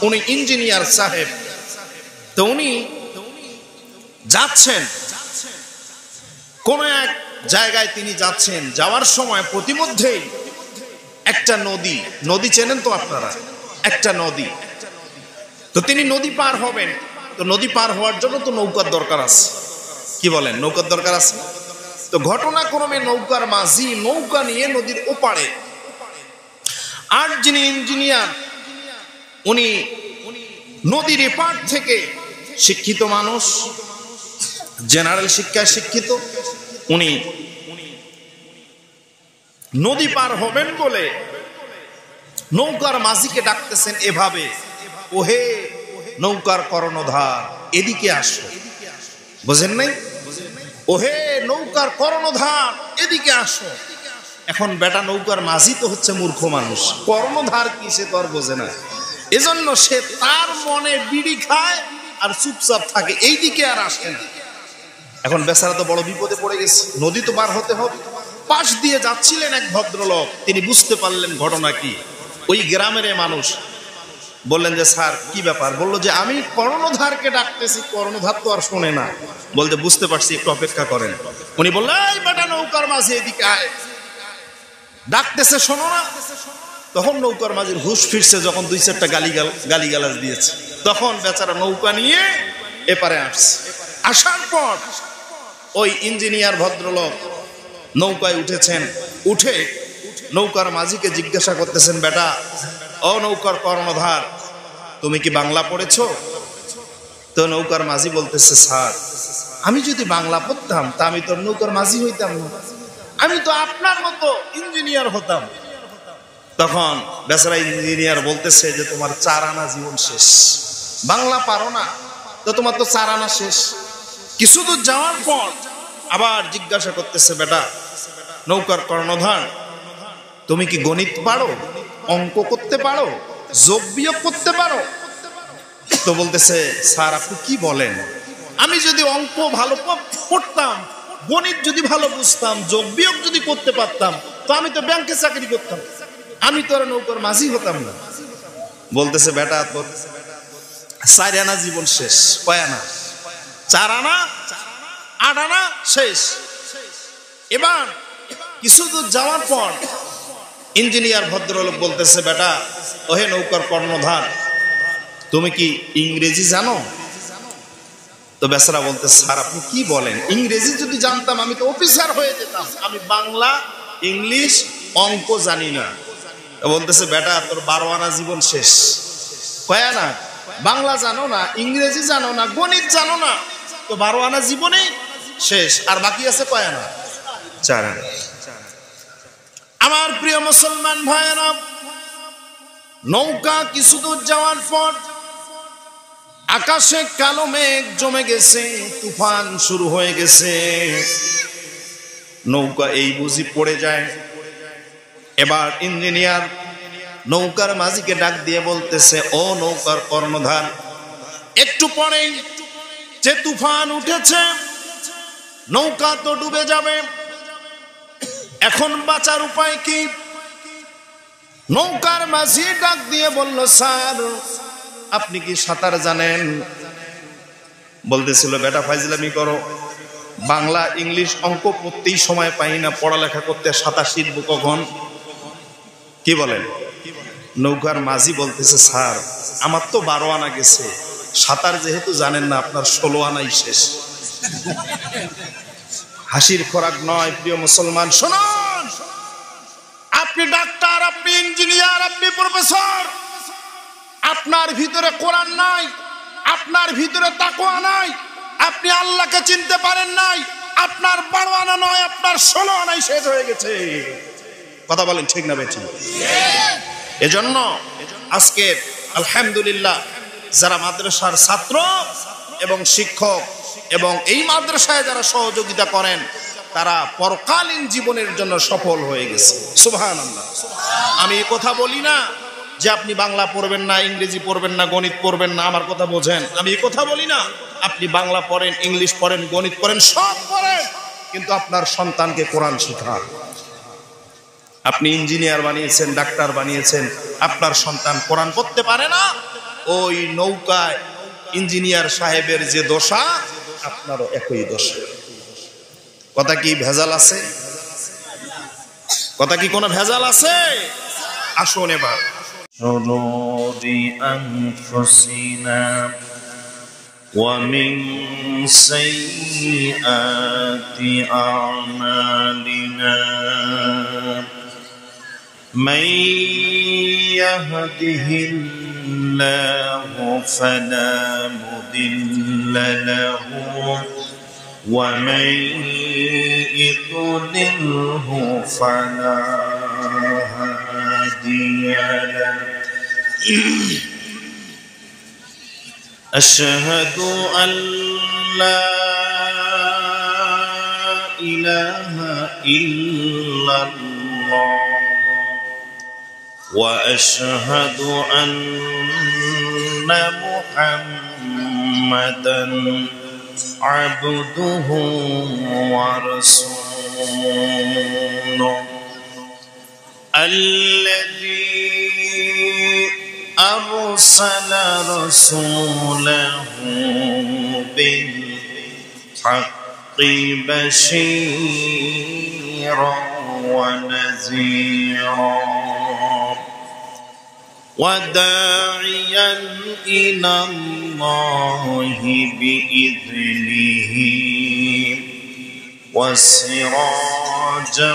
উনি ইঞ্জিনিয়ার সাহেব। তো উনি যাচ্ছেন কোন এক জায়গায়, তিনি যাচ্ছেন, যাওয়ার সময় প্রতিমধ্যেই একটা নদী, নদী চেনেন তো আপনারা, একটা নদী। তো তিনি নদী পার হবেন, তো নদী পার হওয়ার জন্য তো নৌকার দরকার আছে, কি বলেন, নৌকার দরকার আছে। তো ঘটনাক্রমে নৌকার মাঝি নৌকা নিয়ে নদীর ওপারে, আর যিনি ইঞ্জিনিয়ার উনি নদীর এপার থেকে শিক্ষিত মানুষ, জেনারেল শিক্ষায় শিক্ষিত, উনি নদী পার হবেন বলে নৌকার মাঝিকে ডাকতেছেন এভাবে, ওহে নৌকার কর্ণধার এদিকে আসো। বুঝেন নাই? ওহে নৌকার কর্ণধার এদিকে আসো। এখন বেটা নৌকার মাঝি তো হচ্ছে মূর্খ মানুষ, কর্ণধার কি সে তো আর বোঝে না, এজন্য সে তার মনে বিড়ি খায় আর চুপচাপ থাকে, এইদিকে আর আসে না। এখন বেচারা তো বড় বিপদে পড়ে গেছে, নদী তো পার হতে হবে। পাশ দিয়ে যাচ্ছিলেন এক ভদ্রলোক, তিনি বুঝতে পারলেন ঘটনা কি। ওই গ্রামের মানুষ বললেন যে স্যার কি ব্যাপার? বললো যে আমি কর্ণধারকে ডাকতেছি, কর্ণধার তো আর শোনে না। বলতে বুঝতে পারছি, একটু অপেক্ষা করেন। উনি বললেন এই বেটা নৌকার মাঝি এদিকে আয়, ডাকতেছে শোনো না। তখন নৌকার মাঝির হুশ ফিরছে, যখন দুই চারটা গালিগালাজ দিয়েছে, তখন বেচারা নৌকা নিয়ে এপারে আসছে। আসার পর ওই ইঞ্জিনিয়ার ভদ্রলোক নৌকায় উঠেছেন, উঠে নৌকার মাঝিকে জিজ্ঞাসা করতেছেন, বেটা ও নৌকার কর্ণধার তুমি কি বাংলা পড়েছো? তো নৌকার মাঝি বলতেছে, স্যার আমি যদি বাংলা পড়তাম তা আমি তো নৌকার মাঝি হইতাম না, আমি তো আপনার মতো ইঞ্জিনিয়ার হতাম। তখন বেচারা ইঞ্জিনিয়ার বলতেছে যে তোমার 4 আনা জীবন শেষ, বাংলা পারো না তো তোমার তো 4 আনা শেষ। কিছু দূর যাওয়ার পর আবার জিজ্ঞাসা করতেছে, বেটা নৌকার কর্ণধার তুমি কি গণিত পারো, অঙ্ক করতে পারো, যোগ বিয়োগ করতে পারো? তো বলতেছে, স্যার আপনি কি বলেন, আমি যদি অঙ্ক ভালো পড়তাম, গণিত যদি ভালো বুঝতাম, যোগ বিয়োগ যদি করতে পারতাম, তো আমি তো ব্যাংকে চাকরি করতাম, আমি তো আর নৌকার মাঝি হতাম না। বলতেছে, বেটা তোর 4 আনা জীবন শেষ। কয় আনা? 4 আনা, 8 আনা শেষ। এবার কিছু দূর যাওয়ার পর ইঞ্জিনিয়ার ভদ্রলোক বলতেছে, বেটা ওহে নৌকার কর্ণধার তুমি কি ইংরেজি জানো? তো বেচারা বলতেছে, স্যার আপনি কি বলেন, ইংরেজি যদি জানতাম আমি তো অফিসার হয়ে যেতাম, আমি বাংলা ইংলিশ অঙ্ক জানি না। বলতেছে, বেটা তোর 12 আনা জীবন শেষ। কয় আনা? বাংলা জানো না, ইংরেজি জানো না, গণিত জানো না, তো 12 আনা জীবনেই শেষ। আর বাকি আছে কয় আনা? 4 আনা। আমার প্রিয় মুসলমান ভাইয়েরা, নৌকা কিছু দূর যাওয়ার পর আকাশে কালো মেঘ জমে গেছে, তুফান শুরু হয়ে গেছে, নৌকা এই বুঝি পড়ে যায়। এবার ইঞ্জিনিয়ার নৌকার মাঝিকে ডাক দিয়ে বলতেছে, ও নৌকার কর্ণধার একটু পরেই যে তুফান উঠেছে, নৌকা তো ডুবে যাবে, এখন বাঁচার উপায় কি? নৌকার মাঝি ডাক দিয়ে বলল, স্যার আপনি কি সাঁতার জানেন? বলতেছিল, বেটা ফাইজলামি করো, বাংলা ইংলিশ অঙ্ক পড়তেই সময় পাই না, পড়ালেখা করতে সাঁতার শিখবো কখন? কি বলেন? নৌকার মাঝি বলতেছে, স্যার আমার তো 12 আনা গেছে, সাঁতার যেহেতু জানেন না আপনার 16 আনাই শেষ। হাসির খোরাক নয় প্রিয় মুসলমান, শুনুন, আপনি ডাক্তার, আপনি ইঞ্জিনিয়ার, আপনি প্রফেসর, আপনার ভিতরে কোরআন নাই, আপনার ভিতরে তাকওয়া নাই, আপনি আল্লাহকে চিনতে পারেন নাই, আপনার 12 আনা নয়, আপনার 16 আনাই শেষ হয়ে গেছে। কথা বলেন ঠিক না বেঠিক? এজন্য আজকে আলহামদুলিল্লাহ যারা মাদ্রাসার ছাত্র এবং শিক্ষক এবং এই মাদ্রাসায় যারা সহযোগিতা করেন, তারা পরকালীন জীবনের জন্য সফল হয়ে গেছে। সুবহানাল্লাহ। আমি এই কথা বলি না যে আপনি বাংলা পড়বেন না, ইংরেজি পড়বেন না, গণিত পড়বেন না, আমার কথা বোঝেন। আমি এই কথা বলি না, আপনি বাংলা পড়েন, ইংলিশ পড়েন, গণিত পড়েন, সব পড়েন, কিন্তু আপনার সন্তানকে কোরআন শিখান। আপনি ইঞ্জিনিয়ার বানিয়েছেন, ডাক্তার বানিয়েছেন, আপনার সন্তান কোরআন পড়তে পারে না, ওই নৌকায় ইঞ্জিনিয়ার সাহেবের যে দশা আপনারও একই দশা। কথা কি ভেজাল আছে? কথা কি কোনো ভেজাল আছে? আসুন এবার শুরুরি আনফুসিনা ওয়া মিন সাইয়্যাতি আ'মালিনা মান ইয়াহদিহিল্লাহু ফালা মুদিল্লা লাহু ওয়া মান ইউদ্লিলহু ফালা হাদিয়া লাহু। আশহাদু আল লা ইলাহা ইল্লাল্লাহ ওয়া আশহাদু আন্না মুহাম্মাদান আবদুহু ওয়া রাসূলুহু আল্লাযী أرسل رسوله بالحق بشيرا ونذيرا وداعيا إلى الله بإذنه وسراجا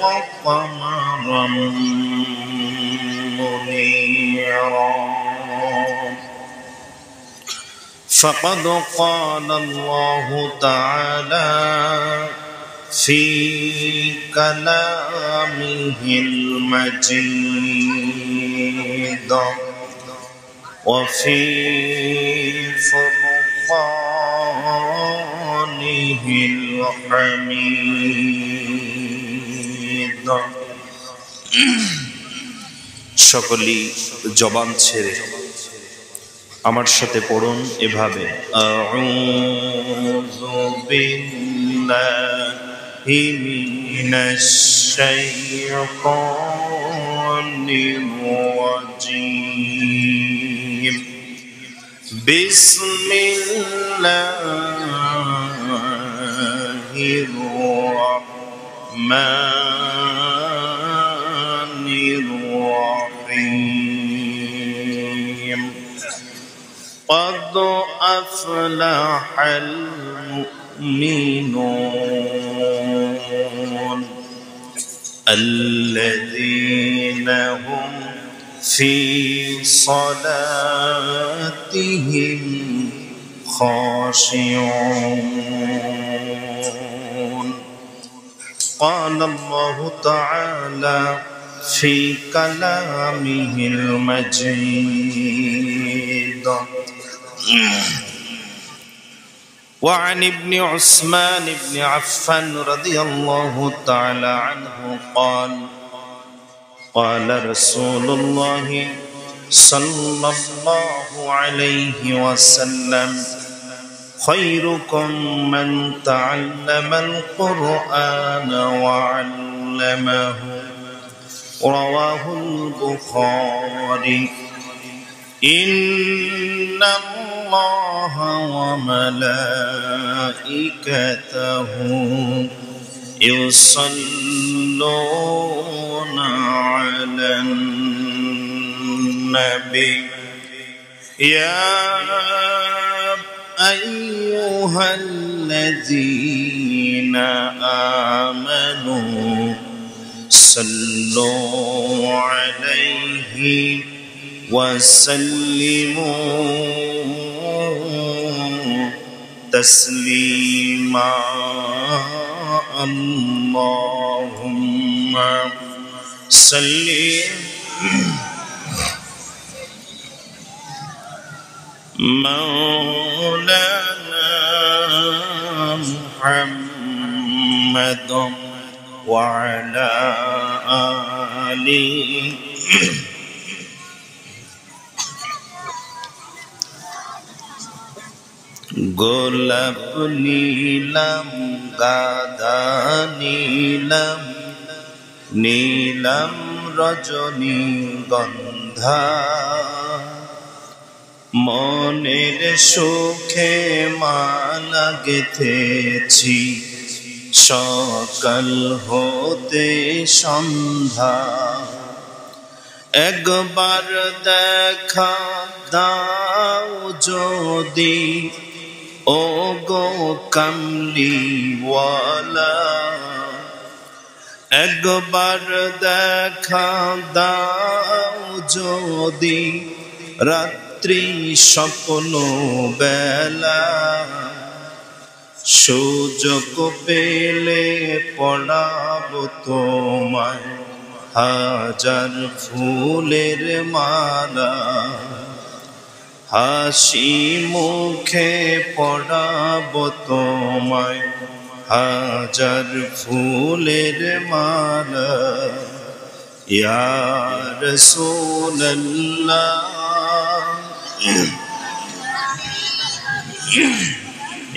وقمرا منيرا فقد قال الله تعالى في كلامه المجيد وفي فرقانه الحميد সকলেই জবান ছেড়ে আমার সাথে পড়ুন এভাবে আউযু বিল্লাহি মিনাশ শাইতানির রাজীম বিসমিল্লাহির রাহমানির রাহিম قد أفلح المؤمنون الذين هم في صلاتهم خاشعون قال الله تعالى في كلامه المجيد وعن ابن عثمان بن عفان رضي الله تعالى عنه قال قال رسول الله صلى الله عليه وسلم خيركم من تعلم القرآن وعلمه رواه البخاري إن الله وملائكته يصلون على النبي يا أيها الذين آمنوا صلوا عليه وسلموا تسليما اللهم صل مولانا محمد وعلى آله গোলাপ নীলাম গাধা নীলাম নীলাম রজনীগন্ধা মনের সুখে মালা গেথেছি সকাল হতে সন্ধ্যা, একবার দেখা দাও যদি ও গো কামলিওয়ালা, একবার দেখা দাও যদি রাত্রি স্বপ্ন বেলা, সুযোগ পেলে পড়াবো তোমায় হাজার ফুলের মালা, হাসি মুখে পড়াবো তোমায় হাজার ফুলের মালা। ইয়া রাসূলুল্লাহ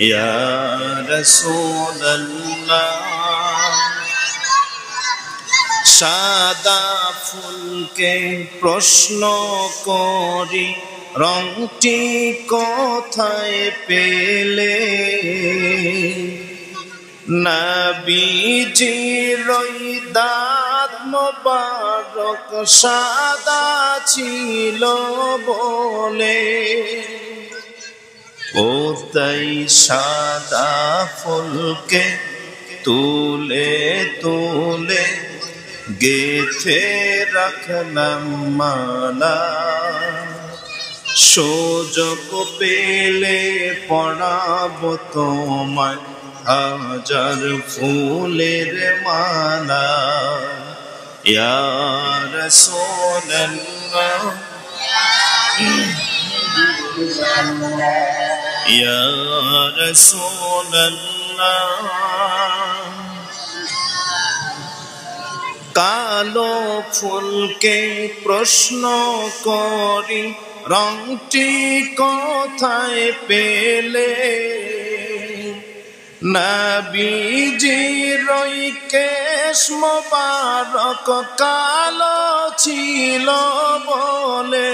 ইয়া রাসূলুল্লাহ, সাদা ফুলকে প্রশ্ন করি রংটি কোথায় পেলে, নবীজির দাঁত মোবারক সাদা ছিল বলে, ও তাই সাদা ফুলকে তুলে তুলে গেথে রাখলাম মালা, সুযোগ পেলে পড়াবো তোমায় হাজার ফুলের মালা। ইয়া রাসূলুল্লাহ ইয়া রাসূলুল্লাহ, কালো ফুলকে প্রশ্ন করি রংটি কোথায় পেলে, নবীজির কেশ মোবারক কালো ছিল বলে,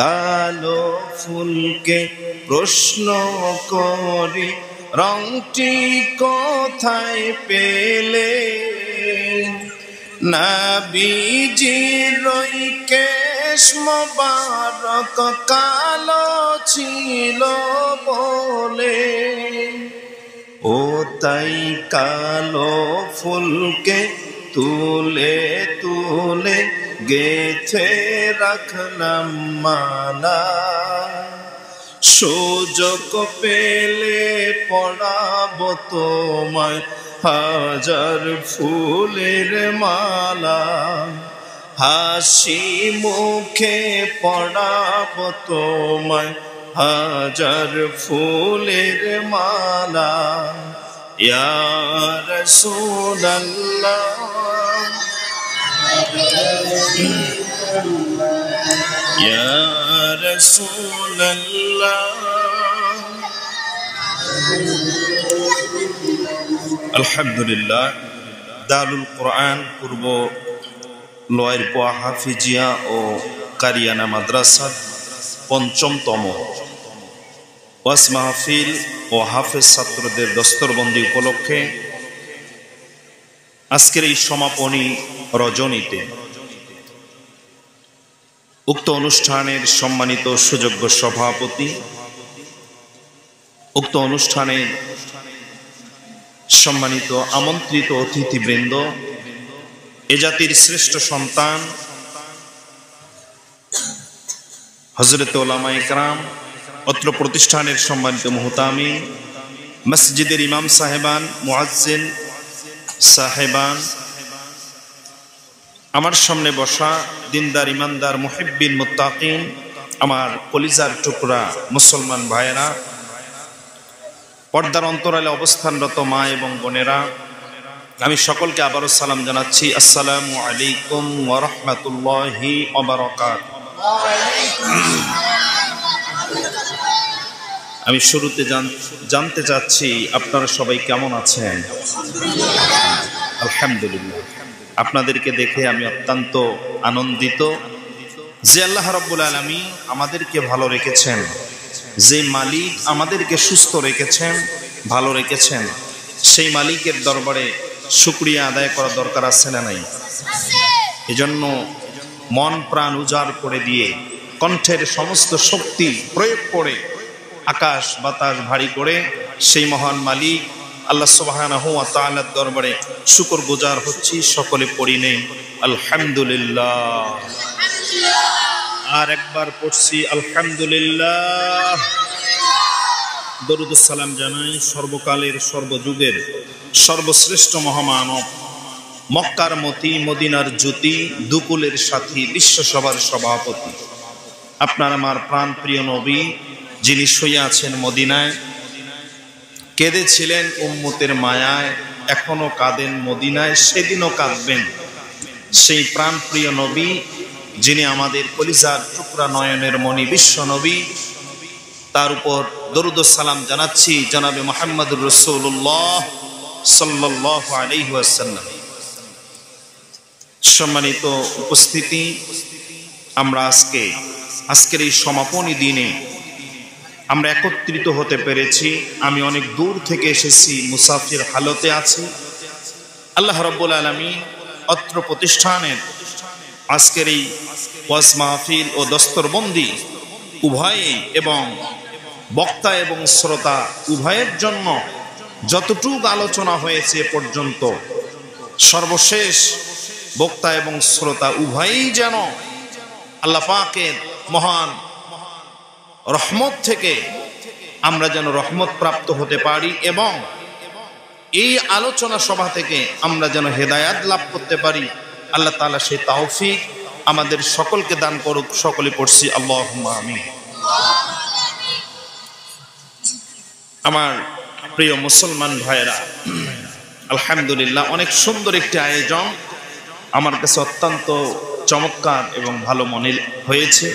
কালো ফুলকে প্রশ্ন করি রংটি কোথায় পেলে, নবীজির কেশ মোবারক কালো ছিল বলে, ও তাই কালো ফুলকে তুলে তুলে গেথে রাখলাম মালা, সুযোগ পেলে পড়াবো তোমায় হাজার ফুলের মালা, হাসি মুখে পড়াবো তোমায় হাজার ফুলের মালা। ইয়া রাসূলুল্লাহ ইয়া রাসূলুল্লাহ, আলহামদুলিল্লাহ। দারুল কোরআন পূর্ব লোয়ার পোয়া হাফিজিয়া ও কারিয়ানা মাদ্রাসার পঞ্চমতম ওয়াজ মাহফিল ও হাফেজ ছাত্রদের দস্তরবন্দি উপলক্ষে আজকের এই সমাপনী রজনীতে উক্ত অনুষ্ঠানের সম্মানিত সুযোগ্য সভাপতি, উক্ত অনুষ্ঠানের সম্মানিত আমন্ত্রিত অতিথিবৃন্দ, এ জাতির শ্রেষ্ঠ সন্তান হযরত উলামায়ে কেরাম, অত্র প্রতিষ্ঠানের সম্মানিত মুহতামিম, মসজিদের ইমাম সাহেবান, মুয়াজ্জিন সাহেবান, আমার সামনে বসা দিনদার ইমানদার মুহিব্বিন মুত্তাকিন, আমার কলিজার টুকরা মুসলমান ভাইয়েরা, পর্দার অন্তরালে অবস্থানরত মা এবং বোনেরা, আমি সকলকে আবারও সালাম জানাচ্ছি। আসসালামু আলাইকুম ওয়া রাহমাতুল্লাহি ওয়া বারাকাতুহু। আমি শুরুতে জানতে চাচ্ছি আপনারা সবাই কেমন আছেন? আলহামদুলিল্লাহ। আপনাদেরকে দেখে আমি অত্যন্ত আনন্দিত যে আল্লাহ রাব্বুল আলামিন আমাদেরকে ভালো রেখেছেন, যে মালিক আমাদেরকে সুস্থ রেখেছেন, ভালো রেখেছেন, সেই মালিকের দরবারে শুকরিয়া আদায় করার দরকার আছে না নাই? এজন্য মন প্রাণ উজাড় করে দিয়ে কণ্ঠের সমস্ত শক্তি প্রয়োগ করে আকাশ বাতাস ভারী করে সেই মহান মালিক আল্লাহ সুবহানাহু ওয়া তাআলার দরবারে শুকরগুজার হচ্ছি। সকলে পড়ি নেই আলহামদুলিল্লাহ। আর একবার পড়ছি আলহামদুলিল্লাহ। দরুদ সালাম জানাই সর্বকালের সর্বযুগের সর্বশ্রেষ্ঠ মহামানব, মক্কার মতি, মদিনার জ্যোতি, দুকুলের সাথী, বিশ্বসভার সভাপতি, আপনার আমার প্রাণ প্রিয় নবী, যিনি শুয়ে আছেন মদিনায়, কেঁদেছিলেন উম্মতের মায়ায়, এখনো কাঁদেন মদিনায়, সেদিনও কাঁদবেন। সেই প্রাণ প্রিয় নবী, যিনি আমাদের কলিজার টুকরা নয়নের মণি, বিশ্ব নবী, তার উপর দরুদ সালাম জানাচ্ছি জনাবে মুহাম্মদুর রাসূলুল্লাহ সাল্লাল্লাহু আলাইহি ওয়াসাল্লাম। সম্মানিত উপস্থিতি, আমরা আজকের এই সমাপনী দিনে আমরা একত্রিত হতে পেরেছি। আমি অনেক দূর থেকে এসেছি, মুসাফির হালতে আছি। আল্লাহ রাব্বুল আলামিন অত্র প্রতিষ্ঠানের আজকের এই ওয়াজ মাহফিল ও দস্তরবন্দি উভয়েই এবং বক্তা এবং শ্রোতা উভয়ের জন্য যতটুকু আলোচনা হয়েছে পর্যন্ত, সর্বশেষ বক্তা এবং শ্রোতা উভয়েই যেন আল্লাহ পাকের মহান রহমত থেকে আমরা যেন রহমত প্রাপ্ত হতে পারি এবং এই আলোচনা সভা থেকে আমরা যেন হেদায়াত লাভ করতে পারি। আল্লাহ তাআলা সেই তৌফিক আমাদের সকলকে দান করুক। সকলে পড়ছি আল্লাহুম্মা আমিন। আমার প্রিয় মুসলমান ভাইয়েরা, আলহামদুলিল্লাহ, অনেক সুন্দর একটি আয়োজন, আমার কাছে অত্যন্ত চমৎকার এবং ভালো মনে হয়েছে।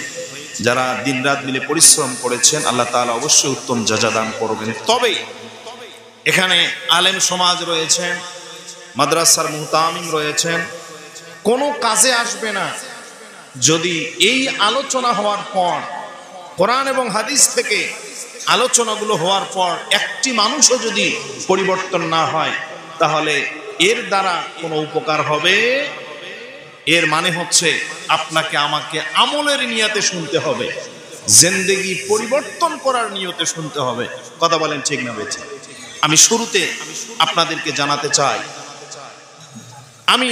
যারা দিনরাত মিলে পরিশ্রম করেছেন, আল্লাহ তাআলা অবশ্যই উত্তম জাযা দান করবেন। তবে এখানে আলেম সমাজ রয়েছেন, মাদ্রাসার মুহতামিম রয়েছেন, কোনো কাজে আসবে না যদি এই আলোচনা হওয়ার পর, কোরআন এবং হাদিস থেকে আলোচনাগুলো হওয়ার পর একটি মানুষও যদি পরিবর্তন না হয়, তাহলে এর দ্বারা কোনো উপকার হবে? এর মানে হচ্ছে আপনাকে আমাকে আমলের নিয়তে শুনতে হবে, জিন্দেগি পরিবর্তন করার নিয়তে শুনতে হবে। কথা বলেন ঠিক না বেঠিক? আমি শুরুতে আপনাদেরকে জানাতে চাই, আমি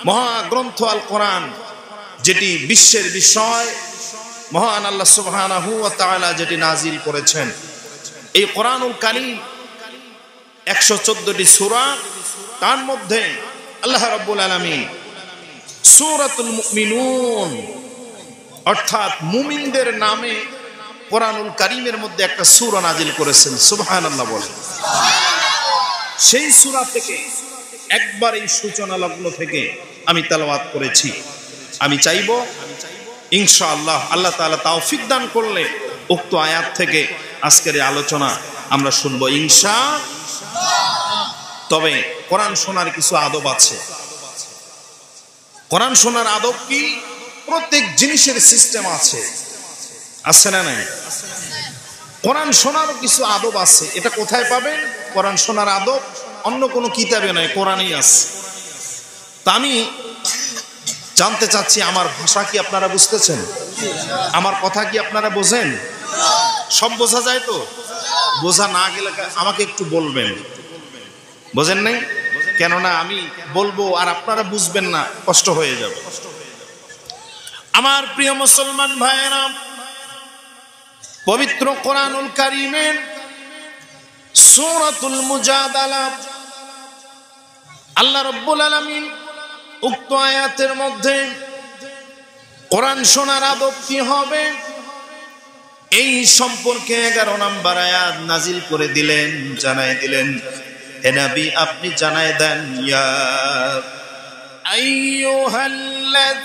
মহাগ্রন্থ আল কোরআন, যেটি বিশ্বের বিষয়, মহান আল্লাহ সুবহানাহু ওয়া তাআলা যেটি নাজিল করেছেন, এই কোরআনুল কারীম 114টি সূরা, তার মধ্যে আল্লাহ রাব্বুল আলামিন সূরাতুল মুমিনুন অর্থাৎ মুমিনদের নামে কোরআনুল কারীমের মধ্যে একটা সূরা নাজিল করেছেন। সুবহানাল্লাহ বলেন। সেই সূরা থেকে একবার এই সূচনা লগ্ন থেকে আমি তেলাওয়াত করেছি। আমি চাইব ইনশাআল্লাহ আল্লাহ তাআলা তৌফিক দান করলে উক্ত আয়াত থেকে আজকের এই আলোচনা আমরা শুনবো ইনশাআল্লাহ। তবে কোরআন শোনার কিছু আদব আছে। কোরআন শোনার আদব কি? প্রত্যেক জিনিসের সিস্টেম আছে, আছে না নাই? কোরআন শোনারও কিছু আদব আছে। এটা কোথায় পাবেন? কোরআন শোনার আদব অন্য কোনো কিতাবে নয়, কোরআনেই আছে। তা আমি জানতে চাচ্ছি, আমার ভাষা কি আপনারা বুঝতেছেন? আমার কথা কি আপনারা বোঝেন? সব বোঝা যায় তো? বোঝা না গেলে আমাকে একটু বলবেন। বোঝেন নাই? কেননা আমি বলবো আর আপনারা বুঝবেন না, কষ্ট হয়ে যাবে। আমার প্রিয় মুসলমান ভাইয়েরা, পবিত্র কোরআনুল কারীমের সূরাতুল মুজাদালা আল্লাহ রাব্বুল আলামিন উক্ত আয়াতের মধ্যে কোরআন শোনার আদব কি হবে এই সম্পর্কে 11 নম্বর আয়াত নাজিল করে দিলেন, জানাই দিলেন। হে নবী, আপনি জানাই দেন, ইয়া আইয়ুহাল্লাযীনা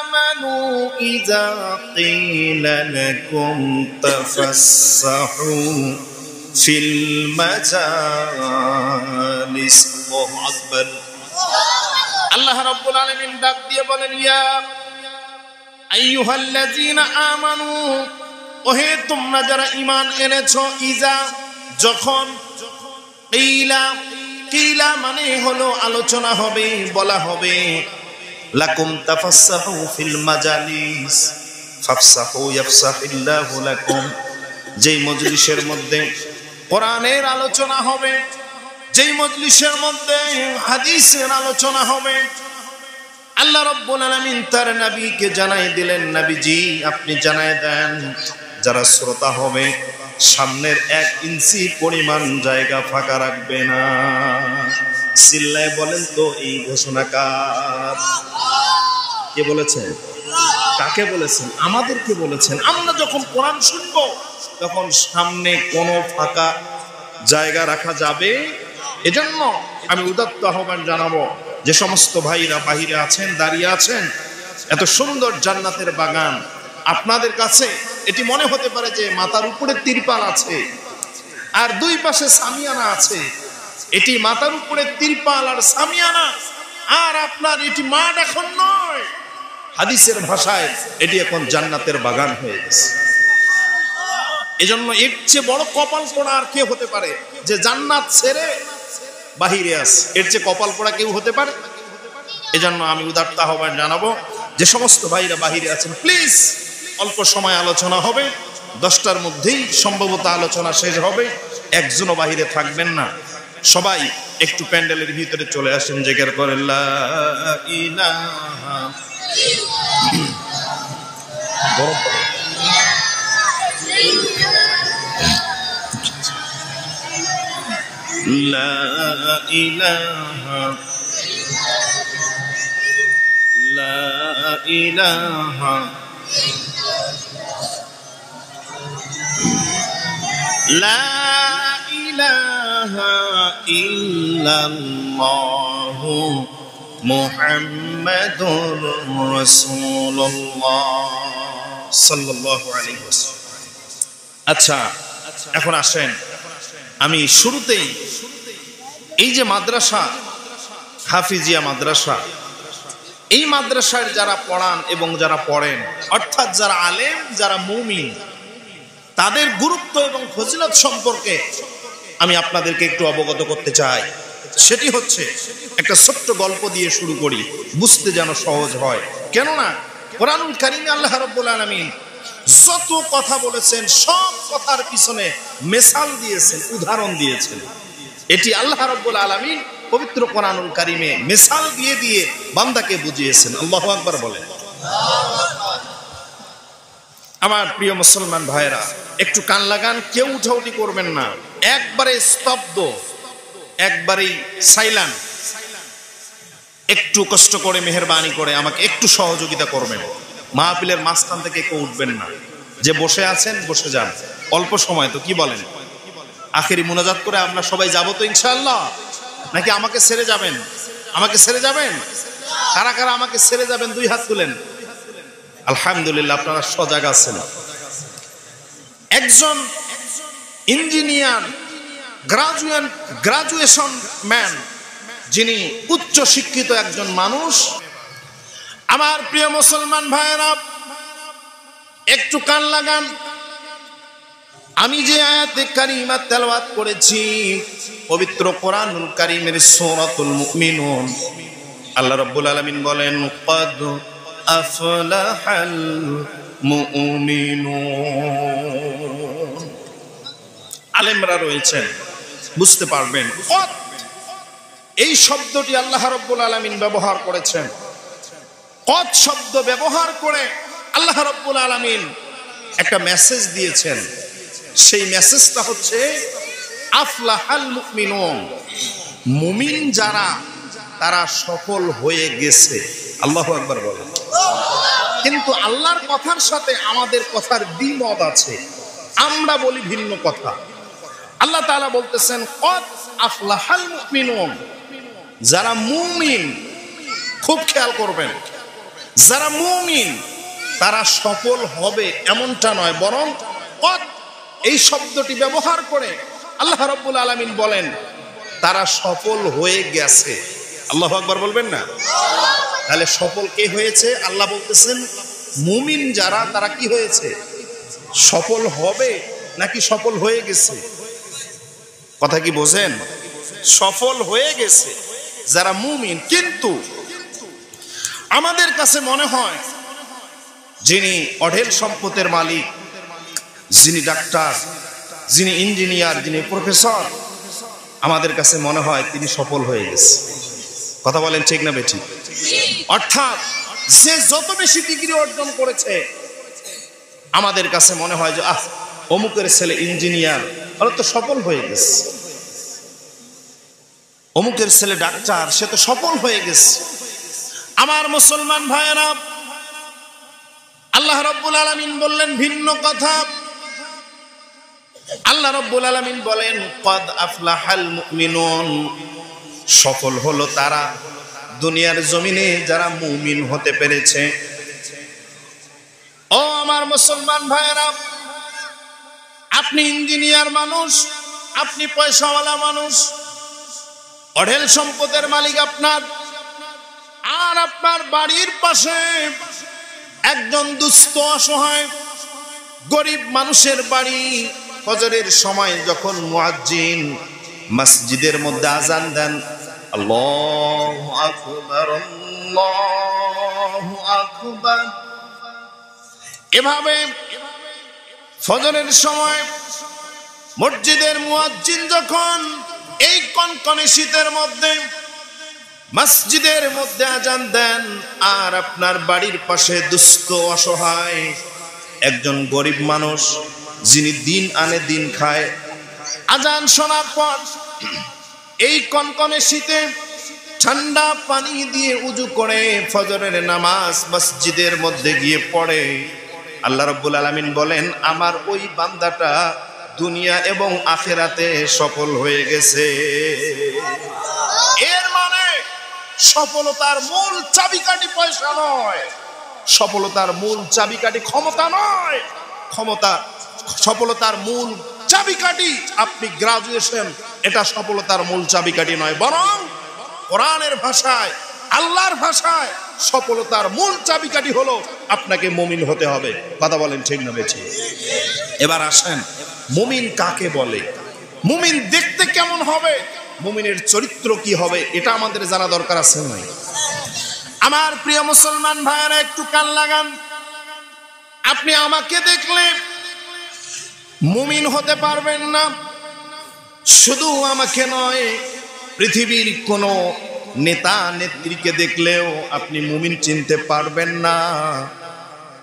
আমানু ইযা ক্বিলা লাকুম তাফাসসাহু ফিল মাজালিস। আল্লাহু আকবার। আল্লাহ রাব্বুল আলামিন ডাক দিয়ে বলেন, ইয়া আইয়ুহাল্লাযীনা আমানু, ওহে তোমরা যারা ঈমান এনেছো, ইজা যখন, কিলা মানে হলো আলোচনা হবে, বলা হবে, লাকুম তাফাসসাহু ফিল মাজালিস ফাফসাহু ইয়াফসাহিল্লাহু লাকুম, যেই মজলিসের মধ্যে কোরআনের আলোচনা হবে, যেই মজলিসের মধ্যে হাদিসের আলোচনা হবে, আল্লাহ রাব্বুল আলামিন তার নবীকে জানাই দিলেন, নবীজি আপনি জানাই দেন যারা শ্রোতা হবে সামনের 1 ইঞ্চি পরিমাণ জায়গা ফাঁকা রাখবে না। চিল্লায় বলেন তো এই ঘোষণা কার? কে বলেছেন? কাকে বলেছেন? আমাদেরকে বলেছেন। আমরা যখন কোরআন শুনবো তখন সামনে কোনো ফাঁকা জায়গা রাখা যাবে। এজন্য আমি উদাত্ত আহ্বান জানাবো, যে সমস্ত ভাইরা বাহিরে আছেন, দাঁড়িয়ে আছেন, এত সুন্দর জান্নাতের বাগান, আপনাদের কাছে এটি মনে হতে পারে যে মাথার উপরে তিরপাল আছে আর 2 পাশে সামিয়ানা আছে। এটি মাথার উপরে তিরপাল আর সামিয়ানা, আর আপনার এটি মাঠ এখন নয়, হাদিসের ভাষায় এটি এখন জান্নাতের বাগান হয়ে গেছে। এজন্য এর চেয়ে বড় কপাল পোড়া আর কে হতে পারে যে জান্নাত ছেড়ে বাহিরে আছে? এর চেয়ে কপাল পোড়া কেউ হতে পারে? এজন্য আমি উদাত্ত আহ্বান জানাবো, যে সমস্ত ভাইরা বাহিরে আছেন, প্লিজ অল্প সময় আলোচনা হবে, 10টার মধ্যেই সম্ভবত আলোচনা শেষ হবে, একজনও বাহিরে থাকবেন না, সবাই একটু প্যান্ডেলের ভিতরে চলে আসেন, জিকির করেন লা ইলাহা লা ইলাহা লা ইলাহা লা ইলাহা ইল্লাল্লাহু মুহাম্মাদুর রাসূলুল্লাহ সাল্লাল্লাহু আলাইহি ওয়াসাল্লাম। আচ্ছা, এখন আসেন, আমি শুরুতেই এই যে মাদ্রাসা, হাফিজিয়া মাদ্রাসা, এই মাদ্রাসায় যারা পড়ান এবং যারা পড়েন, অর্থাৎ যারা আলেম, যারা মুমিন, তাদের গুরুত্ব এবং ফজিলত সম্পর্কে আমি আপনাদেরকে একটু অবগত করতে চাই। সেটি হচ্ছে, একটা ছোট্ট গল্প দিয়ে শুরু করি, বুঝতে যেন সহজ হয়। কেননা কোরআনুল কারীমে আল্লাহ রাব্বুল আলামিন যত কথা বলেছেন সব কথার পিছনে মিসাল দিয়েছেন, উদাহরণ দিয়েছেন। এটি আল্লাহ রাব্বুল আলামিন পবিত্র কোরআনুল কারীমে মিসাল দিয়ে দিয়ে বান্দাকে বুঝিয়েছেন। আল্লাহু আকবার বলেন। আমার প্রিয় মুসলমান ভাইরা, একটু কান লাগান, কেউ উঠাউটি করবেন না, একবারে স্তব্ধ, একবারেই সাইলেন্ট। একটু কষ্ট করে মেহেরবানি করে আমাকে একটু সহযোগিতা করবেন। মাহফিলের মাঝখান থেকে কেউ উঠবেন না। যে বসে আছেন বসে যান, অল্প সময় তো, কি বলেন? আখেরি মুনাজাত করে আমরা সবাই যাবো তো ইনশাআল্লাহ, নাকি আমাকে ছেড়ে যাবেন? আমাকে ছেড়ে যাবেন? কারা কারা আমাকে ছেড়ে যাবেন 2 হাত তুলেন। আলহামদুলিল্লাহ, আপনারা সজাগ আছেন। একজন ইঞ্জিনিয়ার, গ্রাজুয়েশন ম্যান, যিনি উচ্চ শিক্ষিত একজন মানুষ, আমার প্রিয় মুসলমান ভাইয়েরা একটু কান লাগান। আমি যে আয়াতে কারিমা তেলাওয়াত করেছি পবিত্র কোরআনুল কারীমের সূরাতুল মুমিনুন, আল্লাহ রাব্বুল আলামিন বলেন, ক্বাদ আফলাহাল মুমিনুন। আলেমরা রয়েছেন, বুঝতে পারবেন এই শব্দটি আল্লাহ রাব্বুল আলামিন ব্যবহার করেছেন। কদ শব্দ ব্যবহার করে আল্লাহ রাব্বুল আলামিন একটা মেসেজ দিয়েছেন। সেই মেসেজটা হচ্ছে আফলাহাল মুমিনুন, মুমিন যারা, তারা সফল হয়ে গেছে। আল্লাহু আকবার বলেন। কিন্তু আল্লাহর কথার সাথে আমাদের কথার দ্বিমত আছে, আমরা বলি ভিন্ন কথা। আল্লাহ তাআলা বলতেছেন কদ আফলাহাল মুমিনুন, যারা মুমিন, খুব খেয়াল করবেন, যারা মুমিন তারা সফল হবে এমনটা নয়, বরং কদ এই শব্দটি ব্যবহার করে আল্লাহ রাব্বুল আলামিন বলেন তারা সফল হয়ে গেছে। আল্লাহু আকবার বলবেন না? তাহলে সফল কে হয়েছে? আল্লাহ বলতেছেন মুমিন যারা তারা কি হয়েছে, সফল হবে নাকি সফল হয়ে গেছে? কথা কি বোঝেন? সফল হয়ে গেছে যারা মুমিন। কিন্তু আমাদের কাছে মনে হয় যিনি অঢেল সম্পদের মালিক, যিনি ডাক্তার, যিনি ইঞ্জিনিয়ার, যিনি প্রফেসর, আমাদের কাছে মনে হয় তিনি সফল হয়ে গেছে। কথা বলেন ঠিক না বেঠিক? অর্থাৎ যে যত বেশি ডিগ্রি অর্জন করেছে আমাদের কাছে মনে হয় যে অমুকের ছেলে ইঞ্জিনিয়ার, ওরা তো সফল হয়ে গেছে। অমুকের ছেলে ডাক্তার, সে তো সফল হয়ে গেছে। আমার মুসলমান ভাইয়েরা, আল্লাহ রাব্বুল আলামিন বললেন ভিন্ন কথা। আল্লাহ রাব্বুল আলামিন বলেন ক্বাদ আফলাহাল মুমিনুন, সফল হলো তারা দুনিয়ার জমিনে যারা মুমিন হতে পেরেছে। ও আমার মুসলমান ভাইয়েরা, আপনি ইঞ্জিনিয়ার মানুষ, আপনি পয়সাওয়ালা মানুষ, অঢেল সম্পদের মালিক আপনার, আর আপনার বাড়ির পাশে একজন দুস্থ অসহায় গরিব মানুষের বাড়ি। ফজরের সময় যখন মুয়াজ্জিন মসজিদের মধ্যে আযান দেন, আল্লাহু আকবার আল্লাহু আকবার, এভাবে ফজরের সময় মসজিদের মুয়াজ্জিন যখন এই কনকনে শীতের মধ্যে মসজিদের মধ্যে আযান দেন, আর আপনার বাড়ির পাশে দুস্থ অসহায় একজন গরিব মানুষ যিনি দিন আনে দিন খায়, আযান শোনার পর এই কনকনে শীতে ঠান্ডা পানি দিয়ে উযু করে ফজরের নামাজ মসজিদের মধ্যে গিয়ে পড়ে, আল্লাহ রাব্বুল আলামিন বলেন আমার ওই বান্দাটা দুনিয়া এবং আখিরাতে সফল হয়ে গেছে। এর মানে সফলতার মূল চাবিকাঠি পয়সা নয়, সফলতার মূল চাবিকাঠি ক্ষমতা নয়, সফলতার মূল চাবিকাঠি আপনি গ্রাজুয়েশন, এটা সফলতার মূল চাবিকাঠি নয়, বরং কোরআনের ভাষায়, আল্লাহর ভাষায় সফলতার মূল চাবিকাঠি হলো আপনাকে মুমিন হতে হবে। কথা বলেন ঠিক না বেঠিক? এবার আসেন, মুমিন কাকে বলে? মুমিন দেখতে কেমন হবে? মুমিনের চরিত্র কি হবে? এটা আমাদের জানা দরকার আছে নাই? আমার প্রিয় মুসলমান ভাইয়েরা একটু কান লাগান। আপনি আমাকে দেখলে মুমিন হতে পারবেন না, শুধু আমাকে নয়, পৃথিবীর কোনো নেতা নেত্রীকে দেখলেও আপনি মুমিন চিনতে পারবেন না।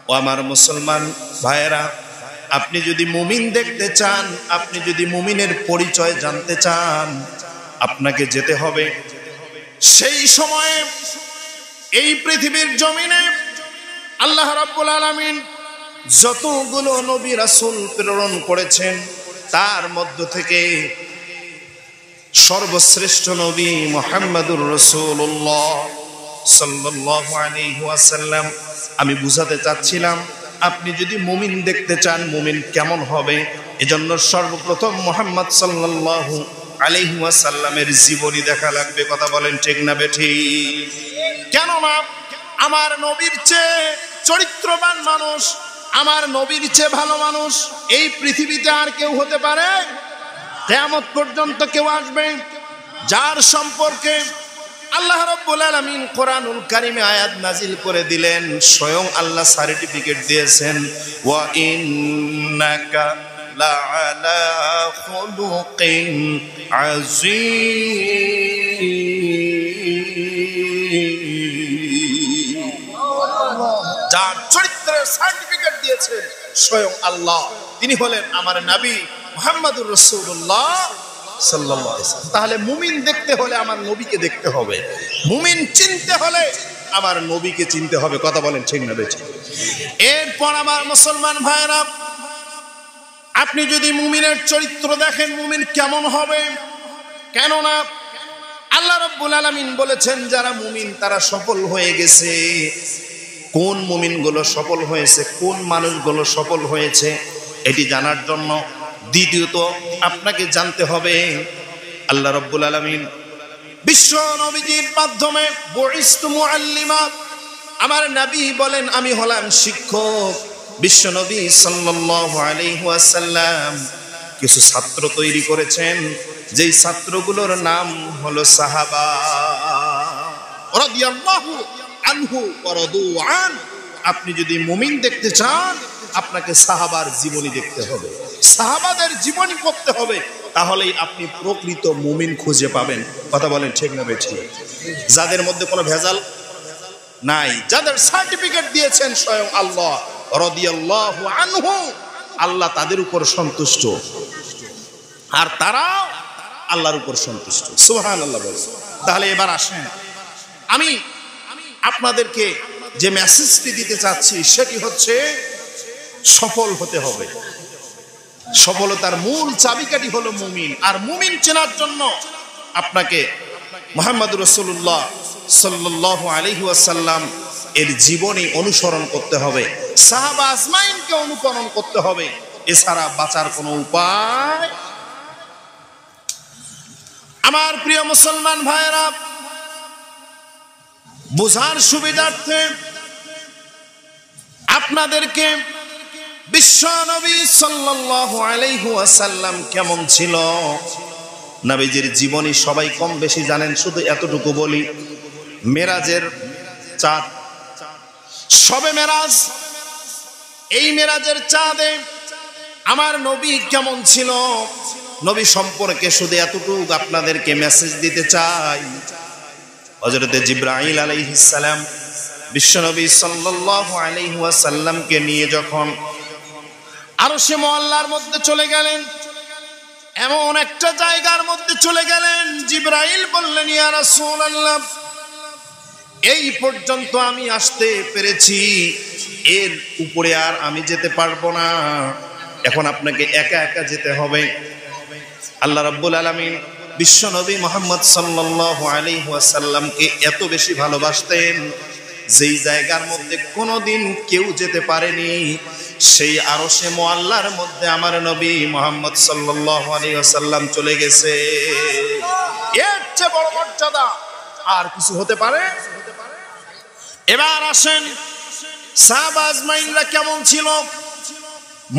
ও আমার মুসলমান ভাইয়েরা, আপনি যদি মুমিন দেখতে চান, আপনি যদি মুমিনের পরিচয় জানতে চান, আপনাকে যেতে হবে সেই সময়ে এই পৃথিবীর জমিনে আল্লাহ রাব্বুল আলামিন যতগুলো নবী রাসূল প্রেরণ করেছেন তার মধ্য থেকে সর্বশ্রেষ্ঠ নবী মুহাম্মদুর রাসূলুল্লাহ সাল্লাল্লাহু আলাইহি ওয়াসাল্লাম। আমি বুঝাতে চাচ্ছিলাম, আপনি যদি মুমিন দেখতে চান মুমিন কেমন হবে, এজন্য সর্বপ্রথম মুহাম্মদ সাল্লাল্লাহু আলাইহি ওয়াসাল্লামের জীবনী দেখা লাগবে। কথা বলেন ঠিক না বেঠিক? কেননা আমার নবীর চেয়ে চরিত্রবান মানুষ, আমার নবীর চেয়ে ভালো মানুষ এই পৃথিবীতে আর কেউ হতে পারে? কিয়ামত পর্যন্ত কেউ আসবে যার সম্পর্কে আল্লাহ রাব্বুল আলামিন কোরআনুল কারীমে আয়াত নাজিল করে দিলেন, স্বয়ং আল্লাহ সার্টিফিকেট দিয়েছেন, ওয়া ইন্নাকা লাআলা খুলুকিন আযীম। যার চরিত্রের সার্টিফিকেট দিয়েছেন স্বয়ং আল্লাহ, তিনি হলেন আমার নবী মুহাম্মদুর রাসূলুল্লাহ সাল্লাল্লাহু আলাইহি ওয়াসাল্লাম। তাহলে মুমিন দেখতে হলে আমার নবীকে দেখতে হবে, মুমিন চিনতে হলে আমার নবীকে চিনতে হবে। কথা বলেন ঠিক না বেঠিক? এরপর আমার মুসলমান ভাইরা, আপনি যদি মুমিনের চরিত্র দেখেন মুমিন কেমন হবে, কেননা আল্লাহ রাব্বুল আলামিন বলেছেন যারা মুমিন তারা সফল হয়ে গেছে। কোন মুমিনগুলো সফল হয়েছে, কোন মানুষগুলো সফল হয়েছে এটি জানার জন্য দ্বিতীয়ত আপনাকে জানতে হবে আল্লাহ রাব্বুল আলামিন বিশ্ব নবীজির মাধ্যমে বুইস্তু মুআল্লিমা, আমার নবী বলেন আমি হলাম শিক্ষক। বিশ্ব নবী সাল্লাল্লাহু আলাইহি ওয়াসাল্লাম কিছু ছাত্র তৈরি করেছেন, যেই ছাত্রগুলোর নাম হলো সাহাবা রাদিয়াল্লাহু আনহু ওয়া রাদু আন। আপনি যদি মুমিন দেখতে চান, আপনাকে সাহাবার জীবনী দেখতে হবে, সাহাবাদের জীবনী পড়তে হবে, তাহলেই আপনি প্রকৃত মুমিন খুঁজে পাবেন। কথা বলেন ঠিক না বেঠিক? যাদের মধ্যে কোনো ভেজাল নাই, যাদের সার্টিফিকেট দিয়েছেন স্বয়ং আল্লাহ রাদিয়াল্লাহু আনহু, আল্লাহ তাদের উপর সন্তুষ্ট আর তারাও আল্লাহর উপর সন্তুষ্ট। সুবহানাল্লাহ বলেন। তাহলে এবার আসেন, আমি আপনাদেরকে যে মেসেজটি দিতে চাচ্ছি সেটি হচ্ছে সফল হতে হবে। সফলতার মূল চাবিকাঠি হলো মুমিন। আর মুমিন চেনার জন্য আপনাকে মুহাম্মদুর রাসূলুল্লাহ সাল্লাল্লাহু আলাইহি ওয়াসাল্লাম এর জীবনী অনুসরণ করতে হবে, সাহাবা আজমাইনকে অনুকরণ করতে হবে, এছাড়া বাঁচার কোনো উপায়। আমার প্রিয় মুসলমান ভাইয়েরা, বোঝার সুবিধার্থে আপনাদেরকে বিশ্ব নবী সাল্লাল্লাহু আলাইহি ওয়াসাল্লাম কেমন ছিল, নবীজির জীবনী সবাই কম বেশি জানেন। শুধু এতটুকু বলি, মেরাজের চাঁদ, শবে মেরাজ, এই মেরাজের চাঁদে আমার নবী কেমন ছিল, নবী সম্পর্কে শুধু এতটুকু আপনাদেরকে মেসেজ দিতে চাই। হযরতে জিবরাইল আলাইহিস সালাম বিশ্বনবী সাল্লাল্লাহু আলাইহি ওয়াসাল্লামকে নিয়ে যখন আরশে মুআল্লার মধ্যে চলে গেলেন, এমন একটা জায়গার মধ্যে চলে গেলেন, জিবরাইল বললেন ইয়া রাসূলুল্লাহ, এই পর্যন্ত আমি আসতে পেরেছি, এর উপরে আর আমি যেতে পারবো না, এখন আপনাকে একা একা যেতে হবে। আল্লাহ রাব্বুল আলামিন বিশ্বনবী মুহাম্মদ সাল্লাল্লাহু আলাইহি ওয়াসাল্লামকে এত বেশি ভালোবাসতেন, যেই জায়গার মধ্যে কোনোদিন কেউ যেতে পারেনি, সেই আরশে মুআল্লার মধ্যে আমার নবী মুহাম্মদ সাল্লাল্লাহু আলাইহি ওয়াসাল্লাম চলে গেছে। এর চেয়ে বড় মর্যাদা আর কিছু হতে পারে? এবার আসেন, সাহাবা আজমাইনরা কেমন ছিল,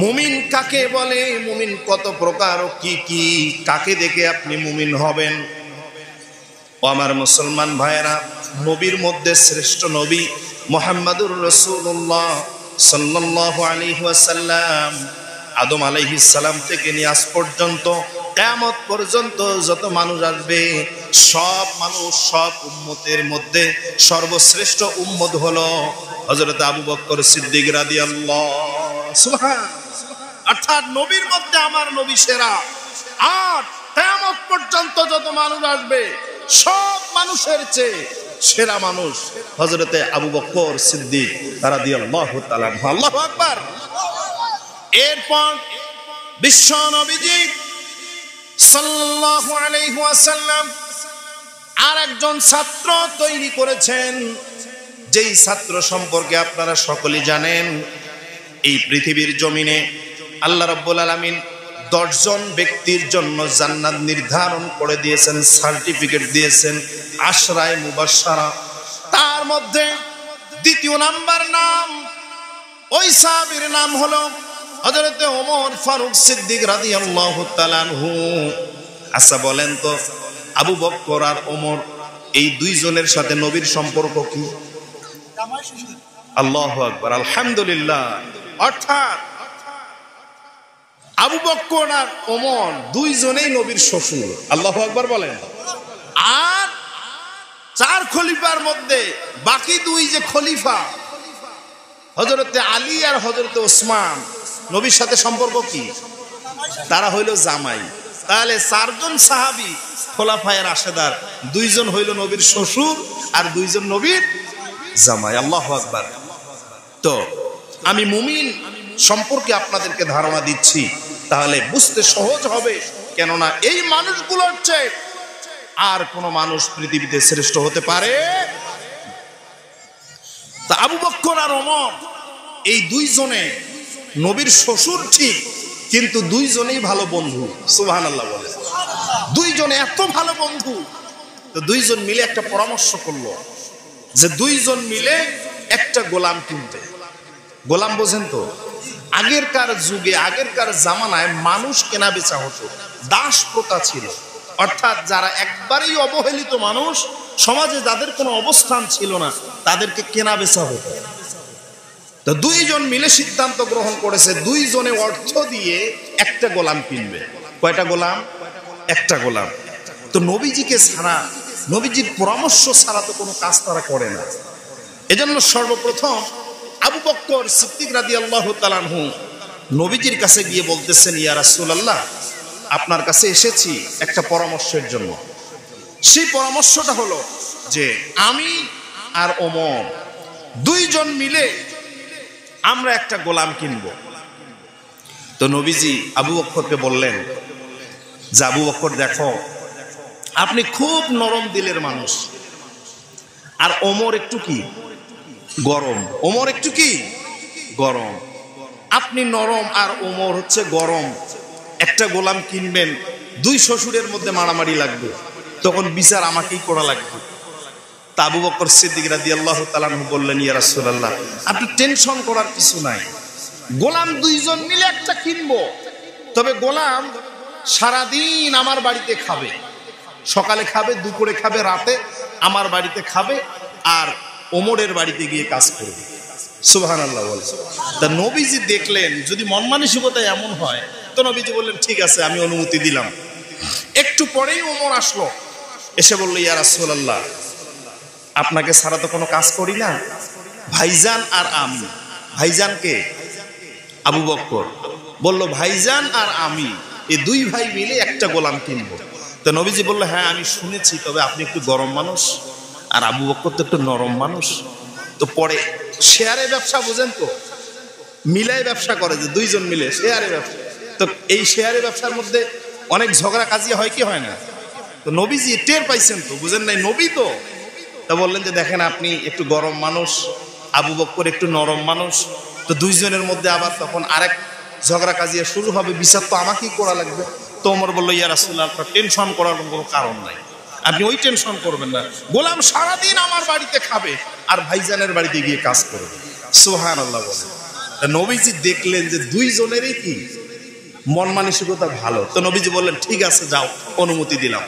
মুমিন কাকে বলে, মুমিন কত প্রকার ও কি কি, কাকে দেখে আপনি মুমিন হবেন? ও আমার মুসলমান ভাইয়েরা, নবীর মধ্যে শ্রেষ্ঠ নবী মুহাম্মদুর রাসূলুল্লাহ সাল্লাল্লাহু আলাইহি ওয়াসাল্লাম। আদম আলাইহিস সালাম থেকে নিয়ে আজ পর্যন্ত কিয়ামত পর্যন্ত যত মানুষ আসবে, সব মানুষ, সব উম্মতের মধ্যে সর্বশ্রেষ্ঠ উম্মত হলো হযরত আবু বকর সিদ্দিক রাদিয়াল্লাহু সুবহান। অর্থাৎ নবীর মধ্যে আমার নবী সেরা। আর কিয়ামত পর্যন্ত যত মানুষ আসবে, সব মানুষের চেয়ে সেরা মানুষ হযরতে আবু বকর সিদ্দিক রাদিয়াল্লাহু তাআলা। আল্লাহু আকবার। এরপর বিশ্ব নবীজি সাল্লাল্লাহু আলাইহি ওয়াসাল্লাম আর একজন ছাত্র তৈরি করেছেন, যেই ছাত্র সম্পর্কে আপনারা সকলেই জানেন। এই পৃথিবীর জমিনে আল্লাহ রাব্বুল আলামিন 10 জন ব্যক্তির জন্য জান্নাত নির্ধারণ করে দিয়েছেন, সার্টিফিকেট দিয়েছেন, আশরায়ে মুবাশশারা। তার মধ্যে দ্বিতীয় নাম্বার নাম, ওই সাহাবীর নাম হলো হযরত ওমর ফারুক সিদ্দিক রাদিয়াল্লাহু তাআলা আনহু। আচ্ছা বলেন তো, আবু বকর আর ওমর এই দুইজনের সাথে নবীর সম্পর্ক কি? আল্লাহু আকবার, আলহামদুলিল্লাহ। অর্থাৎ আবু বকর আর ওমর দুইজনেই নবীর শ্বশুর। আল্লাহু আকবার বলেন। আর 4 খলিফার মধ্যে বাকি 2 যে খলিফা, হযরতে আলী আর হযরতে ওসমান, নবীর সাথে সম্পর্ক কি? তারা হইল জামাই। তাহলে 4 জন সাহাবী খোলাফায়ে রাশেদার, 2 জন হইল নবীর শ্বশুর আর 2 জন নবীর জামাই। আল্লাহু আকবার। তো আমি মুমিন সম্পর্কে আপনাদেরকে ধারণা দিচ্ছি, তাহলে বুঝতে সহজ হবে। কেননা এই মানুষগুলোর চেয়ে আর কোন মানুষ পৃথিবীতে শ্রেষ্ঠ হতে পারে? তা আবু বকর আর ওমর এই 2 জনে নবীর শ্বশুর ঠিক, কিন্তু 2 জনেই ভালো বন্ধু। সুবহানাল্লাহ বলে। 2 জনে এত ভালো বন্ধু, তো 2 জন মিলে একটা পরামর্শ করলো যে 2 জন মিলে একটা গোলাম কিনতে। গোলাম বোঝেন তো, আগেরকার যুগে আগেরকার জামানায় মানুষ কেনা বেচা হতো, দাস প্রথা ছিল। অর্থাৎ যারা একবারেই অবহেলিত মানুষ, সমাজে যাদের কোনো অবস্থান ছিল না, তাদেরকে কেনা বেচা হতো। তো দুইজন মিলে সিদ্ধান্ত গ্রহণ করেছে, দুইজনে অর্থ দিয়ে একটা গোলাম কিনবে। কয়টা গোলাম? একটা গোলাম। তো নবীজিকে ছাড়া, নবীজির পরামর্শ ছাড়া তো কোনো কাজ তারা করে না। এজন্য সর্বপ্রথম আবু বকর সিদ্দিক রাদিয়াল্লাহু তাআলা আনহু নবীজির কাছে গিয়ে বলতেছেন, ইয়া রাসূলুল্লাহ, আপনার কাছে এসেছি একটা পরামর্শের জন্য। সেই পরামর্শটা হলো যে আমি আর ওমর দুইজন মিলে আমরা একটা গোলাম কিনব। তো নবীজি আবু বকরকে বললেন যে আবু বকর, দেখো আপনি খুব নরম দিলের মানুষ, আর ওমর একটু কি গরম, ওমর একটু কি গরম। আপনি নরম আর ওমর হচ্ছে গরম, একটা গোলাম কিনবেন, দুই শ্বশুরের মধ্যে মারামারি লাগবে, তখন বিচার আমাকেই করা লাগবে। তা আবু বকর সিদ্দিক রাদিয়াল্লাহু তাআলা আনহু বললেন, ইয়া রাসূলুল্লাহ, আপনি টেনশন করার কিছু নাই, গোলাম দুইজন মিলে একটা কিনবো, তবে গোলাম সারাদিন আমার বাড়িতে খাবে, সকালে খাবে, দুপুরে খাবে, রাতে আমার বাড়িতে খাবে, আর ওমরের বাড়িতে গিয়ে কাজ করবে। সুবহানাল্লাহ বলে। তা নবীজি দেখলেন যদি মন মানসিকতা এমন হয়, তো নবীজি বললেন, ঠিক আছে, আমি অনুমতি দিলাম। একটু পরেই ওমর আসলো, এসে বলল, ইয়া রাসূলুল্লাহ, আপনাকে ছাড়া তো কোনো কাজ করি না, ভাইজান আর আমি। ভাইজানকে? আবু বকর বলল, ভাইজান আর আমি এই দুই ভাই মিলে একটা গোলাম কিনবো। তো নবীজি বলল, হ্যাঁ আমি শুনেছি, তবে আপনি একটু গরম মানুষ আর আবু বকর তো একটু নরম মানুষ। তো পরে শেয়ারে ব্যবসা, বোঝেন তো, মিলায় ব্যবসা করে, যে দুইজন মিলে শেয়ারে ব্যবসা। তো এই শেয়ারে ব্যবসার মধ্যে অনেক ঝগড়া কাজিয়া হয় কি হয় না? তো নবীজি টের পাইছেন তো, বুঝেন নাই, নবী তো। তা বললেন যে দেখেন, আপনি একটু গরম মানুষ, আবু বকর একটু নরম মানুষ, তো দুইজনের মধ্যে আবার তখন আরেক ঝগড়া কাজিয়া শুরু হবে, বিচার তো আমাকেই করা লাগবে। তো ওমর বলল, ইয়া রাসূলুল্লাহ, আপনার টেনশন করার কোনো কারণ নাই, আপনি ওই টেনশন করবেন না, গোলাম সারাদিন আমার বাড়িতে খাবে আর ভাইজানের বাড়িতে গিয়ে কাজ করবে। সুবহানাল্লাহ বলে। নবীজি দেখলেন যে দুইজনেরই কি মন মানসিকতা ভালো। তো নবীজি বললেন, ঠিক আছে, যাও, অনুমতি দিলাম।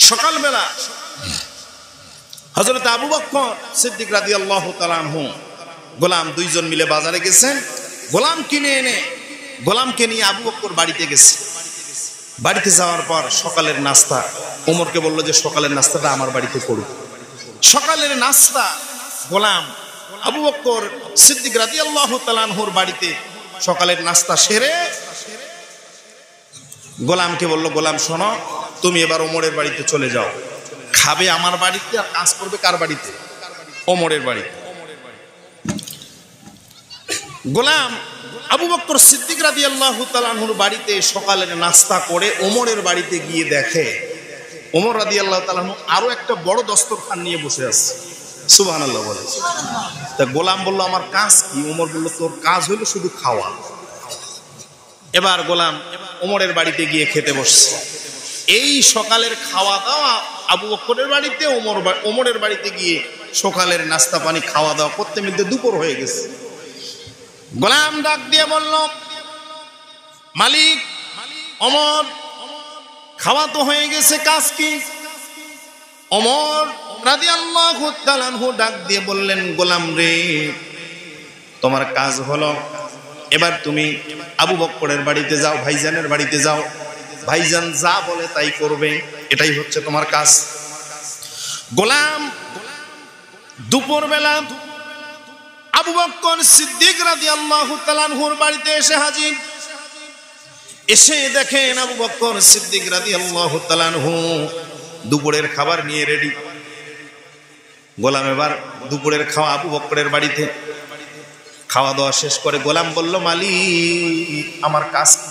সকালবেলা হযরত আবু বকর সিদ্দিক রাদিয়াল্লাহু তাআলা আনহু গোলাম দুইজন মিলে বাজারে গেছেন, গোলাম কিনে এনে গোলামকে নিয়ে আবু বকর বাড়িতে গেছে। বাড়িতে যাওয়ার পর সকালের নাস্তা, ওমরকে বলল যে সকালের নাস্তাটা আমার বাড়িতে করুক। সকালের নাস্তা গোলাম আবু বকর সিদ্দিক রাদিয়াল্লাহু তাআলা আনহুর বাড়িতে সকালের নাস্তা সেরে গোলামকে বলল, গোলাম শোনো, তুমি এবার ওমরের বাড়িতে চলে যাও, খাবে আমার বাড়িতে আর কাজ করবে কার বাড়িতে? ওমরের বাড়িতে। গোলাম আবু বকর সিদ্দিক রাদিয়াল্লাহু তাআলা আনহুর বাড়িতে সকালের নাস্তা করে ওমরের বাড়িতে গিয়ে দেখে ওমর রাদিয়াল্লাহু তাআলা আনহু আরো একটা বড় দস্তরখান নিয়ে বসে আছে। সুবহানাল্লাহ বলে। তা গোলাম বলল, আমার কাজ কি? ওমর বলল, তোর কাজ হলো শুধু খাওয়া। এবার গোলাম ওমরের বাড়িতে গিয়ে খেতে বসছে। এই সকালের খাওয়া দাওয়া আবু বকরের বাড়িতে, ওমরের বাড়িতে গিয়ে সকালের নাস্তা পানি খাওয়া দাওয়া করতে মিলতে দুপুর হয়ে গেছে। গোলাম ডাক দিয়ে বলল, মালিক, ওমর, খাওয়া তো হয়ে গেছে, কাজ কি? ওমর রাদিয়াল্লাহু তাআলা আনহু ডাক দিয়ে বললেন, গোলাম রে, তোমার কাজ হলো এবার তুমি আবু বকরের বাড়িতে যাও, ভাইজানের বাড়িতে যাও, ভাইজান যা বলে তাই করবে, এটাই হচ্ছে তোমার কাজ। গোলাম দুপুর বেলা আবু বকর সিদ্দিক রাদিয়াল্লাহু তাআলা আনহুর বাড়িতে এসে হাজির। এসে দেখেন আবু বকর সিদ্দিক রাদিয়াল্লাহু তাআলা আনহু দুপুরের খাবার নিয়ে রেডি। গোলাম এবার দুপুরের খাওয়া আবু বকরের বাড়িতে খাওয়া দাওয়া শেষ করে গোলাম বলল, মালিক, আমার কাজ কি?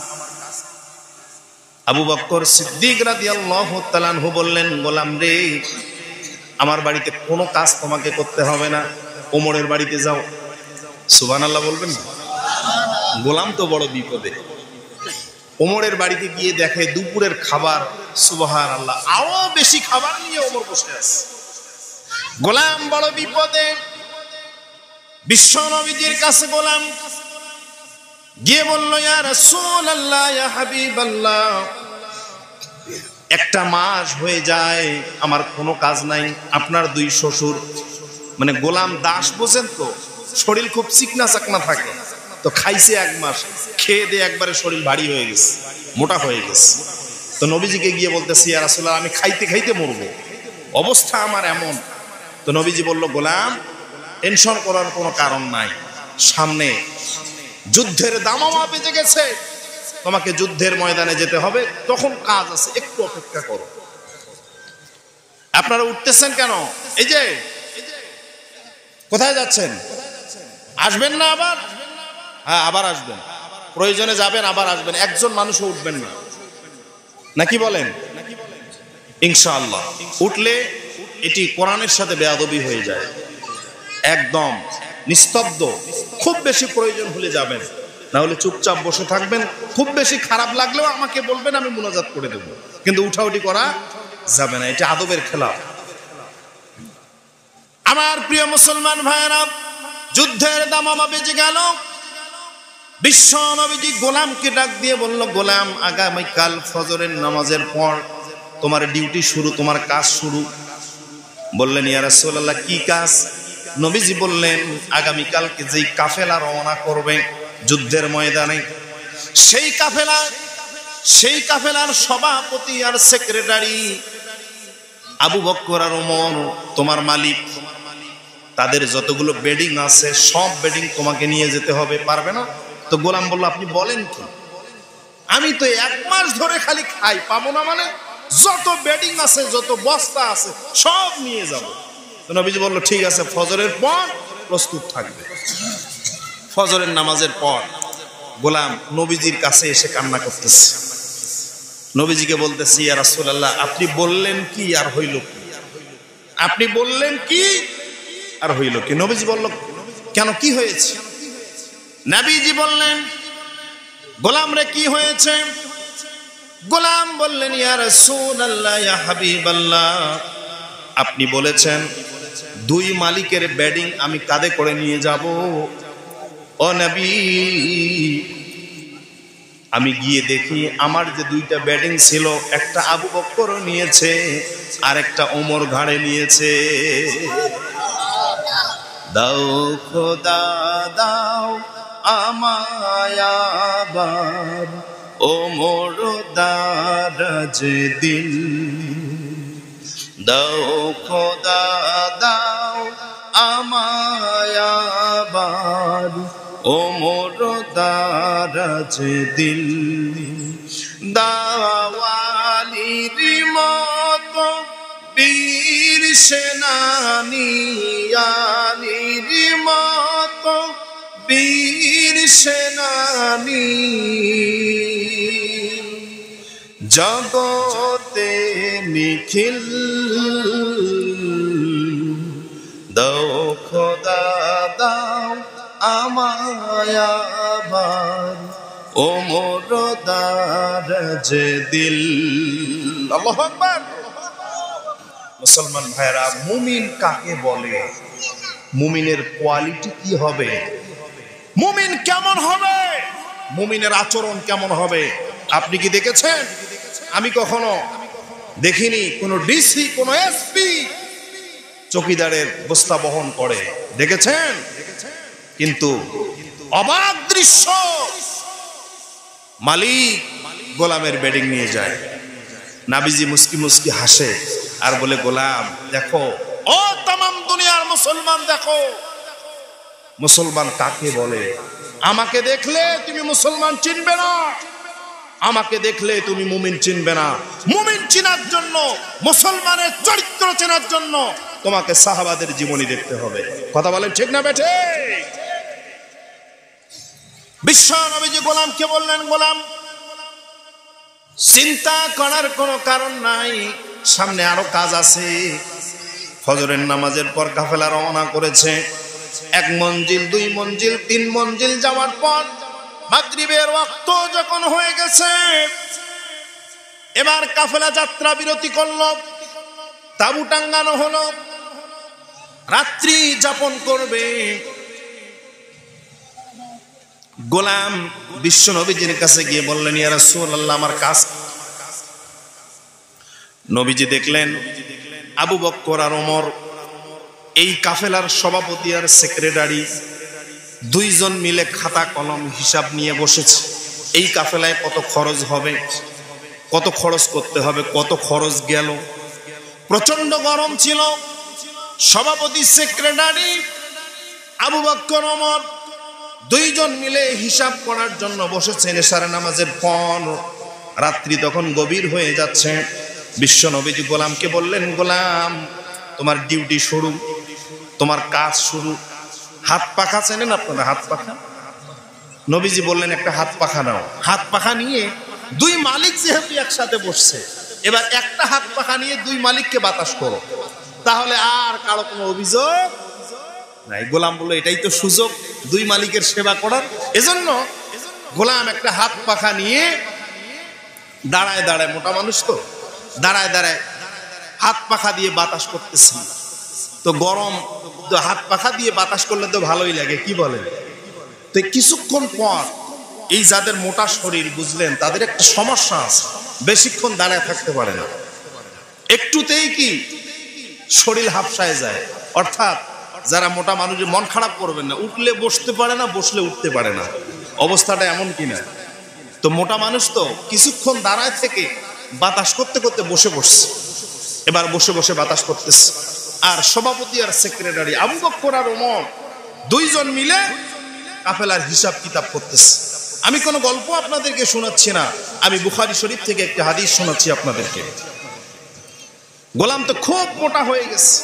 আবু বকর সিদ্দিক রাদিয়াল্লাহু তাআলা আনহু বললেন, গোলাম রে, আমার বাড়িতে কোনো কাজ তোমাকে করতে হবে না, ওমরের বাড়িতে যাও। সুবহানাল্লাহ বলবেন না? গোলাম তো বড় বিপদে। ওমরের বাড়িতে গিয়ে দেখে দুপুরের খাবার, সুবহানাল্লাহ, আরো বেশি খাবার নিয়ে ওমর বসে আছে। গোলাম বড় বিপদে। বিশ্ব নবীজির কাছে গোলাম গিয়ে বলল, ইয়া রাসূলুল্লাহ, ইয়া হাবিবাল্লাহ, একটা মাস হয়ে যায় আমার কোনো কাজ নাই। আপনার দুই শ্বশুর, মানে গোলাম দাস বোঝেন তো, শরীর খুব চিকনা চাকনা থাকে, তো খাইছে এক মাস, খেয়ে দিয়ে একবারে শরীর ভারী হয়ে গেছে, মোটা হয়ে গেছে। তো নবীজিকে গিয়ে বলতেছি, ইয়া রাসূলুল্লাহ, আমি খাইতে খাইতে মরবো, অবস্থা আমার এমন। তো নবীজি বলল, গোলাম টেনশন করার কোনো কারণ নাই, সামনে যুদ্ধের দামামা বেজে গেছে, তোমাকে যুদ্ধের ময়দানে যেতে হবে, তখন কাজ আছে, একটু অপেক্ষা করো। আপনারা উঠতেছেন কেন? এই যে কোথায় যাচ্ছেন? আসবেন না আবার? হ্যাঁ, আবার আসবেন, প্রয়োজনে যাবেন, আবার আসবেন, একজন মানুষও উঠবেন না, নাকি বলেন? ইনশাআল্লাহ। উঠলে এটি কোরআনের সাথে বেয়াদবি হয়ে যায়। একদম নিস্তব্ধ, খুব বেশি প্রয়োজন হলে যাবেন, না হলে চুপচাপ বসে থাকবেন। খুব বেশি খারাপ লাগলেও আমাকে বলবেন, আমি মুনাজাত করে দেব, কিন্তু উঠাউঠি করা যাবে না, এটা আদবের খেলাফ। আমার প্রিয় মুসলমান ভাইয়েরা, যুদ্ধের দামামা বেজে গেল। বিশ্ব নবীজি গোলামকে ডাক দিয়ে বলল, গোলাম, আগামীকাল ফজরের নামাজের পর তোমার ডিউটি শুরু, তোমার কাজ শুরু। বললেন, ইয়া রাসূলুল্লাহ, কি কাজ? নবীজি বললেন, আগামীকালকে যেই কাফেলা রওনা করবে যুদ্ধের ময়দানে, সেই কাফেলার সভাপতি আর সেক্রেটারি আবু বকর আর ওমর, তোমার মালিক, তাদের যতগুলো বেডিং আছে সব বেডিং তোমাকে নিয়ে যেতে হবে, পারবে না? তো গোলাম বলল, আপনি বলেন কি? আমি তো এক মাস ধরে খালি খাই, পাবো না মানে? যত বেডিং আছে, যত বস্তা আছে, সব নিয়ে যাব। তো নবীজি বলল, ঠিক আছে, ফজরের পর প্রস্তুত থাকবে। ফজরের নামাজের পর গোলাম নবীজির কাছে এসে কান্না করতেছে, নবীজিকে বলতেছি, ইয়া রাসূলুল্লাহ, আপনি বললেন কি আর হইল কি? আপনি বললেন কি আর হইল কি? নবীজি বলল, কেন, কি হয়েছে? নবীজি বললেন, গোলাম রে, কি হয়েছে? গোলাম বললেন, ইয়া রাসূলুল্লাহ, ইয়া হাবিবাল্লাহ, আপনি বলেছেন দুই মালিকের বেডিং আমি কাঁধে করে নিয়ে যাব। ও নবী, আমি গিয়ে দেখি আমার যে দুইটা বেডিং ছিল, একটা আবু বকর নিয়েছে আর একটা ওমর ঘাড়ে নিয়েছে। দাও খোদা দাও আমায় আবার ওমর দারাজ দিল। দাও খোদা দাও আমায় আবার ওমর দারাজ দিল। দাওয়ালির মতো বীর সেনানী, আলীর মতো বীর সেনানী, জগতে নিখিল। দাও খোদা দাও আমায় আবার ওমর দারাজ দিল। আল্লাহু আকবার। মুসলমান ভাইরা, মুমিন কাকে বলে? মুমিনের কোয়ালিটি কি হবে? মুমিন কেমন হবে? মুমিনের আচরণ কেমন হবে? আপনি কি দেখেছেন? আমি কখনো দেখিনি কোন ডিসি, কোন এসপি চৌকিদারের বস্তা বহন করে, দেখেছেন? কিন্তু অবাক দৃশ্য, মালিক গোলামের বেডিং নিয়ে যায়। নাবিজি মুস্কি মুস্কি হাসে আর বলে, গোলাম দেখো, ও তামাম দুনিয়ার মুসলমান দেখো, মুসলমান কাকে বলে। আমাকে দেখলে তুমি মুসলমান চিনবে না, আমাকে দেখলে তুমি মুমিন চিনবে না। মুমিন চেনার জন্য, মুসলমানের চরিত্র চেনার জন্য তোমাকে সাহাবাদের জীবনী দেখতে হবে। কথা বলেন ঠিক না বেঠে? বিশ্ব নবীজি গোলামকে বললেন, গোলাম চিন্তা করার কোনো কারণ নাই, সামনে আরো কাজ আছে। ফজরের নামাজের পর কাফেলা রওনা করেছে। 1 মঞ্জিল 2 মঞ্জিল 3 মঞ্জিল যাওয়ার পর মাগরিবের ওয়াক্ত যখন হয়ে গেছে, এবার কাফেলা যাত্রা বিরতি করলো, তাঁবু টাঙ্গানো হলো, রাত্রি যাপন করবে। গোলাম বিশ্ব নবীজির কাছে গিয়ে বললেন, ইয়া রাসূলুল্লাহ, আমার কাজ। নবীজি দেখলেন আবু বকর আর ওমর, এই কাফেলার সভাপতি আর সেক্রেটারি, দুইজন মিলে খাতা কলম হিসাব নিয়ে বসেছে। এই কাফেলায় কত খরচ হবে, কত খরচ করতে হবে, কত খরচ গেল। প্রচন্ড গরম ছিল। সভাপতি সেক্রেটারি আবু বকর ওমর দুইজন মিলে হিসাব করার জন্য বসেছেন। এশার নামাজের পর রাত্রি তখন গভীর হয়ে যাচ্ছে। বিশ্ব নবীজি গোলামকে বললেন, গোলাম, তোমার ডিউটি শুরু, তোমার কাজ শুরু। হাত পাখা চেনেন আপনারা? হাত পাখা। নবীজি বললেন, একটা হাত পাখা নাও। হাত পাখা নিয়ে দুই মালিক যেহেতু একসাথে বসছে, এবার একটা হাত পাখা নিয়ে দুই মালিককে বাতাস করো, তাহলে আর কারো কোনো অভিযোগ নাই। গোলাম বলল, এটাই তো সুযোগ দুই মালিকের সেবা করার। এজন্য গোলাম একটা হাত পাখা নিয়ে দাঁড়ায় দাঁড়ায়, মোটা মানুষ তো, দাঁড়ায় দাঁড়ায় হাত পাখা দিয়ে বাতাস করতেছি। তো গরম, তো হাত পাখা দিয়ে বাতাস করলে তো ভালোই লাগে, কি বলেন? তো কিছুক্ষণ পর এই যাদের মোটা শরীর, বুঝলেন, তাদের একটা সমস্যা আছে, বেশিক্ষণ দাঁড়ায় থাকতে পারে না। একটুতেই কি শরীর হাফসায় যায়। অর্থাৎ যারা মোটা মানুষ, মন খারাপ করবেন না, উঠলে বসতে পারে না, বসলে উঠতে পারে না, অবস্থাটা এমন কিনা। তো মোটা মানুষ তো কিছুক্ষণ দাঁড়ায় থেকে বাতাস করতে করতে বসে বসছে। এবার বসে বসে বাতাস করতেছে। আর সভাপতি আর সেক্রেটারি আবু বকর আর ওমর দুইজন মিলে কাফেলার হিসাব কিতাব করতেছে। আমি কোনো গল্প আপনাদেরকে শোনাচ্ছি না, আমি বুখারী শরীফ থেকে একটা হাদিস শোনাচ্ছি আপনাদেরকে। গোলাম তো খুব মোটা হয়ে গেছে।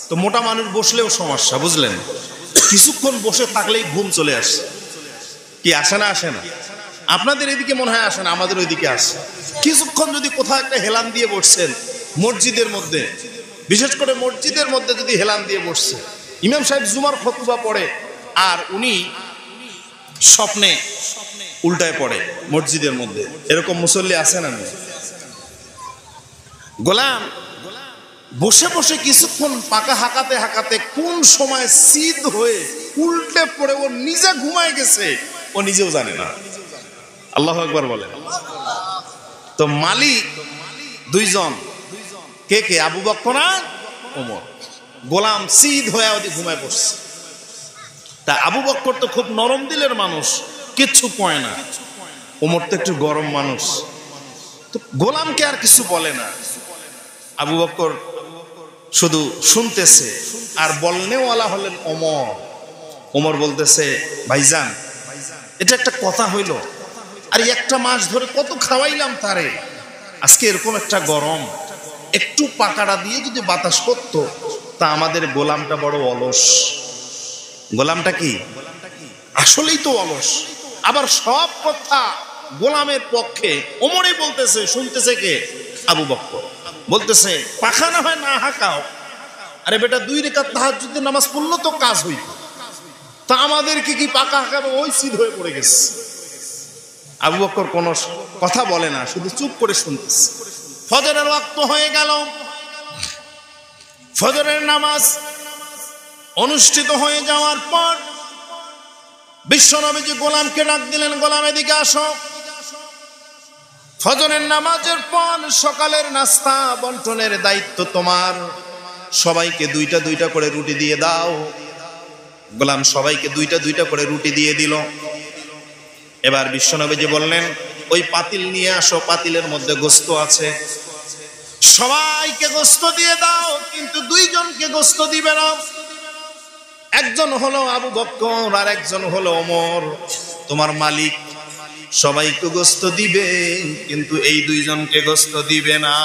তো মোটা মানুষ বসলেও সমস্যা, বুঝলেন, কিছুক্ষণ বসে থাকলেই ঘুম চলে আসে। কি আসে না? আসে না? আপনাদের এদিকে মনে হয় আসে না, আমাদের ওইদিকে আসে। কিছুক্ষণ যদি কোথাও একটা হেলান দিয়ে বসছেন, মসজিদের মধ্যে, বিশেষ করে মসজিদের মধ্যে যদি হেলান দিয়ে বসছে, ইমাম সাহেব জুমার খুতবা পড়ে আর উনি স্বপ্নে উল্টায় পড়ে মসজিদের মধ্যে, এরকম মুসল্লি আছেন? আমি গোলাম বসে বসে কিছুক্ষণ পাকা হাঁকাতে হাঁকাতে কোন সময় সিধ হয়ে উল্টে পড়ে ও নিজে ঘুমায় গেছে, ও নিজেও জানে না। আল্লাহু আকবার বলেন। তো মালিক দুইজন, কে কে? আবু বকর আর ওমর। গোলাম সিধ হয়ে ওদি ঘুমায় পড়ছে। তা আবু বকর তো খুব নরম দিলের মানুষ, কিচ্ছু কয় না। ওমর তো একটু গরম মানুষ, তো গোলামকে আর কিছু বলে না। আবু বকর শুধু শুনতেছে, আর বলনেওয়ালা হলেন ওমর। ওমর বলতেছে, ভাইজান, এটা একটা কথা হইল, আর একটা মাস ধরে কত খাওয়াইলাম তারে, আজকে এরকম একটা গরম, একটু পাকাড়া দিয়ে যদি বাতাস করতো, তা আমাদের গোলামটা বড় অলস। গোলামটা কি আসলেই তো অলস। আবার সব কথা গোলামের পক্ষে ওমরই বলতেছে, শুনতেছে কে? আবু বকর বলতেছে, পাখা না হয় না হাঁকাও। আরে বেটা, 2 রাকাত তাহাজ্জুদের নামাজ পড়লো তো কাজ হইত, তা আমাদেরকে কি পাকা হাঁকাবে? ওই সিধ হয়ে পড়ে গেছে। আবু বকর কোনো কথা বলে না, শুধু চুপ করে শুনতেছে। ফজরের ওয়াক্ত হয়ে গেল। ফজরের নামাজ অনুষ্ঠিত হয়ে যাওয়ার পর বিশ্বনবীজি গোলামকে ডাক দিলেন, গোলাম এদিকে আসো। ফজরের নামাজের পর সকালের নাস্তা বন্টনের দায়িত্ব তোমার, সবাইকে 2টা করে রুটি দিয়ে দাও। গোলাম সবাইকে 2টা করে রুটি দিয়ে দিল। এবার বিশ্বনবীজি বললেন, ওই পাতিল নিয়ে আসো, পাতিলের মধ্যে গোস্ত আছে, সবাইকে গোস্ত দিয়ে দাও, কিন্তু 2 জনকে গোস্ত দিবে না। একজন হলো আবু বকর আর একজন হলো ওমর। তোমার মালিক সবাইকে গোস্ত দিবে, কিন্তু এই 2 জনকে গোস্ত দিবে না।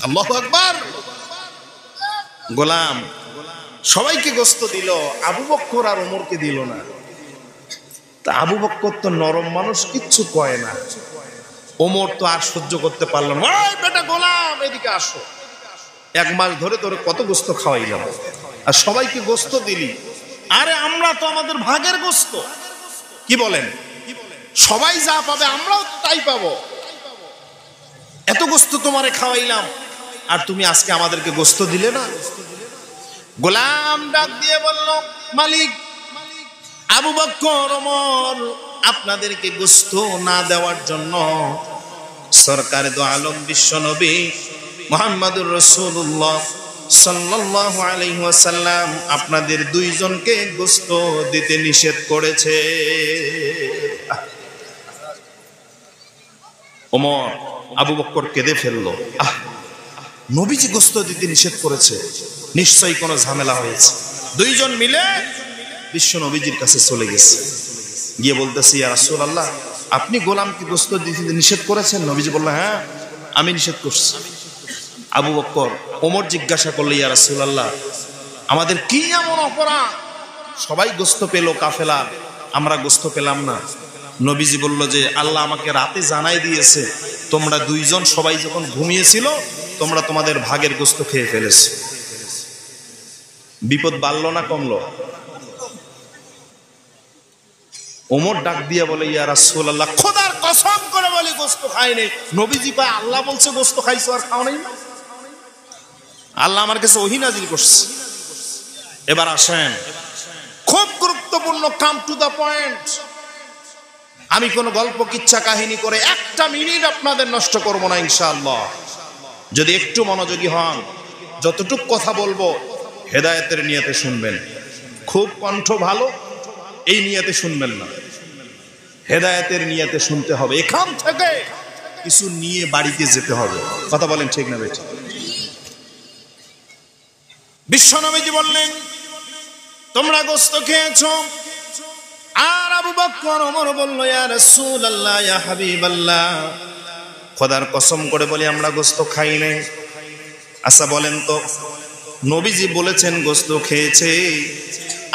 আল্লাহু আকবার। গোলাম সবাইকে গোস্ত দিল, আবু বকর আর ওমরকে দিল না। তা আবু বকর তো নরম মানুষ, কিচ্ছু কয় না। ওমর তো আর সহ্য করতে পারল না, ওই বেটা গোলাম এদিকে আসো, 1 মাস ধরে তোরে কত গোস্ত খাওয়াইলাম, আর সবাইকে গোস্ত দিলি, আরে আমরা তো আমাদের ভাগের গোস্ত, কি বলেন? সবাই যা পাবে আমরাও তাই পাবো। এত গোস্ত তোমারে খাওয়াইলাম, আর তুমি আজকে আমাদেরকে গোস্ত দিলে না। গোলাম ডাক দিয়ে বলল, মালিক আবু বকর ওমর আপনাদেরকে গোশত না দেওয়ার জন্য সরকারে দো আলম বিশ্ব নবী মুহাম্মদুর রাসূলুল্লাহ সাল্লাল্লাহু আলাইহি ওয়াসাল্লাম আপনাদের দুইজনকে গোশত দিতে নিষেধ করেছে। ওমর আবু বকর কেঁদে ফেললো, নবীজি গোশত দিতে নিষেধ করেছে, নিশ্চয়ই কোনো ঝামেলা হয়েছে। দুইজন মিলে বিশ্ব নবীজির কাছে চলে গেছে, গিয়ে বলতেছে, ইয়া রাসূলুল্লাহ, আপনি গোলামকে গোশত দিতে নিষেধ করেছেন? নবীজি বললেন, হ্যাঁ আমি নিষেধ করছি। আবু বকর ওমর জিজ্ঞাসা করলে, ইয়া রাসূলুল্লাহ, আমাদের কি এমন অপরাধ? সবাই গোশত পেল কাফেলা, আমরা গোশত পেলাম না। নবীজি বলল যে আল্লাহ আমাকে রাতে জানাই দিয়েছে তোমরা দুইজন সবাই যখন ঘুমিয়েছিল তোমরা তোমাদের ভাগের গোশত খেয়ে ফেলেছো। বিপদ বাড়লো না কমলো? ওমর ডাক দিয়া বলে, ইয়া রাসূলুল্লাহ, খোদার কসম করে বলি গোশত খাইনি। নবীজি পায় আল্লাহ বলছে গোশত খাইছো আর খাও নাই? আল্লাহ আমার কাছে ওহী নাজিল করছে। এবার আসেন, খুব গুরুত্বপূর্ণ, কাম টু দা পয়েন্ট। আমি কোন গল্প কিচ্ছা কাহিনী করে একটা মিনিট আপনাদের নষ্ট করব না ইনশাআল্লাহ, যদি একটু মনোযোগী হন। যতটুক কথা বলবো হেদায়েতের নিয়তে শুনবেন। খুব কণ্ঠ ভালো এই নিয়তে শুনবেন না, হেদায়েতের নিয়তে শুনতে হবে। এখান থেকে কিছু নিয়ে বাড়িতে যেতে হবে। কথা বলেন ঠিক না বেঠিক? বিশ্বনবীজি বললেন, তোমরা গোশত খেয়েছো। আর আবু বকর ওমর বলল, ইয়া রাসূলুল্লাহ, ইয়া হাবিবাল্লাহ, খোদার কসম করে বলি আমরা গোশত খাই নাই। আচ্ছা বলেন তো, নবীজি বলেছেন গোশত খেয়েছে,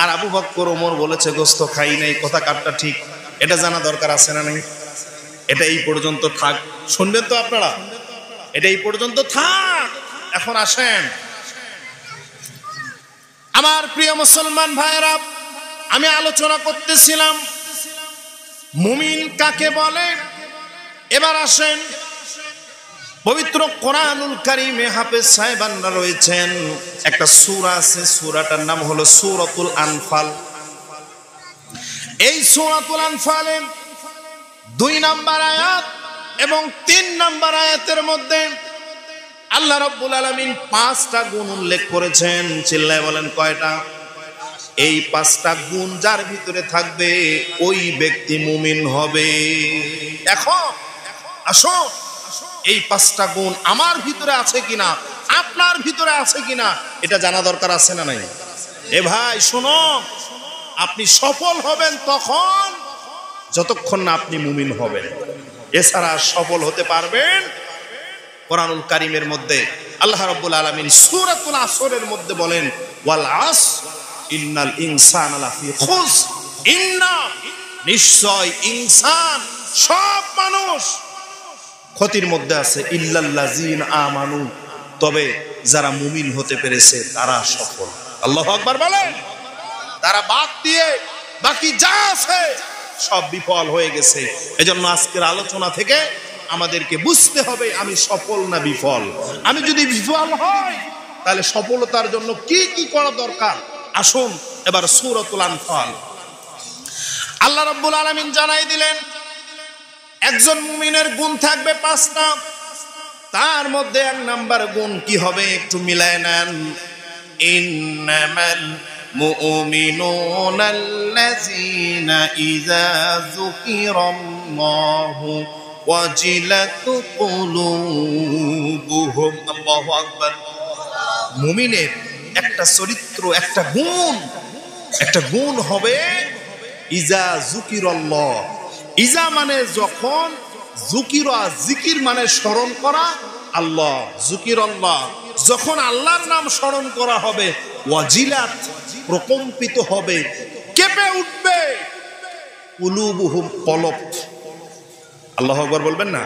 আর আবু বকর ওমর বলেছে গোশত খাই নাই, কথা কারটা ঠিক? এটা জানা দরকার আছে না নাই? এটা এই পর্যন্ত থাক, শুনবেন তো আপনারা? এটা এই পর্যন্ত থাক। এখন আসেন আমার প্রিয় মুসলমান ভাইরা, আমি আলোচনা করতেছিলাম মুমিন কাকে বলে। এবার আসেন, পবিত্র কোরআনুল কারীমে হাফেজ সাহেবানরা রয়েছেন, একটা সূরা আছে, সূরাটার নাম হলো সূরাতুল আনফাল। এই সূরাতুল আনফালে 2 নম্বর আয়াত এবং 3 নম্বর আয়াতের মধ্যে আল্লাহ রাব্বুল আলামিন 5টা গুণ উল্লেখ করেছেন। চিল্লায় বলেন কয়টা? এই 5টা গুণ যার ভিতরে থাকবে ওই ব্যক্তি মুমিন হবে। এখন আসো, এই 5টা গুণ আমার ভিতরে আছে কিনা, আপনার ভিতরে আছে কিনা, এটা জানা দরকার আছে না নাই? এ ভাই শোনো, আপনি সফল হবেন তখন যতক্ষণ না আপনি মুমিন হবেন। এছাড়া সফল হতে পারবেন? কোরআনুল কারীমের মধ্যে আল্লাহ রাব্বুল আলামিন সূরাতুল আসরের মধ্যে বলেন, ওয়াল আসর ইন্নাল ইনসানা লাফি খুসর, নিশ্চয় ইনসান, সব মানুষ ক্ষতির মধ্যে আছে, ইল্লাল্লাযিনা আমানু, তবে যারা মুমিন হতে পেরেছে তারা সফল। আল্লাহু আকবার বলেন। তারা বাদ দিয়ে বাকি যা আছে সব বিফল হয়ে গেছে। এজন্য আজকের আলোচনা থেকে আমাদেরকে বুঝতে হবে আমি সফল না বিফল। আমি যদি বিফল হই তাহলে সফলতার জন্য কি কি করা দরকার। আসুন এবার সূরাতুল আনফাল। আল্লাহ রাব্বুল আলামিন জানাই দিলেন একজন মুমিনের গুণ থাকবে 5টা, তার মধ্যে 1 নাম্বার গুণ কি হবে একটু মিলায় নেন। ইন্নামাল মুমিনুনাল্লাযীনা ইযা যুকিরাল্লাহু ওয়াজিলাত কুলুবুহুম। আল্লাহু আকবার। মুমিনের একটা চরিত্র, একটা গুণ হবে ইযা যুকিরাল্লাহ। ইজা মানে যখন, যুকিরা জিকির মানে স্মরণ করা, আল্লাহ যুকিরাল্লাহ, যখন আল্লাহর নাম স্মরণ করা হবে, ওয়াজিলাত প্রকম্পিত হবে, কেঁপে উঠবে, কুলুবুহুম কলব। আল্লাহু আকবার বলবেন না?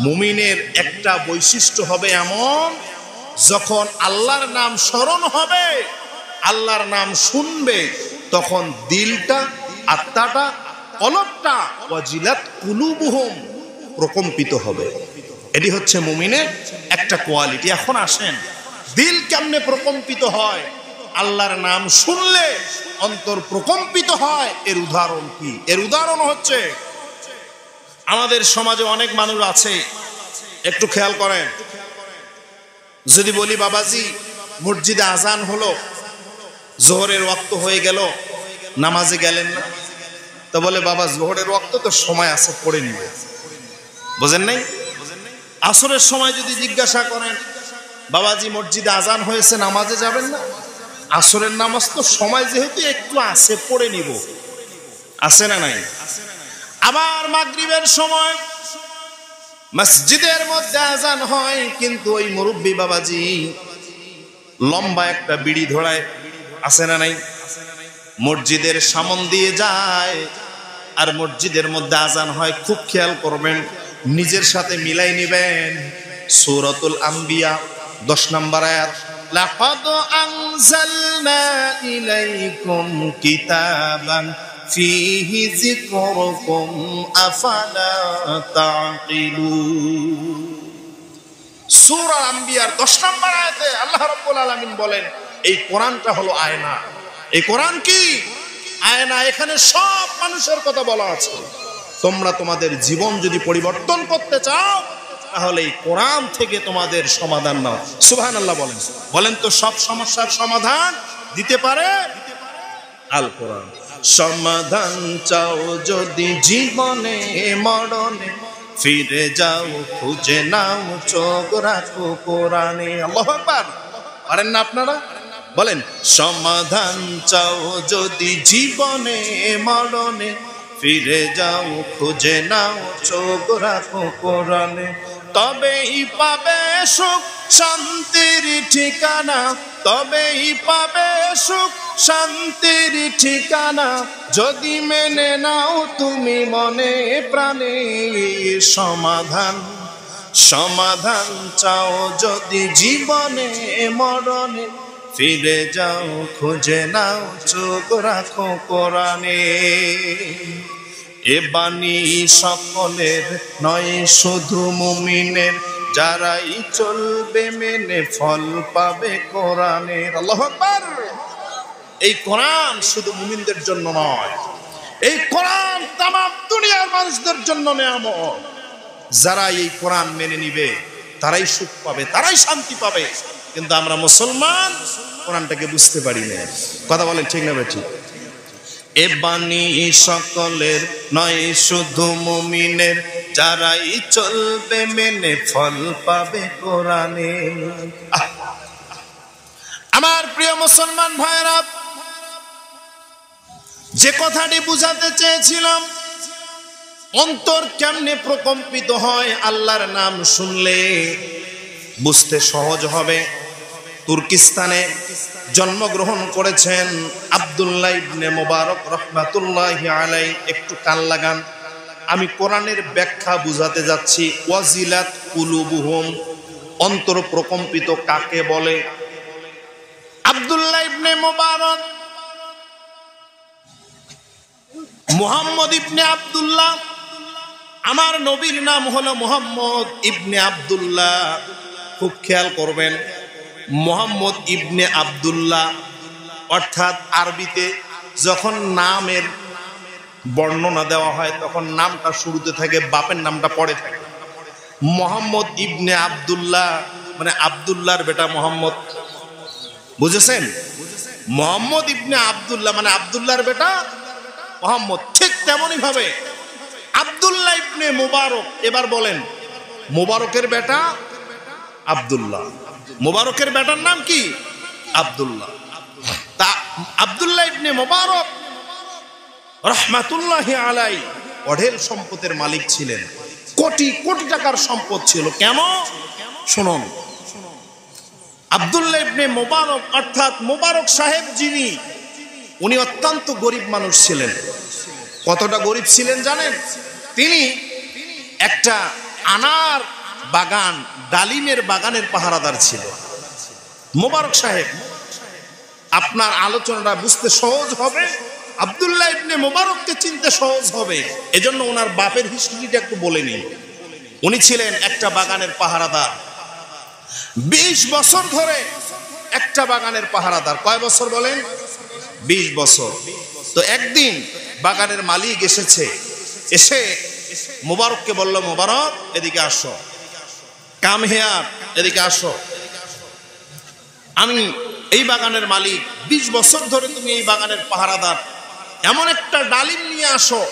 মুমিনের একটা বৈশিষ্ট্য হবে এমন, যখন আল্লাহর নাম স্মরণ হবে, আল্লাহর নাম শুনবে, তখন দিলটা, আত্মাটা, কলবটা ওয়াজিলাত কুলুবুহুম প্রকম্পিত হবে। এটি হচ্ছে মুমিনের একটা কোয়ালিটি। এখন আসেন, দিল কেমনে প্রকম্পিত হয় আল্লাহর নাম শুনলে অন্তর প্রকম্পিত হয়। এর উদাহরণ কি? এর উদাহরণ হচ্ছে আমাদের সমাজে অনেক মানুষ আছে, একটু খেয়াল করেন। যদি বলি বাবাজি মসজিদে আজান হলো, জোহরের ওয়াক্ত হয়ে গেল, নামাজে গেলেন না, তো বলে বাবা জোহরের ওয়াক্ত তো সময় আছে, পড়ে নিব। বোঝেন নাই? আসরের সময় যদি জিজ্ঞাসা করেন বাবাজি মসজিদে আজান হয়েছে, নামাজে যাবেন না? আসরের নামাজ তো সময় যেহেতু একটু আছে, পড়ে নিব। আছে না নাই? আবার মাগরিবের সময় মসজিদের মধ্যে আজান হয়, কিন্তু ওই মুরব্বী বাবাজি লম্বা একটা বিড়ি ধরায়, আছে না নাই? মসজিদের সামন দিয়ে যায়, আর মসজিদের মধ্যে আজান হয়। খুব খেয়াল করবেন, নিজের সাথে মিলাই নিবেন। সূরাতুল আম্বিয়া 10 নম্বর আয়াত, লাকাদ আনজালনা ইলাইকুম কিতাবান ফীহি যিকরুকুম আফালা তাকিলুন। সূরা আম্বিয়ার 10 নম্বর আয়াতে আল্লাহ রাব্বুল আলামিন বলেন এই কোরআনটা হলো আয়না। এই কোরআন কি? আয়না। এখানে সব মানুষের কথা বলা আছে। তোমরা তোমাদের জীবন যদি পরিবর্তন করতে চাও তাহলে এই কোরআন থেকে তোমাদের সমাধান নাও। সুবহানাল্লাহ বলেন। বলেন তো সব সমস্যার সমাধান দিতে পারে আল কোরআন। সমাধান চাও যদি জীবনে মরণে, ফিরে যাও খুঁজে নাও চোখ রাখো কোরআনে। আল্লাহু আকবার। পারেন না আপনারা? বলেন সমাধান চাও যদি জীবনে মরণে, ফিরে যাও খুঁজে নাও চোখ রাখো কোরআনে। তবেই পাবে সুখ শান্তির ঠিকানা, তবেই পাবে সুখ শান্তির ঠিকানা, যদি মেনে নাও তুমি মনে প্রাণে সমাধান। সমাধান চাও যদি জীবনে মরণে, ফিরে যাও খুঁজে নাও চোখ রাখো কোরআনে। এ বাণী সকলের নয় শুধু মুমিনের, যারাই চলবে মেনে ফল পাবে কোরআনের। আল্লাহু আকবার। এই কোরআন শুধু মুমিনদের জন্য নয়, এই কোরআন তামাম দুনিয়ার মানুষদের জন্য নিয়ামত। যারা এই কোরআন মেনে নিবে তারাই সুখ পাবে, তারাই শান্তি পাবে। কিন্তু আমরা মুসলমান কোরআনটাকে বুঝতে পারি না। কথা বলেন ঠিক না বেঠিক? এ বাণী সকলের নয় শুধু মুমিনের, যারাই চলবে মেনে ফল পাবে কোরআনে। আমার প্রিয় মুসলমান ভাইরা, যে কথাটি বুঝাতে চেয়েছিলাম, অন্তর কেমনে প্রকম্পিত হয় আল্লাহর নাম শুনলে, বুঝতে সহজ হবে। তুর্কিস্তানে জন্মগ্রহণ করেছেন আব্দুল্লাহ ইবনে মুবারক রাহমাতুল্লাহি আলাইহি। একটু কান লাগান, আমি কোরআনের ব্যাখ্যা বুঝাতে যাচ্ছি। ওয়াজিলাত কুলুবুহুম, অন্তর প্রকম্পিত কাকে বলে? আব্দুল্লাহ ইবনে মুবারক, মুহাম্মদ ইবনে আব্দুল্লাহ, আমার নবীর নাম হলো মুহাম্মদ ইবনে আব্দুল্লাহ। খুব খেয়াল করবেন, মুহাম্মদ ইবনে আব্দুল্লাহ অর্থাৎ আরবিতে যখন নামের বর্ণনা দেওয়া হয় তখন নামটা শুরুতে থাকে, বাপের নামটা পরে থাকে। মুহাম্মদ ইবনে আব্দুল্লাহ মানে আব্দুল্লাহর বেটা মুহাম্মদ। বুঝেছেন? মুহাম্মদ ইবনে আব্দুল্লাহ মানে আব্দুল্লাহর বেটা মুহাম্মদ। ঠিক তেমনই ভাবে আব্দুল্লাহ ইবনে মুবারক, এবার বলেন মুবারকের বেটা আব্দুল্লাহ। মুবারকের বেটার নাম কি? আব্দুল্লাহ। তা আব্দুল্লাহ ইবনে মুবারক রাহমাতুল্লাহি আলাইহি অঢেল সম্পদের মালিক ছিলেন, কোটি কোটি টাকার সম্পদ ছিল। কেন? শুনুন, আব্দুল্লাহ ইবনে মুবারক অর্থাৎ মুবারক সাহেব যিনি, উনি অত্যন্ত গরিব মানুষ ছিলেন। কতটা গরিব ছিলেন জানেন? তিনি একটা আনার বাগান, ডালিমের বাগানের পাহারাদার ছিল। মুবারক সাহেব, আপনার আলোচনাটা বুঝতে সহজ হবে, আব্দুল্লাহ ইবনে মুবারককে চিনতে সহজ হবে, এজন্য ওনার বাপের হিস্ট্রিটা একটু বলে নিন। উনি ছিলেন একটা বাগানের পাহারাদার। 20 বছর ধরে একটা বাগানের পাহারাদার। কয় বছর বলেন? 20 বছর। তো একদিন বাগানের মালিক এসেছে, এসে মোবারককে বলল, মোবারক এদিকে আসো, কাম হেয়ার, এদিকে আসো। আমি এই বাগানের মালিক, 20 বছর ধরে তুমি এই বাগানের পাহারাদার, এমন একটা ডালিম নিয়ে আসো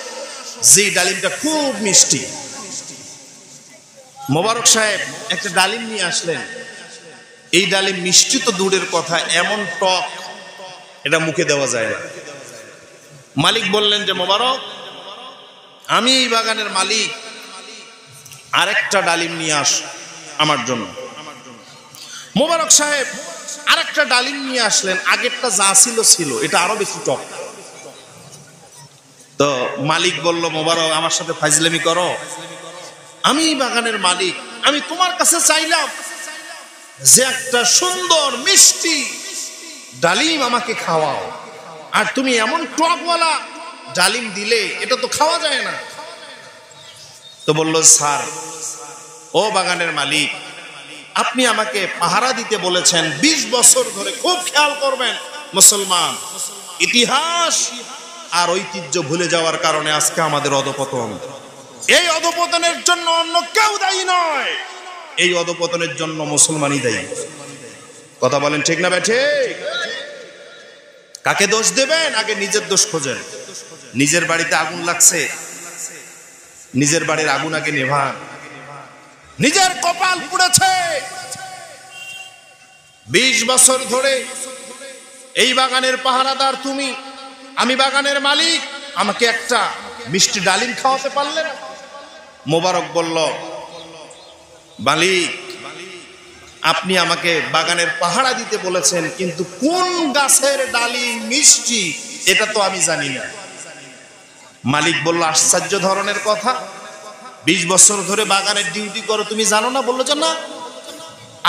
যে ডালিমটা খুব মিষ্টি। মোবারক সাহেব একটা ডালিম নিয়ে আসলেন। এই ডালিম মিষ্টি তো দূরের কথা, এমন টক এটা মুখে দেওয়া যায় না। মালিক বললেন যে মোবারক, আমি এই বাগানের মালিক, আরেকটা ডালিম নিয়ে আস আমার জন্য। মোবারক সাহেব আরেকটা ডালিম নিয়ে আসলেন। আগেরটা যা ছিল ছিল, এটা আরো বেশি টক। তো মালিক বলল, মোবারক আমার সাথে ফাজলামি করো, আমি এই বাগানের মালিক, আমি তোমার কাছে চাইলাম যে একটা সুন্দর মিষ্টি ডালিম আমাকে খাওয়াও, আর তুমি এমন টকওয়ালা ডালিম দিলে, এটা তো খাওয়া যায় না। তো বলল, স্যার, ও বাগানের মালিক, আপনি আমাকে পাহারা দিতে বলেছেন 20 বছর ধরে। খুব খেয়াল করবেন, মুসলমান, ইতিহাস আর ঐতিহ্য ভুলে যাওয়ার কারণে আজকে আমাদের অধপতন। এই অধপতনের জন্য অন্য কেউ দায়ী নয়, এই অধপতনের জন্য মুসলমানই দায়ী। কথা বলেন ঠিক না বেঠে? কাকে দোষ দেবেন? আগে নিজের দোষ খোঁজেন। নিজের বাড়িতে আগুন লাগছে, নিজের বাড়ির আগুন আগে নেভান। নিজের কপাল পুড়েছে, 20 বছর ধরে এই বাগানের পাহারাদার তুমি, আমি বাগানের মালিক, আমাকে একটা মিষ্টি ডালিম খাওয়াতে পারলে না? মোবারক বলল, মালিক, আপনি আমাকে বাগানের পাহারা দিতে বলেছেন, কিন্তু কোন গাছের ডালিম মিষ্টি এটা তো আমি জানি না। মালিক বলল, আশ্চর্য ধরনের কথা, 20 বছর ধরে বাগানের ডিউটি করো, তুমি জানো না? বললো যে না,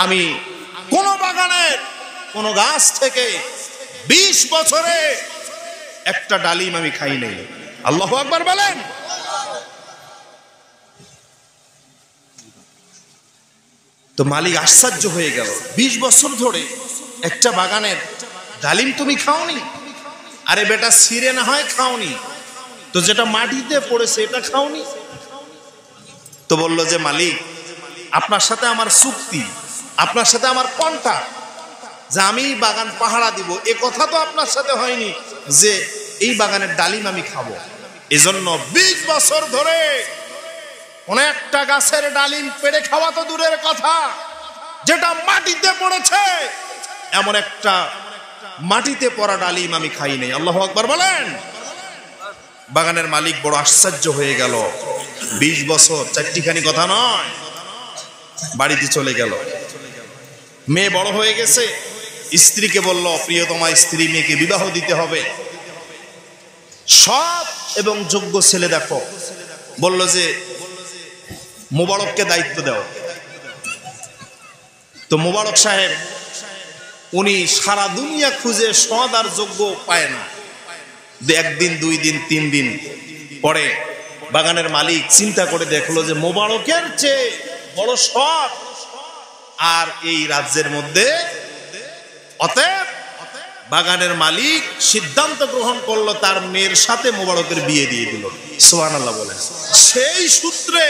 আমি কোন বাগানের কোন গাছ থেকে 20 বছরে একটা ডালিম আমি খাই নাই। আল্লাহু আকবার বলেন। তো মালিক আশ্চর্য হয়ে গেল, 20 বছর ধরে একটা বাগানের ডালিম তুমি খাওনি? আরে বেটা, ছিঁড়ে না হয় খাওনি, তো যেটা মাটিতে পড়েছে এটা খাওনি? তো বলল যে মালিক, আপনার সাথে আমার চুক্তি, আপনার সাথে আমার কন্ট্রাক্ট, যে আমি বাগান পাহারা দিব, এ কথা তো আপনার সাথে হয়নি যে এই বাগানের ডালিম আমি খাবো। এজন্য 20 বছর ধরে কোন একটা গাছের ডালিম পেড়ে খাওয়া তো দূরের কথা, যেটা মাটিতে পড়েছে এমন একটা মাটিতে পড়া ডালিম আমি খাই নাই। আল্লাহু আকবার বলেন। বাগানের মালিক বড় আশ্চর্য হয়ে গেল। 20 বছর চারটিখানি কথা নয়। বাড়িতে চলে গেল। মেয়ে বড় হয়ে গেছে, স্ত্রীকে বলল, প্রিয়তমা স্ত্রী, মেয়েকে বিবাহ দিতে হবে, সৎ এবং যোগ্য ছেলে দেখো। বলল যে মোবারককে দায়িত্ব দাও। তো মোবারক সাহেব, উনি সারা দুনিয়া খুঁজে সৎ আর যোগ্য পায় না। 1 দিন 2 দিন 3 দিন পরে বাগানের মালিক চিন্তা করে দেখলো যে মোবারকের চেয়ে বড় সৎ আর এই রাজ্যের মধ্যে। অতএব বাগানের মালিক সিদ্ধান্ত গ্রহণ করলো, তার মেয়ের সাথে মোবারকের বিয়ে দিয়ে দিল। সুবহানাল্লাহ বলেন। সেই সূত্রে,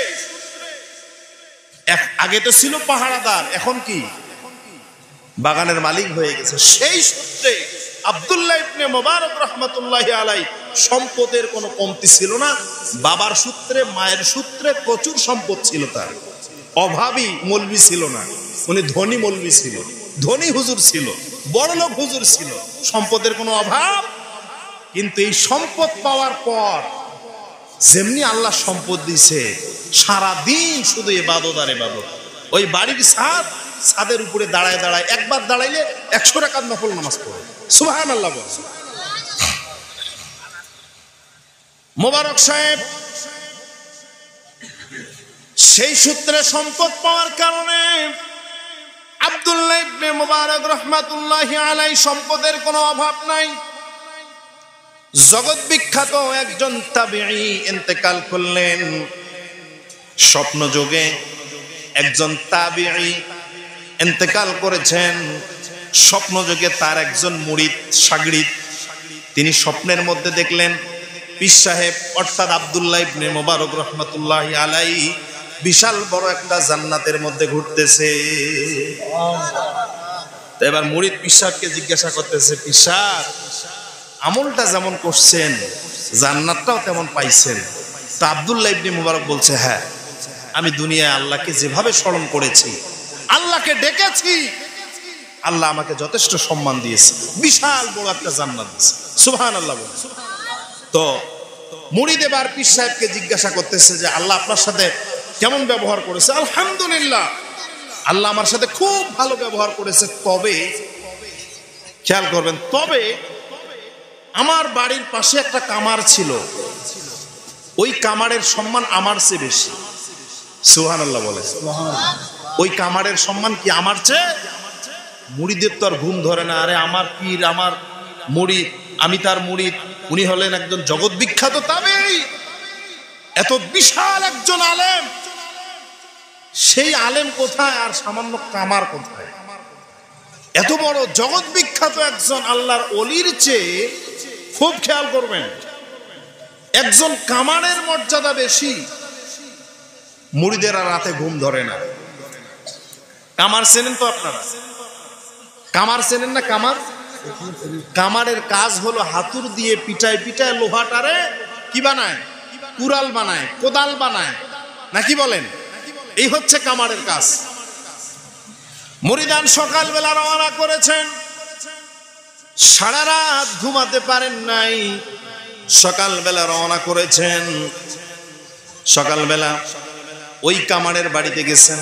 আগে তো ছিল পাহারাদার, এখন কি বাগানের মালিক হয়ে গেছে। সেই সূত্রে আব্দুল্লাহ ইবনে মুবারক রাহমাতুল্লাহি আলাইহি সম্পদের কোনো কমতি ছিল না। বাবার সূত্রে, মায়ের সূত্রে প্রচুর সম্পদ ছিল তার। অভাবী মৌলবি ছিল না, উনি ধনী মৌলবি ছিল, ধনী হুজুর ছিল, বড়লোক হুজুর ছিল, সম্পদের কোনো অভাব। কিন্তু এই সম্পদ পাওয়ার পর যেমনি আল্লাহ সম্পদ দিছে, সারা দিন শুধু ইবাদত আর ইবাদত। ওই বাড়ির ছাদের উপরে দাঁড়ায় দাঁড়ায়, একবার দাঁড়াইলে 100 রাকাত নফল নামাজ পড়ে। সুবহানাল্লাহ বলে। মোবারক সাহেব সেই সূত্রে সম্পদ পাওয়ার কারণে আব্দুল্লাহ ইবনে মুবারক রাহমাতুল্লাহি আলাইহি সম্পদের কোনো অভাব নাই। জগৎ বিখ্যাত একজন তাবিঈ ইন্তেকাল করলেন। স্বপ্ন যোগে একজন তাবিঈ ইন্তেকাল করেছেন। স্বপ্নযোগে তার একজন মুরিদ শাগরিদ তিনি স্বপ্নের মধ্যে দেখলেন পীর সাহেব অর্থাৎ আব্দুল্লাহ ইবনে মুবারক রাহমাতুল্লাহি আলাইহি বিশাল বড় একটা জান্নাতের মধ্যে ঘুরতেছে। তো এবার মুরিদ পীর সাহেবকে জিজ্ঞাসা করতেছে, পীর সাহেব আমলটা যেমন করছেন জান্নাতটাও তেমন পাইছেন। তো আব্দুল্লাহ ইবনে মুবারক বলছে, হ্যাঁ আমি দুনিয়ায় আল্লাহকে যেভাবে স্মরণ করেছি, আল্লাহকে ডেকেছি, আল্লাহ আমাকে যথেষ্ট সম্মান দিয়েছে, বিশাল বড় একটা জান্নাত দিয়েছে। সুবহানাল্লাহ। তো মুরিদ এবার পীর সাহেবকে জিজ্ঞাসা করতেছে যে আল্লাহ আপনার সাথে কেমন ব্যবহার করেছে? আলহামদুলিল্লাহ, আল্লাহ আমার সাথে খুব ভালো ব্যবহার করেছে। তবে খেয়াল করবেন, তবে আমার বাড়ির পাশে একটা কামার ছিল, ওই কামারের সম্মান আমার চেয়ে বেশি। সুবহানাল্লাহ বলে। ওই কামারের সম্মান কি আমার চেয়ে? মুরিদের তো আর ঘুম ধরে না, আরে আমার পীর, আমার মুরিদ, আমি তার মুরিদ, উনি হলেন একজন জগৎ বিখ্যাত তাবেঈ, এত বিশাল একজন আলেম, সেই আলেম কোথায় আর সামান্য কামার কোথায়? এত বড় জগৎ বিখ্যাত একজন আল্লাহর ওলির চেয়ে, খুব খেয়াল করবেন, একজন কামারের মর্যাদা বেশি। মুরিদের আর রাতে ঘুম ধরে না। কামার চেনেন তো আপনারা? কামার চেনেন না? কামার, কামারের কাজ হলো হাতুর দিয়ে পিটায় পিটায় লোহাটারে কি বানায়? কুড়াল বানায়, কোদাল বানায়, নাকি বলেন? এই হচ্ছে কামারের কাজ। মুরিদান সকালবেলা রওনা করেছেন, সারা রাত ঘুমাতে পারেন নাই, সকালবেলা রওনা করেছেন। সকালবেলা ওই কামারের বাড়িতে গেছেন,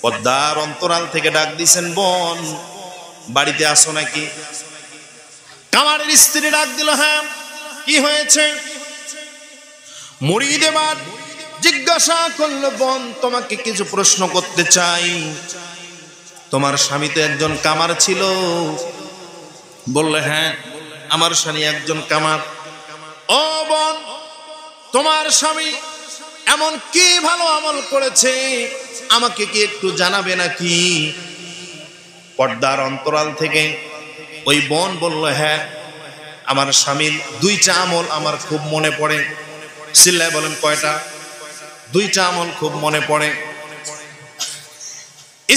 পদ্মার অন্তরাল থেকে ডাক দিছেন, বোন বাড়িতে আসো নাকি? কামারের স্ত্রী ডাক দিল, হ্যাঁ কি হয়েছে? মুরিদ এবার জিজ্ঞাসা করলো, বোন তোমাকে কিছু প্রশ্ন করতে চাই। তোমার স্বামী তো একজন কামার ছিল। বললে, হ্যাঁ আমার স্বামী একজন কামার। ও বোন, তোমার স্বামী এমন কি ভালো আমল করেছে আমাকে কি একটু জানাবে নাকি? পর্দার অন্তরাল থেকে ওই বোন বলল, হ্যাঁ আমার স্বামীর দুইটা আমল আমার খুব মনে পড়ে। চিল্লায় বলেন, কয়টা? দুইটা আমল খুব মনে পড়ে।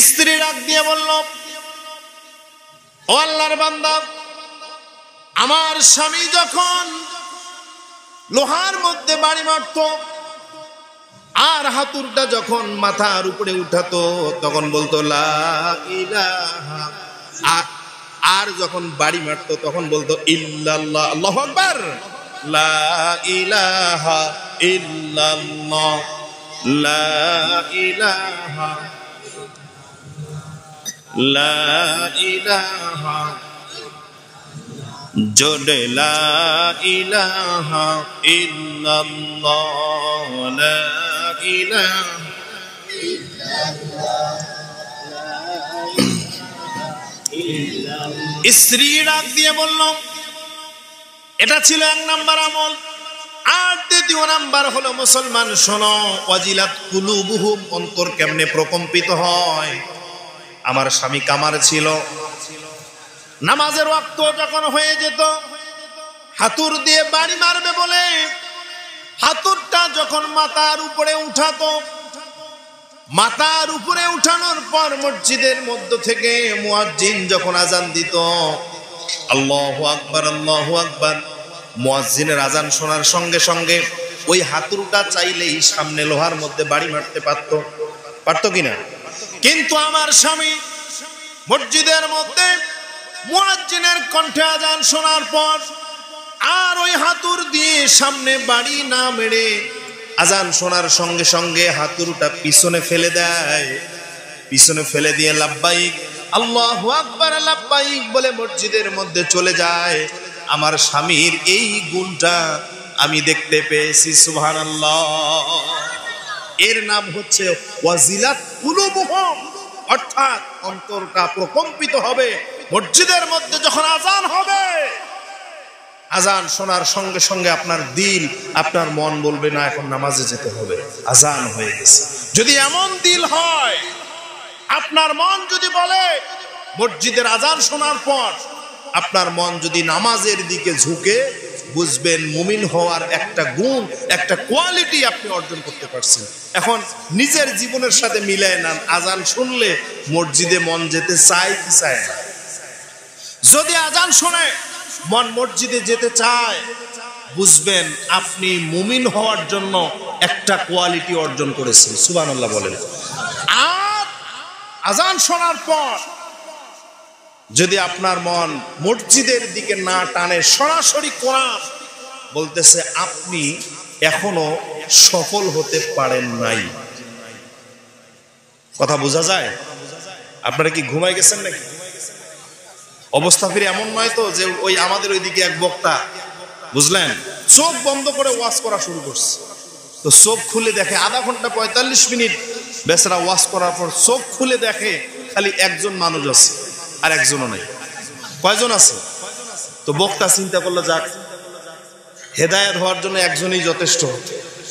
স্ত্রী ডাক দিয়ে বলল, ও আল্লাহর বান্দা, আমার স্বামী যখন লোহার মধ্যে বাড়ি মারত আর হাতুরটা যখন মাথার উপরে উঠাতো তখন বলতো লা ইলাহা, আর যখন বাড়ি মারতো তখন বলতো ইল্লাল্লাহ, আল্লাহু আকবার, লা ইলাহা ইল্লাল্লাহ, লা ইলাহা, লা ইলাহা, জোরে লা ইলাহা ইল্লাল্লাহ, লা ইলাহা ইল্লাল্লাহ। স্ত্রী ডাক দিয়ে বলল, এটা ছিল এক নাম্বার আমল। আর দ্বিতীয় নাম্বার হলো, মুসলমান শোনো, ওয়াজিলাত কুলুবুহুম, অন্তর কেমনে প্রকম্পিত হয়। আমার স্বামী কামার ছিল, নামাজের ওয়াক্ত যখন হয়ে যেত হাতুর দিয়ে বাড়ি মারবে বলে হাতুরটা যখন মাথার উপরে উঠাতো, মাথার উপরে উঠানোর পর মসজিদের মধ্য থেকে মুয়াজ্জিন যখন আজান দিত, আল্লাহু আকবার আল্লাহু আকবার, মুয়াজ্জিনের আজান শোনার সঙ্গে সঙ্গে ওই হাতুরটা চাইলেই সামনে লোহার মধ্যে বাড়ি মারতে পারতো কিনা? কিন্তু আমার স্বামী মসজিদের মধ্যে মুয়াজ্জিনের কণ্ঠে আজান শোনার পর আর ওই হাতুর দিয়ে সামনে বাড়ি না মেরে আজান শোনার সঙ্গে সঙ্গে হাতুরটা পিছনে ফেলে দেয়। পিছনে ফেলে দিয়ে লাব্বাইক আল্লাহু আকবার লাব্বাইক বলে মসজিদের মধ্যে চলে যায়। আমার স্বামীর এই গুণটা আমি দেখতে পেয়েছি, সুবহানাল্লাহ। এর নাম হচ্ছে ওয়াজিলাত কুলুবুহুম, অর্থাৎ অন্তরটা প্রকম্পিত হবে মসজিদের মধ্যে যখন আজান হবে। আজান শোনার সঙ্গে সঙ্গে আপনার দিল, আপনার মন বলবে না এখন নামাজে যেতে হবে, আজান হয়ে গেছে। যদি এমন দিল হয়, আপনার মন যদি বলে মসজিদের আজান শোনার পর আপনার মন যদি নামাজের দিকে ঝুঁকে, বুঝবেন মুমিন হওয়ার একটা গুণ, একটা কোয়ালিটি আপনি অর্জন করতে পারছেন। এখন নিজের জীবনের সাথে মিলায় নেন, আজান শুনলে মসজিদে মন যেতে চায় কি চায় না? যদি আজান শুনে মন মসজিদে যেতে চায়, বুঝবেন আপনি মুমিন হওয়ার জন্য একটা কোয়ালিটি অর্জন করেছেন। সুবহানাল্লাহ বলেন। আর আজান শোনার পর যদি আপনার মন মসজিদের দিকে না টানে, সরাসরি কোরআন বলতেছে আপনি এখনো সফল হতে পারেন নাই। কথা বোঝা যায়? আপনারা কি ঘুমাই গেছেন নাকি? অবস্থা ফিরে এমন নয় তো যে ওই আমাদের ওইদিকে এক বক্তা, বুঝলেন, চোখ বন্ধ করে ওয়াজ করা শুরু করছে, তো চোখ খুলে দেখে আধা ঘন্টা 45 মিনিট বেচারা ওয়াজ করার পর চোখ খুলে দেখে খালি একজন মানুষ আছে, আর একজনও নাই। কয়জন আছে? তো বক্তা চিন্তা করলো যাক হেদায়েত হওয়ার জন্য একজনই যথেষ্ট।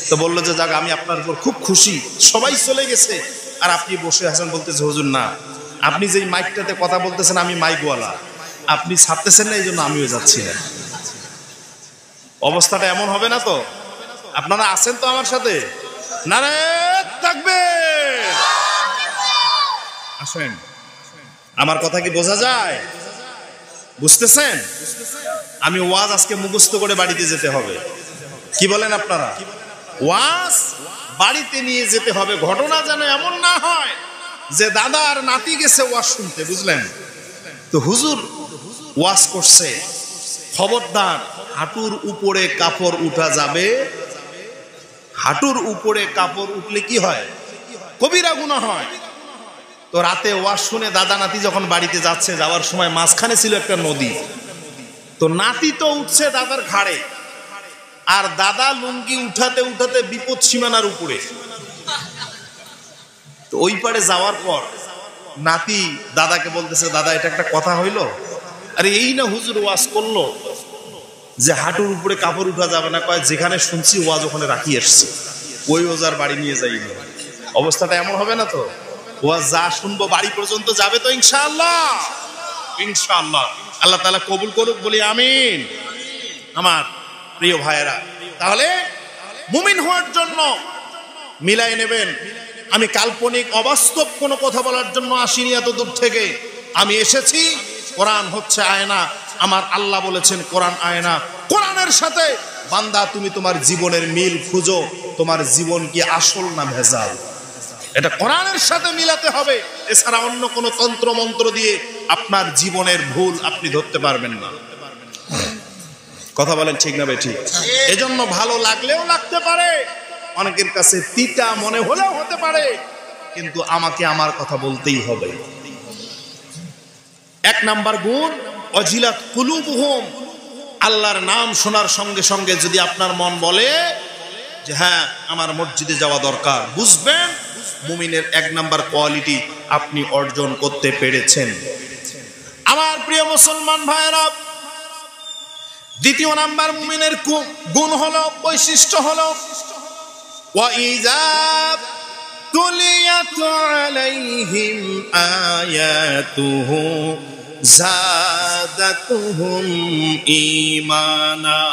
তো বললো যে যাক আমি আপনার উপর খুব খুশি, সবাই চলে গেছে আর আপনি বসে আছেন। বলতেছে হুজুর না, আপনি যেই মাইকটাতে কথা বলতেছেন আমি মাইকওয়ালা, আপনি ছাড়তেছেন না, এই জন্য আমিও যাচ্ছি না। অবস্থাটা এমন হবে না তো? আপনারা আছেন তো আমার সাথে? নারে তাকবীর! আসেন, আমার কথা কি বোঝা যায়? বুঝতেছেন? আমি ওয়াজ আজকে মুখস্থ করে বাড়িতে যেতে হবে। কি বলেন আপনারা? ওয়াজ বাড়িতে নিয়ে যেতে হবে। ঘটনা যেন এমন না হয় যে দাদা আর নাতি গেছে ওয়াজ শুনতে, বুঝলেন তো হুজুর ওয়াজ করছে, খবরদার হাঁটুর উপরে কাপড় উঠা যাবে। হাঁটুর উপরে কাপড় উঠলে কি হয়? কবিরা গুনাহ হয়। তো রাতে ওয়াজ শুনে দাদা নাতি যখন বাড়িতে যাচ্ছে, যাওয়ার সময় মাঝখানে ছিল একটা নদী, তো নাতি তো উঠছে দাদার ঘাড়ে, আর দাদা লুঙ্গি উঠাতে উঠাতে বিপদ সীমানার উপরে। তো ওই পারে যাওয়ার পর নাতি দাদাকে বলতেছে, দাদা এটা একটা কথা হইলো? আরে এই না হুজুর ওয়াজ করলো যে হাঁটুর উপরে কাপড় উঠা যাবে না। কয় যেখানে শুনছি ওয়াজ ওখানে রাখি এসছি, ওই ওজার বাড়ি নিয়ে যাইনি। অবস্থাটা এমন হবে না তো? ওয়াজ যা শুনবো বাড়ি পর্যন্ত যাবে তো ইনশাআল্লাহ? ইনশাআল্লাহ। আল্লাহ তাআলা কবুল করুক, বলি আমিন। আমার প্রিয় ভাইয়েরা, তাহলে মুমিন হওয়ার জন্য মিলাই নেবেন। আমি কাল্পনিক অবাস্তব কোনো কথা বলার জন্য আসিনি এত দূর থেকে। আমি এসেছি, কোরআন হচ্ছে আয়না। আমার আল্লাহ বলেছেন কোরআন আয়না। কোরআনের সাথে বান্দা তুমি তোমার জীবনের মিল খুঁজো। তোমার জীবন কি আসল না ভেজাল, এটা কোরআনের সাথে মিলাতে হবে। এছাড়া অন্য কোনো তন্ত্র মন্ত্র দিয়ে আপনার জীবনের ভুল আপনি ধরতে পারবেন না। কথা বলেন ঠিক না বেঠিক? এজন্য ভালো লাগলেও লাগতে পারে, অনেকের কাছে তিতা মনে হলেও হতে পারে, কিন্তু আমাকে আমার কথা বলতেই হবে। এক নাম্বার গুণ, অজিলাত কুলুবুহুম। আল্লাহর নাম শোনার সঙ্গে সঙ্গে যদি আপনার মন বলে যে হ্যাঁ আমার মসজিদে যাওয়া দরকার, বুঝবেন মুমিনের এক নাম্বার কোয়ালিটি আপনি অর্জন করতে পেরেছেন। আমার প্রিয় মুসলমান ভাইরা, দ্বিতীয় নাম্বার মুমিনের গুণ হলো, বৈশিষ্ট্য হলো, ওয়াইযা তুলিয়াত আলাইহিম আয়াতুহু যাদাতুহুম ঈমানা।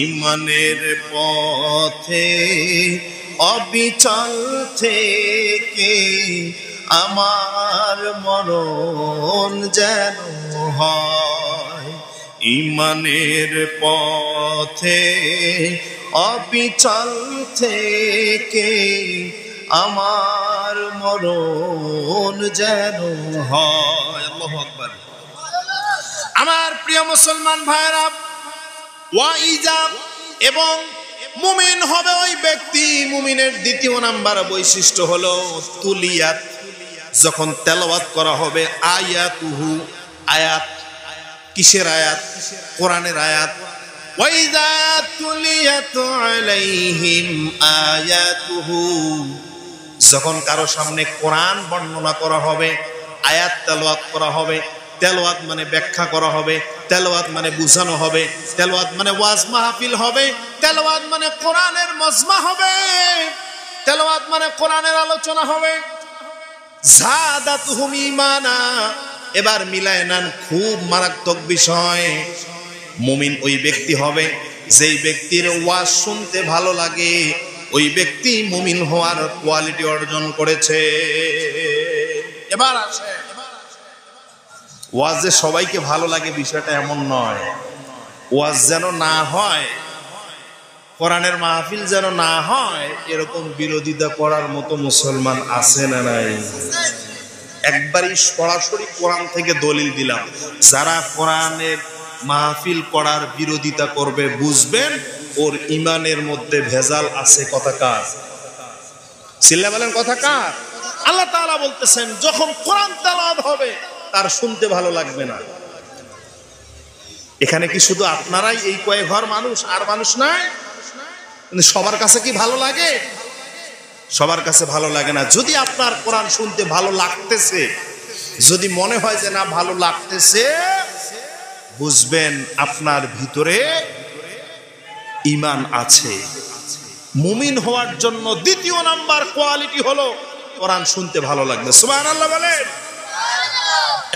ঈমানের পথে অবিচল থেকে আমার মরণ যেন হয়। ঈমানের পথে অবিচল থেকে আমার মরণ যেন হয়। আল্লাহু আকবার। আমার প্রিয় মুসলমান ভাইরা, ওয়াইজা, এবং মুমিন হবে ওই ব্যক্তি, মুমিনের দ্বিতীয় নাম্বার বৈশিষ্ট্য হলো তুলিয়াত, যখন তেলাওয়াত করা হবে আয়াতুহু। আয়াত কিসের আয়াত? কোরআনের আয়াত। ওয়াইযা তুলিয়াত আলাইহিম আয়াতুহু, যখন কারো সামনে কোরআন বর্ণনা করা হবে, আয়াত তেলাওয়াত করা হবে। তেলাওয়াত মানে ব্যাখ্যা করা হবে, তেলাওয়াত মানে বুঝানো হবে, তেলাওয়াত মানে ওয়াজ মাহফিল হবে, তেলাওয়াত মানে কোরআনের মজমা হবে, তেলাওয়াত মানে কোরআনের আলোচনা হবে। যাদাতুহুম ঈমানা, এবার মিলায় নেন, খুব মারাত্মক বিষয়। মুমিন ওই ব্যক্তি হবে যেই ব্যক্তির ওয়াজ শুনতে ভালো লাগে, ওই ব্যক্তি মুমিন হওয়ার কোয়ালিটি অর্জন করেছে। এবার আসে, ওয়াজ যে সবাইকে ভালো লাগে বিষয়টা এমন নয়। ওয়াজ যেন না হয়, কোরআনের মাহফিল যেন না হয়, এরকম বিরোধিতা করার মতো মুসলমান আছে না নাই? একবারই সরাসরি কোরআন থেকে দলিল দিলাম, যারা কোরআনের মাহফিল করার বিরোধিতা করবে বুঝবেন ওর ইমানের মধ্যে ভেজাল আছে। কথা কার? চিল্লা বলেন, কথা কার? আল্লাহ তাআলা বলতেছেন যখন কোরআন তেলাওয়াত হবে তার শুনতে ভালো লাগবে না। এখানে কি শুধু আপনারাই এই কয়েক ঘর মানুষ, আর মানুষ নাই? সবার কাছে কি ভালো লাগে? সবার কাছে ভালো লাগে না। যদি আপনার কোরআন শুনতে ভালো লাগতেছে, যদি মনে হয় যে না ভালো লাগতেছে, বুঝবেন আপনার ভিতরে ঈমান আছে। মুমিন হওয়ার জন্য দ্বিতীয় নাম্বার কোয়ালিটি হলো কোরআন শুনতে ভালো লাগবে। সুবহানাল্লাহ বলেন।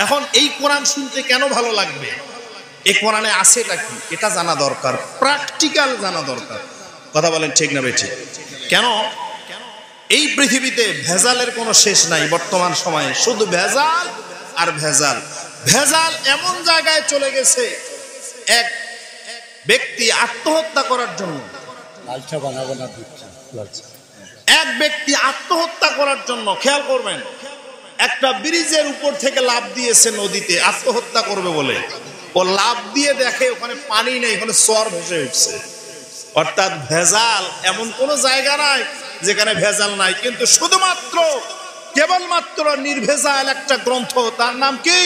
এখন এই কোরআন শুনতে কেন ভালো লাগবে? এই কোরআনে আছেটা কি এটা জানা দরকার, প্র্যাকটিক্যাল জানা দরকার। কথা বলেন ঠিক না বেঠিক? কেন? এই পৃথিবীতে ভেজালের কোনো শেষ নাই। বর্তমান সময়ে শুধু ভেজাল আর ভেজাল। ভেজাল এমন জায়গায় চলে গেছে, এক ব্যক্তি আত্মহত্যা করার জন্য, এক ব্যক্তি আত্মহত্যা করার জন্য, খেয়াল করবেন, একটা ব্রিজের উপর থেকে লাফ দিয়েছে নদীতে আত্মহত্যা করবে বলে। ও লাফ দিয়ে দেখে ওখানে পানি নেই, ওখানে চর ভেসে উঠছে। অর্থাৎ ভেজাল এমন কোন জায়গা নাই যেখানে ভেজাল নাই। কিন্তু শুধুমাত্র কেবলমাত্র নির্ভেজাল একটা গ্রন্থ, তার নাম কি?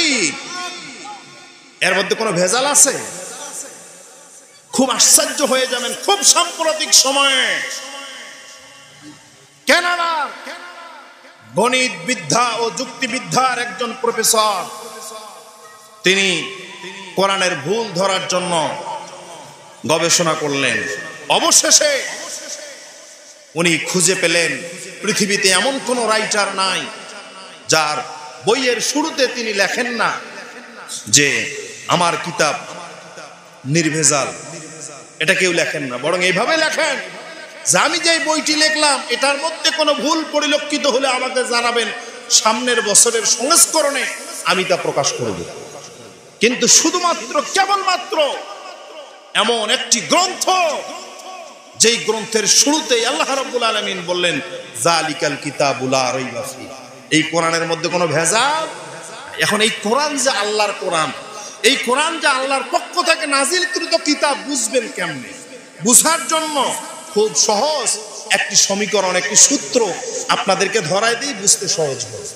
এর মধ্যে কোনো ভেজাল আছে? খুব আশ্চর্য হয়ে যাবেন। খুব সাম্প্রতিক সময়ে কানাডার গণিত বিদ্যা ও যুক্তিবিদ্যার একজন প্রফেসর, তিনি কোরআনের ভুল ধরার জন্য গবেষণা করলেন। অবশেষে উনি খুঁজে পেলেন পৃথিবীতে এমন কোন রাইটার নাই যার বইয়ের শুরুতে তিনি লেখেন না যে আমার কিতাব নির্ভেজাল। এটা কেউ লেখেন না, বরং এইভাবে লেখেন যে আমি যে বইটি লিখলাম এটার মধ্যে কোনো ভুল পরিলক্ষিত হলে আমাকে জানাবেন, সামনের বছরের সংস্করণে আমি তা প্রকাশ করব। কিন্তু শুধুমাত্র কেবলমাত্র এমন একটি গ্রন্থ, যেই গ্রন্থের শুরুতেই আল্লাহ রাব্বুল আলামিন বললেন যালিকাল কিতাবুল লা রাইবা ফীহি, এই কোরআনের মধ্যে কোনো ভেজাল। এখন এই কোরআন যে আল্লাহর কোরআন, এই কোরআন যে আল্লাহর পক্ষ থেকে নাজিলকৃত কিতাব, বুঝবেন কেমনে? বুঝার জন্য খুব সহজ একটি সমীকরণ, একটি সূত্র আপনাদেরকে ধরাই দিই, বুঝতে সহজ হবে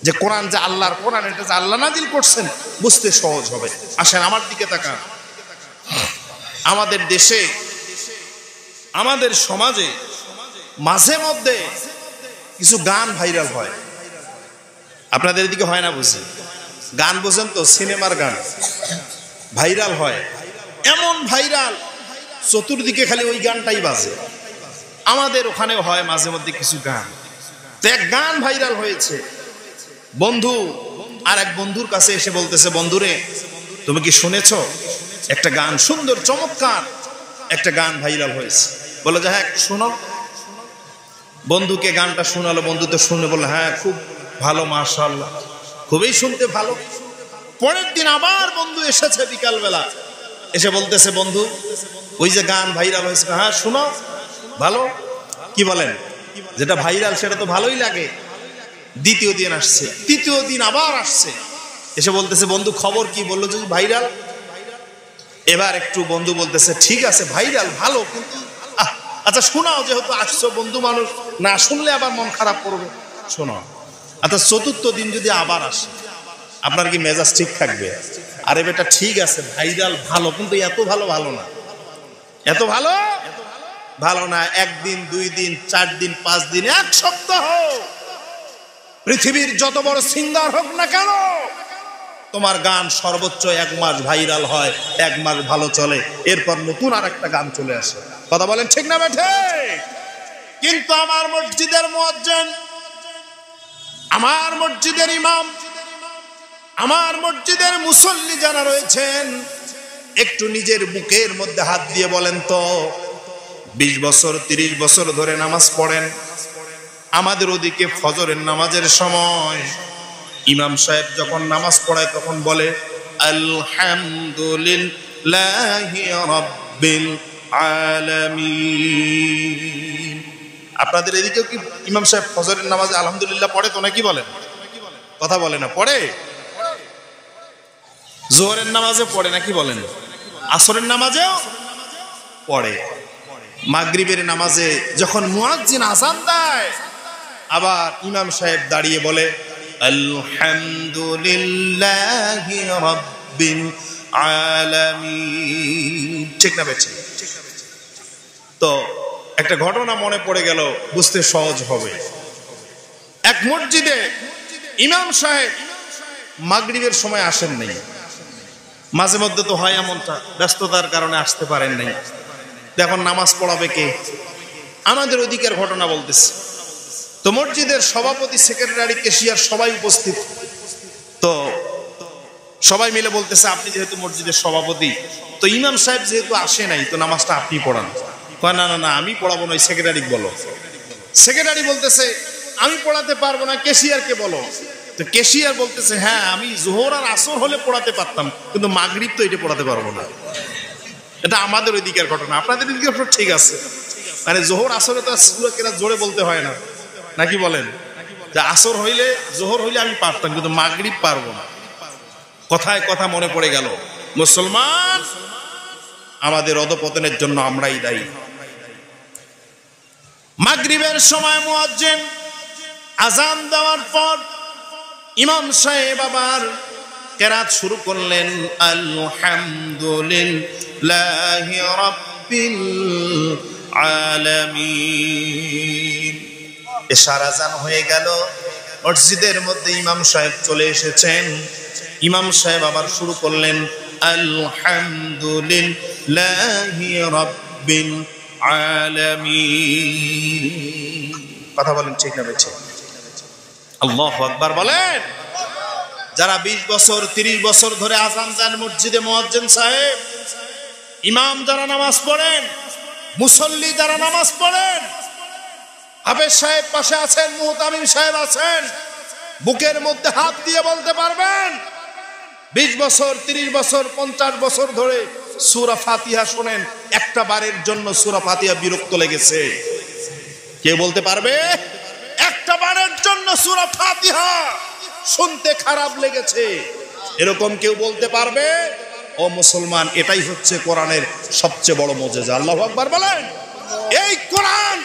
যে কোরআন যে আল্লাহর কোরআন, এটা যে আল্লাহ নাজিল করছেন, বুঝতে সহজ হবে। আসেন আমার দিকে তাকান। আমাদের দেশে, আমাদের সমাজে মাঝে মধ্যে কিছু গান ভাইরাল হয়। আপনাদের এদিকে হয় না বুঝি? গান বোঝেন তো, সিনেমার গান ভাইরাল হয়। এমন ভাইরাল, চতুর্দিকে খালি ওই গানটাই বাজে। আমাদের ওখানেও হয় মাঝে মধ্যে কিছু গান। তো এক গান ভাইরাল হয়েছে, বন্ধু আর এক বন্ধুর কাছে এসে বলতেছে, বন্ধুরে তুমি কি শুনেছো একটা গান, সুন্দর চমৎকার একটা গান ভাইরাল হয়েছে? বলে যে হ্যাঁ শোনো। বন্ধুকে গানটা শোনালো, বন্ধু তো শুনে বললো হ্যাঁ খুব ভালো, মাশাআল্লাহ, খুবই শুনতে ভালো। পরের দিন আবার বন্ধু এসেছে বিকালবেলা, এসে বলতেছে বন্ধু ওই যে গান ভাইরাল হয়েছে, হ্যাঁ শোনো ভালো। কি বলেন? যেটা ভাইরাল সেটা তো ভালোই লাগে। দ্বিতীয় দিন আসছে, তৃতীয় দিন আবার আসছে, এসে বলতেছে বন্ধু খবর কি? বললো যে ভাইরাল। এবার একটু বন্ধু বলতেছে ঠিক আছে ভাইরাল ভালো, কিন্তু আচ্ছা শোনাও, যেহেতু আসছো বন্ধু মানুষ, না শুনলে আবার মন খারাপ করবে, শোনো। আচ্ছা চতুর্থ দিন যদি আবার আসে, আপনার কি মেজাজ ঠিক থাকবে? আরে বেটা ঠিক আছে ভাইরাল ভালো, কিন্তু এত ভালো ভালো না, এত ভালো ভালো না। একদিন, দুই দিন, 4 দিন, 5 দিন, 1 সপ্তাহ, পৃথিবীর যত বড় সিঙ্গার হোক না কেন, তোমার গান সর্বোচ্চ 1 মাস ভাইরাল হয়, 1 মাস ভালো চলে, এরপর নতুন আর একটা গান চলে আসে। কথা বলেন ঠিক না বেঠে? কিন্তু আমার মসজিদের মুয়াজ্জিন আমার মসজিদের ইমাম, আমার মসজিদের মুসল্লি যারা রয়েছেন, একটু নিজের বুকের মধ্যে হাত দিয়ে বলেন তো, 20 বছর 30 বছর ধরে নামাজ পড়েন, আমাদের ওদিকে ফজরের নামাজের সময় ইমাম সাহেব যখন নামাজ পড়ায় তখন বলে আলহামদুলিল্লাহি রাব্বিল আলামিন। আপনাদের এদিকেও কি ইমাম সাহেব ফজরের নামাজে আলহামদুলিল্লাহ পড়ে তো নাকি? বলেন, কথা বলে না? পড়ে। জোহরের নামাজে পড়ে নাকি? বলেন। আসরের নামাজেও পড়ে। মাগরিবের নামাজে যখন মুয়াজ্জিন আযান দেয়, আবার ইমাম সাহেব দাঁড়িয়ে বলে আলহামদুলিল্লাহি রাব্বিল আলামিন। ঠিক না বেছে? তো একটা ঘটনা মনে পড়ে গেল, বুঝতে সহজ হবে। এক মসজিদে ইমাম সাহেব মাগরিবের সময় আসেন নাই। মাঝে মধ্যে তো হয় এমনটা, ব্যস্ততার কারণে আসতে পারেন নাই। এখন নামাজ পড়াবে কে? আমাদের ওদিকের ঘটনা বলতেছে। তো মসজিদের সভাপতি, সেক্রেটারি, ক্যাশিয়ার সবাই উপস্থিত। তো সবাই মিলে বলতেছে, আপনি যেহেতু মসজিদের সভাপতি, তো ইমাম সাহেব যেহেতু আসে নাই, তো নামাজটা আপনি পড়ান। কয় না না না, আমি পড়াবো না, সেক্রেটারি বলো। সেক্রেটারি বলতেছে আমি পড়াতে পারবো না, ক্যাশিয়ারকে বলো। তো ক্যাশিয়ার বলতেছে হ্যাঁ, আমি জোহর আর আসর হলে পড়াতে পারতাম, কিন্তু মাগরিব তো এটা পড়াতে পারবো না। এটা আমাদের ওই দিকের ঘটনা। আপনাদের দিকে ঠিক আছে, মানে জোহর আসরে তো সূরা কেরাত জোরে বলতে হয় না, নাকি বলেন? যে আসর হইলে, জোহর হইলে আমি পারতাম, কিন্তু মাগরিব পারবো না। কথায় কথা মনে পড়ে গেল, মুসলমান আমাদের অধপতনের জন্য আমরাই দায়ী। মাগরিবের সময় মুয়াজ্জিন আযান দেওয়ার পর ইমাম সাহেব আবার কেরাত শুরু করলেন, আলহামদুলিল্লাহি রাব্বিল আলামিন। এশার আযান হয়ে গেল, মসজিদের মধ্যে ইমাম সাহেব চলে এসেছেন। ইমাম সাহেব আবার শুরু করলেন, আলহামদুলিল্লাহি রাব্বিল আলামিন। কথা বলেন, ঠিক না বেছে? আল্লাহু আকবার বলেন। যারা 20 বছর 30 বছর ধরে আযান দেন মসজিদে, মুয়াজ্জিন সাহেব, ইমাম যারা নামাজ পড়েন, মুসল্লি যারা নামাজ পড়েন, হাফেজ সাহেব পাশে আছেন, মুহতামিম সাহেব আছেন, বুকের মধ্যে হাত দিয়ে বলতে পারবেন 20 বছর 30 বছর 50 বছর ধরে সূরা ফাতিহা শোনেন, একটা বারের জন্য সূরা ফাতিহা বিরক্ত লেগেছে? কে বলতে পারবে একটা বারের জন্য সূরা ফাতিহা শুনতে খারাপ লেগেছে? এরকম কেউ বলতে পারবে? ও মুসলমান, এটাই হচ্ছে কোরআনের সবচেয়ে বড় মুজিজা। আল্লাহু আকবার বলেন। এই কোরআন,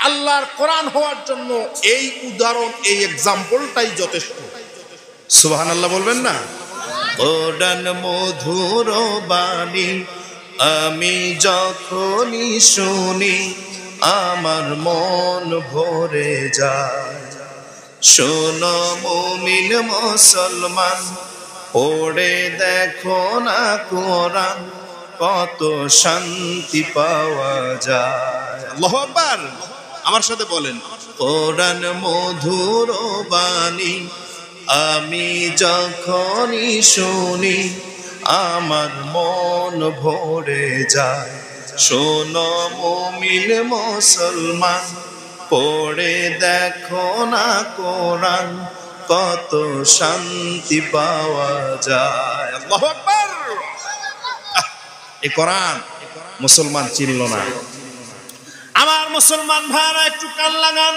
আল্লাহর কোরআন হওয়ার জন্য এই উদাহরণ, এই এক্সাম্পলটাই যথেষ্ট। সুবহানাল্লাহ বলবেন না? কোরআন মধুর বাণী, আমি যখনই শুনি আমার মন ভরে যায়। শোনো মুমিন মুসলমান, পড়ে দেখো না কোরআন, কত শান্তি পাওয়া যায়। আল্লাহু আকবার, আমার সাথে বলেন, কোরআন মধুর বাণী, আমি যখনই শুনি আমার মন ভরে যায়। শোনো মুমিন মুসলমান, পড়ে দেখো না কোরআন, কত শান্তি পাওয়া যায়। আল্লাহু আকবার। এই কোরআন মুসলমান চিনল না। আমার মুসলমান ভাইরা একটু কান লাগান।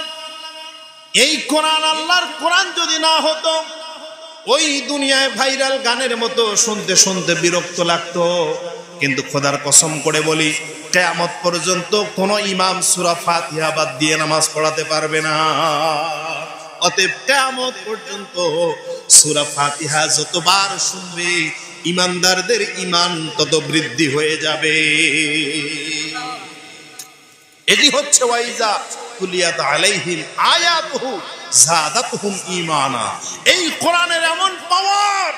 এই কোরআন, আল্লাহর কোরআন যদি না হতো, ওই দুনিয়ায় ভাইরাল গানের মতো শুনতে শুনতে বিরক্ত লাগতো। কিন্তু খোদার কসম করে বলি, কিয়ামত পর্যন্ত কোন ইমাম সূরা ফাতিহা বাদ দিয়ে নামাজ পড়াতে পারবে না। অতএব কিয়ামত পর্যন্ত সূরা ফাতিহা যতবার শুনবে, ইমানদারদের ঈমান তত বৃদ্ধি হয়ে যাবে। এটি হচ্ছে ওয়াইজা তুলিয়াত আলাইহিম আয়াতুহু যাদাতুহুম ঈমানা। এই কোরআনের এমন পাওয়ার,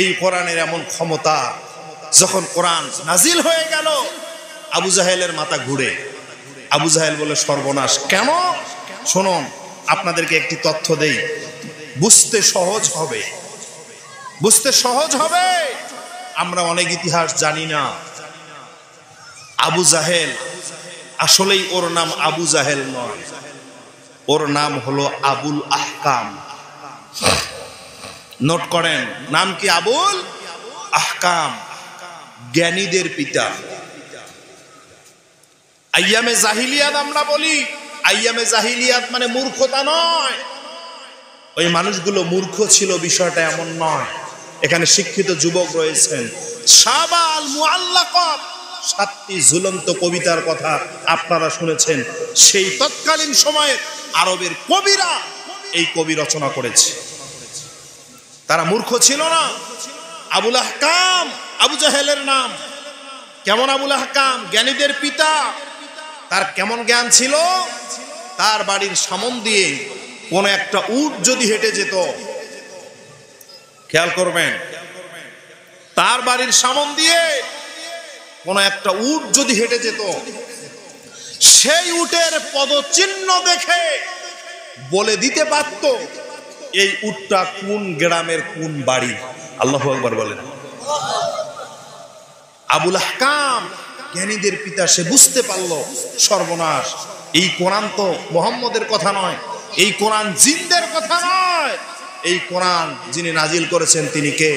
এই কোরআনের এমন ক্ষমতা, যখন কোরআন নাজিল হয়ে গেল, আবু জাহেলের মাথা ঘুরে। আবু জাহেল বলে, সর্বনাশ। কেন? শুনুন, আপনাদেরকে একটি তথ্য দেই, বুঝতে সহজ হবে, বুঝতে সহজ হবে। আমরা অনেক ইতিহাস জানি না। আবু জাহেল, আসলেই ওর নাম আবু জাহেল নয়, ওর নাম হলো আবুল আহকাম। নোট করেন, নাম কি? আবুল আহকাম, জ্ঞানীদের পিতা। আইয়ামে জাহিলিয়াত আমরা বলি, আইয়ামে জাহিলিয়াত মানে মূর্খতা নয়, ওই মানুষগুলো মূর্খ ছিল বিষয়টা এমন নয়। এখানে শিক্ষিত যুবক রয়েছেন। সাবাল মুআল্লাকাত, 7টি ঝুলন্ত কবিতার কথা আপনারা শুনেছেন। সেই তৎকালীন সময়ে আরবের কবিরা এই কবি রচনা করেছে। তারা মূর্খ ছিল না। আবুল আহকাম, আবু জাহেলের নাম। কেমন আবুল আহকাম? জ্ঞানীদের পিতা। তার কেমন জ্ঞান ছিল? তার বাড়ির সামন দিয়ে কোন একটা উট যদি হেঁটে যেত, খেয়াল করবেন, তার বাড়ির সামন দিয়ে কোন একটা উট যদি হেঁটে যেত, সেই উটের পদচিহ্ন দেখে বলে দিতে পারত এই উটটা কোন গ্রামের কোন বাড়ি। আল্লাহু আকবার বলেন। আবুল আহকাম জ্ঞানীদের পিতা, সে বুঝতে পারলো সর্বনাশ, এই কোরআন তো মুহাম্মদের কথা নয়, এই কোরআন জিনদের কথা নয়, এই কোরআন যিনি নাজিল করেছেন তিনি কে?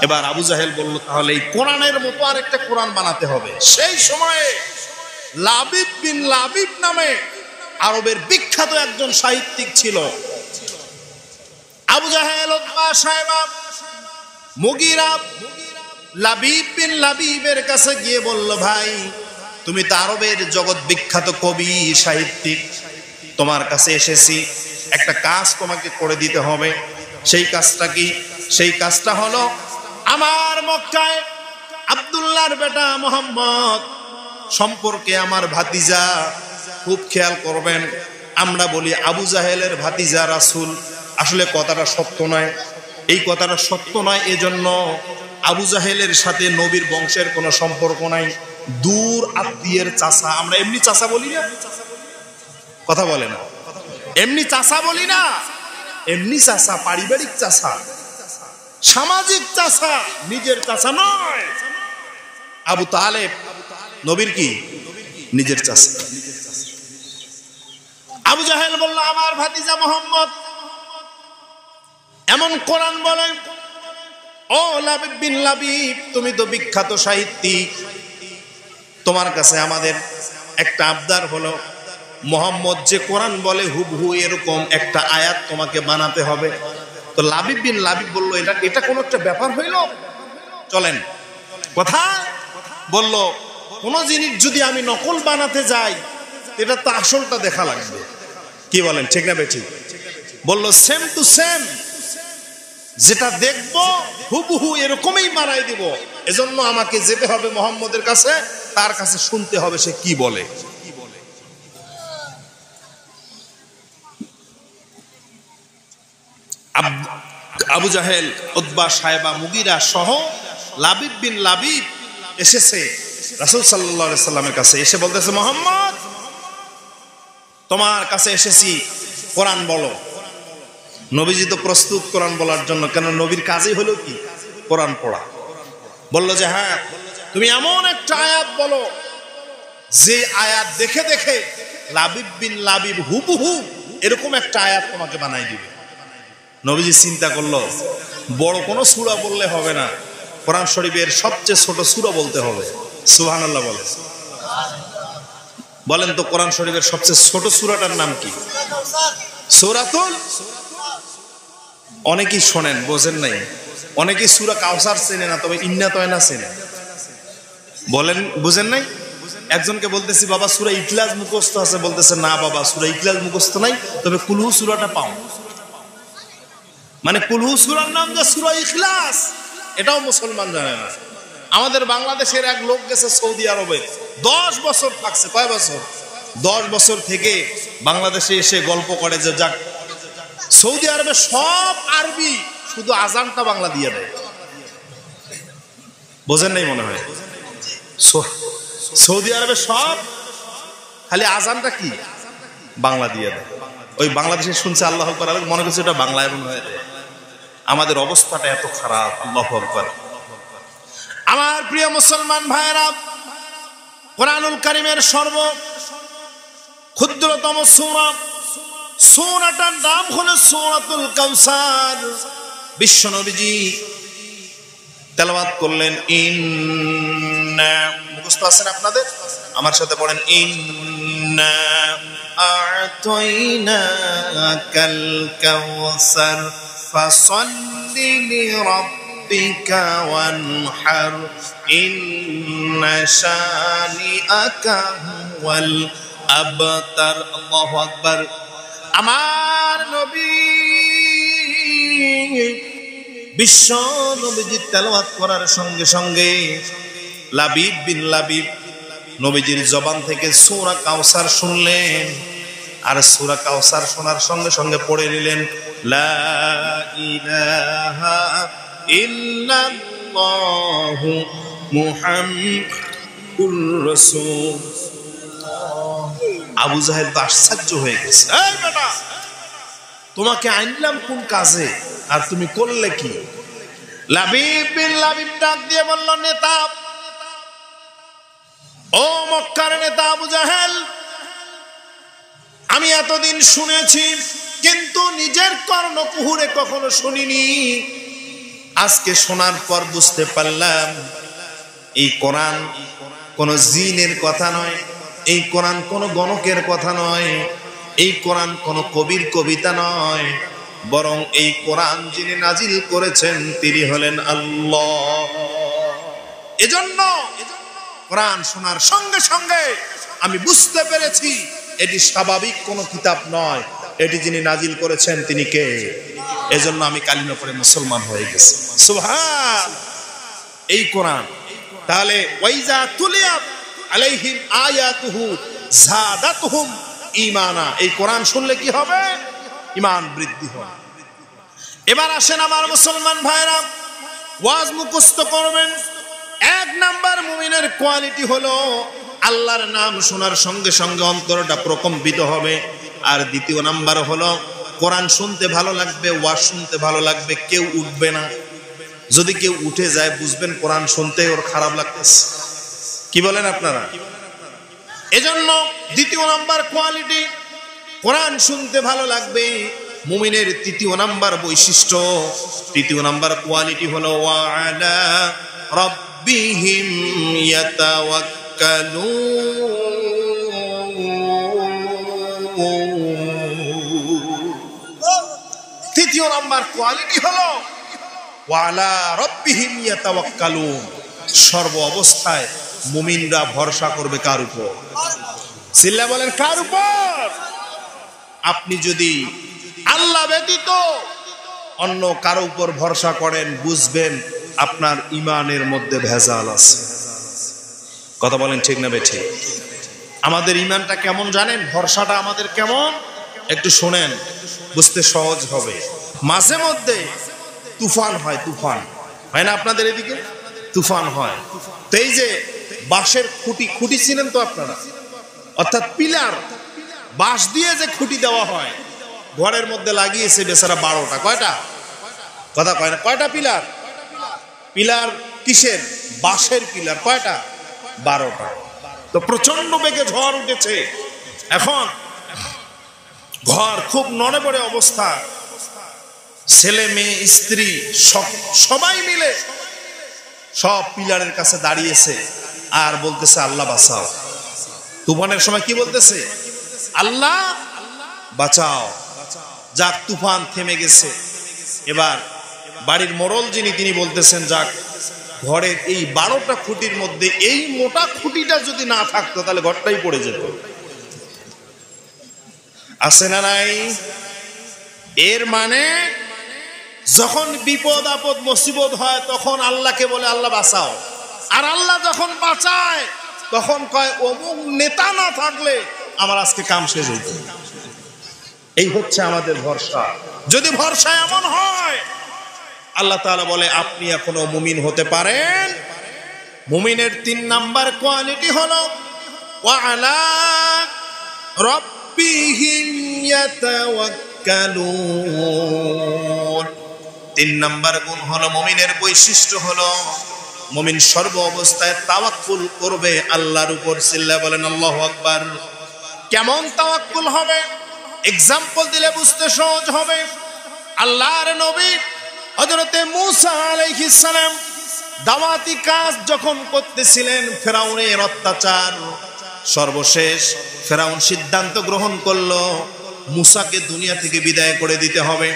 এবার আবু জাহেল বলল, তাহলে এই কোরআনের মতো আরেকটা কোরআন বানাতে হবে। সেই সময়ে লাবিব বিন লাবিব নামে আরবের বিখ্যাত একজন সাহিত্যিক ছিল। আবু জাহেল, উতবা, সাইবা, মুগিরা লাবিব বিন লাবিবের কাছে গিয়ে বলল, ভাই তুমি তো আরবের জগৎ বিখ্যাত কবি সাহিত্যিক, তোমার কাছে এসেছি, একটা কাজ তোমাকে করে দিতে হবে। সেই কাজটা কি? সেই কাজটা হলো, আমার মক্কায় আব্দুল্লাহর বেটা মোহাম্মদ সম্পর্কে আমার ভাতিজা, খুব খেয়াল করবেন, আমরা বলি আবু জাহেলের ভাতিজা রাসূল, আসলে কথাটা সত্য নয়। এই কথাটা সত্য নয়, এজন্য আবু জাহেলের সাথে নবীর বংশের কোনো সম্পর্ক নাই, দূর আত্মীয়ের চাচা। আমরা এমনি চাচা বলি না, কথা বলে না, এমনি চাচা বলি না, এমনি চাচা, পারিবারিক চাচা, সামাজিক চাচা, নিজের চাচা নয়। আবু তালেব নবীর কি? নিজের চাচা। আবু জাহেল বলল, আমার ভাতিজা মোহাম্মদ এমন কোরআন বলে। ও লাবিব বিন লাবিব, তুমি তো বিখ্যাত সাহিত্যিক, তোমার কাছে আমাদের একটা আবদার হলো, মোহাম্মদ যে কোরআন বলে হুবহু এরকম একটা আয়াত তোমাকে বানাতে হবে। তো লাবিব বিন লাবিব বলল, এটা কোন একটা ব্যাপার হইল? চলেন কথা বলল, কোন জিনিস যদি আমি নকল বানাতে যাই, এটা তো আসলটা দেখা লাগবে। কি বলেন, ঠিক না বেঠিক? বলল, সেম টু সেম, যেটা দেখবো হুবহু এরকমই বানাই দিব। এজন্য আমাকে যেতে হবে মুহাম্মদের কাছে, তার কাছে শুনতে হবে সে কি বলে। আবু জাহেল, উতবা, সাইবা, মুগিরা সহ লাবিব বিন লাবিব এসেছে রাসূল সাল্লাল্লাহু আলাইহি সাল্লামের কাছে। এসে বলতেছে, মুহাম্মদ তোমার কাছে এসেছি, কোরআন বলো। নবীজি তো প্রস্তুত কোরআন বলার জন্য, কেন নবীর কাজই হলো কি? কোরআন পড়া। বলল যে হ্যাঁ, তুমি এমন একটা আয়াত বলো যে আয়াত দেখে দেখে লাবিব বিন লাবিব হুবহু এরকম একটা আয়াত তোমাকে বানাই দিবে। নবীজি চিন্তা করলো, বড় কোনো সূরা বললে হবে না, কোরআন শরীফের সবচেয়ে ছোট সূরা বলতে হবে। সুবহানাল্লাহ বলে। বলেন তো, কোরআন শরীফের সবচেয়ে ছোট সূরাটার নাম কি? সূরাতুল, অনেকেই শোনেন, বোঝেন নাই। অনেকেই সূরা কাউসার চেনে না, তবে ইন্না তয়না চেনে। বলেন, বুঝেন নাই? একজনকে বলতেছি, বাবা সূরা ইখলাস মুখস্থ আছে, বলতেছে না বাবা সূরা ইখলাস মুখস্থ নাই, তবে কুলহু সূরাটা পাও। মানে কুলহু সূরার নাম যে সূরা ইখলাস, এটাও মুসলমান জানে না। আমাদের বাংলাদেশের এক লোক গেছে সৌদি আরবে, 10 বছর থাকছে। কয় বছর? 10 বছর থেকে বাংলাদেশে এসে গল্প করে যে যাক, সৌদি আরবে সব আরবি, শুধু আজানটা বাংলা দিয়ে দেয়। বোঝেন নাই মনে হয়? সৌদি আরবে সব খালি আজানটা কি বাংলা দিয়ে দেয়। ওই বাংলাদেশে শুনছে আল্লাহু আকবার মনে করছে এটা বাংলা এমন হয়ে যায়। আমাদের অবস্থাটা এত খারাপ। আল্লাহু আকবার। আমার প্রিয় মুসলমান ভাইয়েরা, কোরআনুল কারীমের ক্ষুদ্রতম সূরা, সূরাটার নাম হলো সূরাতুল কাউসার। বিশ্ব নবীজি তেলাওয়াত করলেন ইন্না, মুখস্থ আছেন আপনাদের? আমার সাথে পড়েন ইন্না আ'তাইনাকাল কাউসার ফাসাল্লি লিরাব্বিকা ওয়ানহার ইন্না শানিআকা হুয়াল আবতার। আল্লাহু আকবার। আমার নবী বিশ্ব নবীজি তেলাওয়াত করার সঙ্গে সঙ্গে লাবিব বিন লাবিব নবীজির জবান থেকে সূরা কাউসার শুনলেন, আর সূরা কাউসার শোনার সঙ্গে সঙ্গে পড়ে নিলেন লা ইলাহা ইল্লাল্লাহু মুহাম্মাদুর রাসূল। আবু জাহেল তো আশ্চর্য হয়ে গেছে। এই বেটা, তোমাকে আনলাম কোন কাজে আর তুমি করলে কি? লাবিব বিন লাবিব ডাক দিয়ে বলল, নেতা, ও মক্কার নেতা আবু জাহেল, আমি এতদিন শুনেছি কিন্তু নিজের কর্ণকুহুরে কখনো শুনিনি। আজকে শোনার পর বুঝতে পারলাম এই কোরআন কোন জিনের কথা নয়, এই কোরআন কোন গণকের কথা নয়, এই কোরআন কোন কবির কবিতা নয়, বরং এই কোরআন যিনি নাজিল করেছেন তিনি হলেন আল্লাহ। এজন্য কোরআন শোনার সঙ্গে সঙ্গে আমি বুঝতে পেরেছি এটি স্বাভাবিক কোনো কিতাব নয়, এটি যিনি নাজিল করেছেন তিনি কে। এজন্য আমি কালিমা পড়ে মুসলমান হয়ে গেছি। সুবহান। এই কোরআন তাহলে ওয়াইজা তুলিয়াত আলাইহিম আয়াতুহু যাদাতুহুম ঈমানা, এই কোরআন শুনলে কি হবে? ঈমান বৃদ্ধি হয়। এবার আসেন আমার মুসলমান ভাইরা, ওয়াজ মুখস্থ করবেন। এক নাম্বার মুমিনের কোয়ালিটি হলো আল্লাহর নাম শোনার সঙ্গে সঙ্গে অন্তরটা প্রকম্পিত হবে। আর দ্বিতীয় নাম্বার হলো কোরআন শুনতে ভালো লাগবে, ওয়াজ শুনতে ভালো লাগবে, কেউ উঠবে না। যদি কেউ উঠে যায় বুঝবেন কোরআন শুনতে ওর খারাপ লাগতেছে। কি বলেন আপনারা? এজন্য দ্বিতীয় নাম্বার কোয়ালিটি কোরআন শুনতে ভালো লাগবে। মুমিনের তৃতীয় নাম্বার বৈশিষ্ট্য, তৃতীয় নাম্বার কোয়ালিটি হলো ওয়ালা রাব্বিহিম ইয়াতাওয়াক্কালুন। তৃতীয় নাম্বার কোয়ালিটি হলো ওয়ালা রাব্বিহিম ইয়াতাওয়াক্কালুন। সর্ব অবস্থায় মুমিনরা ভরসা করবে কার উপর? চিল্লা বলেন কার উপর? আপনি যদি আল্লাহ ব্যতীত অন্য কারো উপর ভরসা করেন বুঝবেন আপনার ঈমানের মধ্যে ভেজাল আছে। কথা বলেন ঠিক না বেঠিক? আমাদের ঈমানটা কেমন জানেন? ভরসাটা আমাদের কেমন একটু শোনেন, বুঝতে সহজ হবে। মাঝে মধ্যে তুফান হয়, তুফান হয় না আপনাদের এদিকে? তুফান হয় তো এই যে বাঁশের খুঁটি ছিলেন তো আপনারা, অর্থাৎ পিলার, বাঁশ দিয়ে যে খুঁটি দেওয়া হয় ঘরের মধ্যে লাগিয়েছে বেচারা 12টা। কয়টা? কথা কয় না। কয়টা পিলার? পিলার কিসের? বাঁশের পিলার। কয়টা? 12টা। তো প্রচন্ড বেগে ঝড় উঠেছে, এখন ঘর খুব নড়ে পড়ে অবস্থা, ছেলে মেয়ে স্ত্রী সবাই মিলে সব পিলারের কাছে দাঁড়িয়েছে আর বলতেছে আল্লাহ বাঁচাও। তুফানের সময় কি বলতেছে? আল্লাহ বাঁচাও। যাক, তুফান থেমে গেছে। এবার বাড়ির মোড়ল যিনি তিনি বলতেছেন যাক, ঘরের এই 12টা খুঁটির মধ্যে এই মোটা খুঁটিটা যদি না থাকতো তাহলে ঘরটাই পড়ে যেত। আছে না নাই? এর মানে যখন বিপদ আপদ মুসিবত হয় তখন আল্লাহকে বলে আল্লাহ বাঁচাও, আর আল্লাহ যখন বাঁচায় তখন কয় অমুক নেতা না থাকলে আমার আজকে কাম শেষ হইত। এই হচ্ছে আমাদের ভরসা। যদি ভরসা এমন হয়, আল্লাহ তাআলা বলে আপনি এখনো মুমিন হতে পারেন। মুমিনের 3 নাম্বার কোয়ালিটি হলো ওয়ালা রাব্বিহিম ইয়াতাওয়াক্কালুন। 3 নাম্বার গুণ হলো মুমিনের বৈশিষ্ট্য হলো মুমিন সর্ব অবস্থায় তাওয়াক্কুল করবে আল্লাহর উপর। চিল্লায়ে বলেন আল্লাহু আকবার। কেমন তাওয়াক্কুল হবে এক্সাম্পল দিলে বুঝতে সহজ হবে। আল্লাহর নবী হযরতে মূসা আলাইহিস সালাম দাওয়াতি কাজ যখন করতেছিলেন, ফেরাউনের অত্যাচার, সর্বশেষ ফেরাউন সিদ্ধান্ত গ্রহণ করলো মূসাকে দুনিয়া থেকে বিদায় করে দিতে হবে।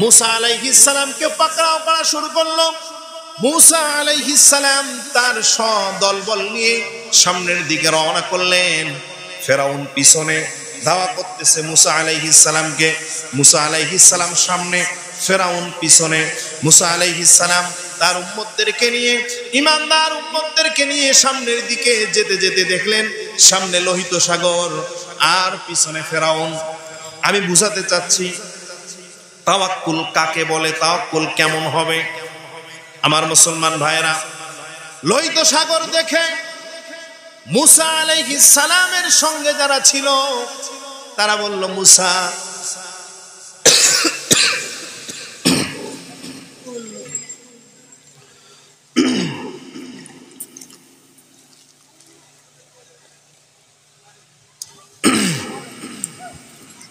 মূসা আলাইহিস সালামকে পাকড়াও করা শুরু করলো। মূসা আলাইহিস সালাম তার দলবল নিয়ে সামনের দিকে রওনা করলেন। ফেরাউন পিছনে ধাওয়া করতেছে মূসা আলাইহিস সালামকে। মূসা আলাইহিস সালাম সামনে, ফেরাউন পিছনে। মূসা আলাইহিস সালাম তার উম্মতদেরকে নিয়ে, ঈমানদার উম্মতদেরকে নিয়ে সামনের দিকে যেতে যেতে দেখলেন সামনে লোহিত সাগর আর পিছনে ফেরাউন। আমি বুঝাতে চাচ্ছি তাওয়াক্কুল কাকে বলে, তাওয়াক্কুল কেমন হবে। আমার মুসলমান ভাইরা, লোহিত সাগর দেখে মূসা আলাইহিস সালামের সঙ্গে যারা ছিল তারা বলল, মূসা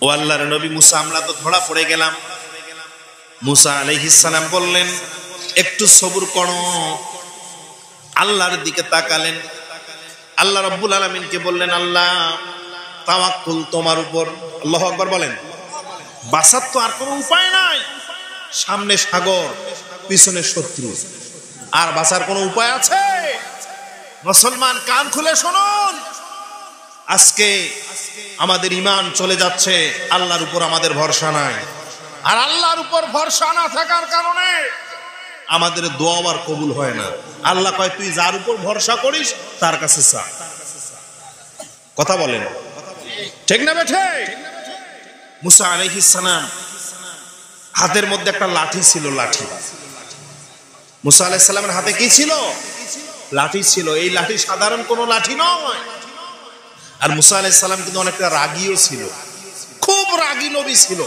ও আল্লাহর নবী মূসা, আমরা তো ধরা পড়ে গেলাম। মূসা আলাইহিস সালাম বললেন, একটু সবুর করো। আল্লাহর দিকে তাকালেন। আল্লাহ রাব্বুল আলামিনকে বললেন, আল্লাহ তাওয়াক্কুল তোমার উপর। আল্লাহু আকবার বলেন। বাঁচার তো আর কোনো উপায় নাই। সামনে সাগর, পিছনে শত্রু, আর বাঁচার কোনো উপায় আছে? মুসলমান কান খুলে শুনুন, আজকে আমাদের ঈমান চলে যাচ্ছে, আল্লাহর উপর আমাদের ভরসা নাই। আর আল্লাহর উপর ভরসা না থাকার কারণে আমাদের দোয়া আর কবুল হয় না। আল্লাহ কয়, তুই যার উপর ভরসা করিস তার কাছে চা। কথা বলেন ঠিক না বেঠে? মূসা আলাইহিস সালাম হাতের মধ্যে একটা লাঠি ছিল। লাঠি, মূসা আলাইহিস সালামের হাতে কি ছিল? লাঠি ছিল। এই লাঠি সাধারণ কোনো লাঠি নয়। আর মূসা আলাইহিস সালাম কিন্তু অনেকটা রাগীও ছিল, খুব রাগী নবী ছিল।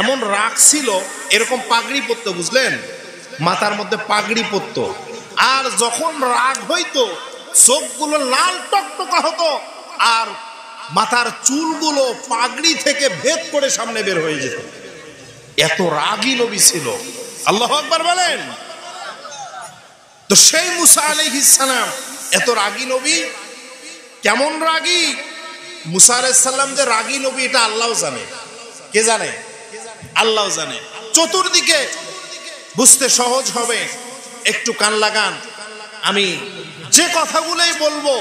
এমন রাগ ছিল, এরকম পাগড়ি পরতো, বুঝলেন, মাথার মধ্যে পাগড়ি পরতো। আর যখন রাগ হইতো চোখগুলো লাল টকটকা হতো, আর মাথার চুলগুলো পাগড়ি থেকে ভেদ করে সামনে বের হয়ে যেত। এত রাগী নবী ছিল। আল্লাহু আকবার বলেন। তো সেই মূসা আলাইহিস সালাম এত রাগী নবী। কেমন রাগী? মূসা আলাইহিস সালাম যে রাগী নবী এটা আল্লাহও জানে। কে জানে? আল্লাহ জানে। চতুর্দিকে বুঝতে সহজ হবে, একটু কান লাগান। আমি যে কথাগুলোই বলবো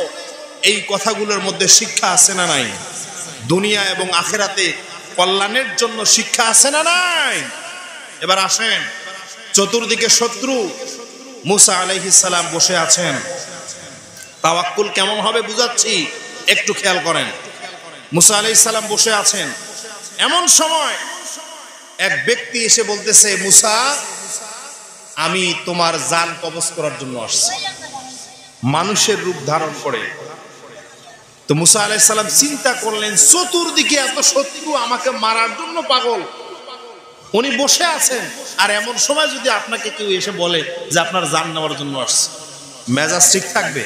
এই কথাগুলোর মধ্যে শিক্ষা আছে না নাই? দুনিয়া এবং আখিরাতে কল্যাণের জন্য শিক্ষা আছে না নাই? এবার আসেন, চতুর্দিকে শত্রু, মূসা আলাইহিস সালাম বসে আছেন। তাওয়াক্কুল কেমন হবে বুঝাচ্ছি, একটু খেয়াল করেন। মূসা আলাইহিস সালাম বসে আছেন, এমন সময় এক ব্যক্তি এসে বলতেছে, মূসা আমি তোমার জান কবজ করার জন্য আসছি, মানুষের রূপ ধারণ করে। তো মূসা আলাইহিস সালাম চিন্তা করলেন, চতুর্দিকে এত শত্রু, আমাকে মারার জন্য পাগল, উনি বসে আছেন, আর এমন সময় যদি আপনাকে কেউ এসে বলে যে আপনার জান নেওয়ার জন্য আসছে, মেজাজ ঠিক থাকবে?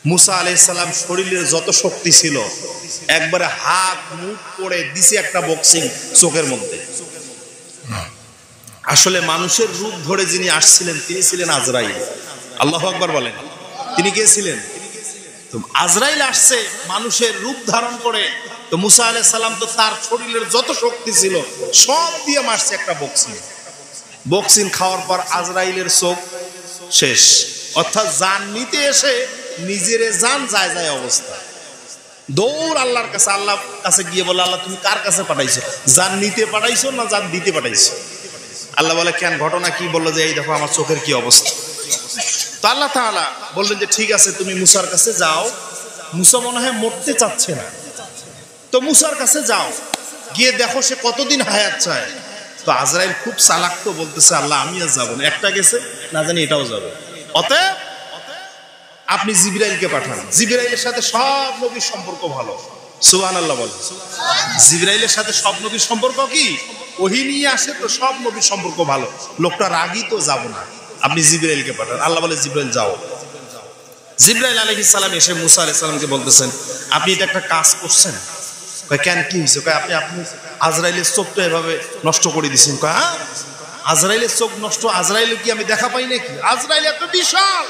মূসা আলাইহিস সালাম শরীরের যত শক্তি ছিল একবারে হাত মুখ করে দিছে একটা বক্সিং চোখের মধ্যে। আসলে মানুষের রূপ ধরে যিনি আসছিলেন তিনি ছিলেন আজরাইল। আল্লাহু আকবার বলেন। তিনি কে ছিলেন? তো আজরাইল আসছে মানুষের রূপ ধারণ করে। তো মূসা আলাইহিস সালাম তো তার শরীরের যত শক্তি ছিল সব দিয়ে মারছে একটা বক্সিং। বক্সিং খাওয়ার পর আজরাইলের চোখ শেষ, অর্থাৎ জান নিতে এসে নিজের জান যায় যায় অবস্থা। দৌড় আল্লাহর কাছে, আল্লাহর কাছে গিয়ে বলে, আল্লাহ তুমি কার কাছে পাঠাইছো? জান নিতে পাঠাইছো না জান দিতে পাঠাইছো? আল্লাহ বলে, কেন, ঘটনা কি? বললো যে এই দেখো আমার চোখের কি অবস্থা। তো আল্লাহ তাআলা বললেন যে ঠিক আছে, তুমি মূসার কাছে যাও। মূসা মনে হয় মরতে চাচ্ছে না, তো মূসার কাছে যাও, গিয়ে দেখো সে কতদিন হায়াত চায়। তো আজরাইল খুব চালাক, তো বলতেছে, আল্লাহ আমি আর যাবো না, একটা গেছে না জানি এটাও যাবে, অতএব আপনি জিবরাইলকে পাঠান। জিবরাইলের সাথে সব নবীর সম্পর্ক ভালো। সুবহানাল্লাহ বল। জিবরাইলের সাথে সব নবীর সম্পর্ক কি? ওহী নিয়ে আসে তো সব নবীর সম্পর্ক ভালো। লোকটা রাগী তো যাব না, আপনি জিবরাইলকে পাঠান। আল্লাহ বলে জিবরাইল যাও। জিবরাইল আলাইহিস সালাম এসে মুসা আলাইহিস সালামকে বলতেছেন, আপনি এটা একটা কাজ করছেন। কয় কেন, কি হয়েছে? কয় আপনি আজরাইলের চোখটা এভাবে নষ্ট করে দিয়েছেন। কয় হ্যাঁ, আজরাইলের চোখ নষ্ট? আজরাইলের কি আমি দেখা পাই নাকি? আজরাইল এত বিশাল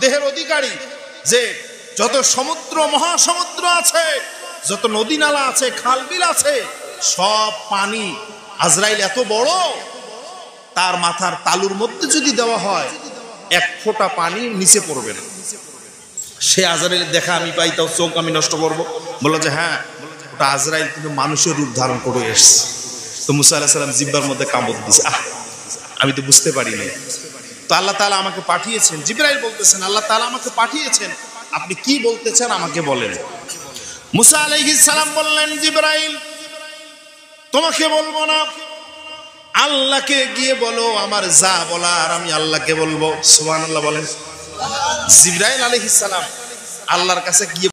দেহের অধিকারী যে যত সমুদ্র মহাসমুদ্র আছে, যত নদী নালা আছে, খাল বিল আছে, সব পানি আজরাইল এত বড়, তার মাথার তালুর মধ্যে যদি দেওয়া হয় এক ফোঁটা পানি নিচে পড়বে না। সে আজরাইলের দেখা আমি পাই, তাও চোখ আমি নষ্ট করবো? বললো যে হ্যাঁ, ওটা আজরাইল কিন্তু মানুষের রূপ ধারণ করে এসছে। তো মুসা আলাইহিস সালাম জিহ্বার মধ্যে কামড় দিয়েছে। আমি তো বুঝতে পারিনি। তো আল্লাহ তাআলা আমাকে পাঠিয়েছেন। জিবরাইল বলতেছেন আল্লাহ তাআলা আমাকে পাঠিয়েছেন, আপনি কি বলতে চান আমাকে বলেন। মুসা আলাইহিস সালাম বললেন, জিবরাইল তোমাকে বলবো না, আল্লাহকে গিয়ে বলো, আমার যা বলার আমি আল্লাহকে বলবো। সুবহানাল্লাহ বলেন। জিবরাইল আলাইহিস সালাম আল্লাহর কাছে গিয়ে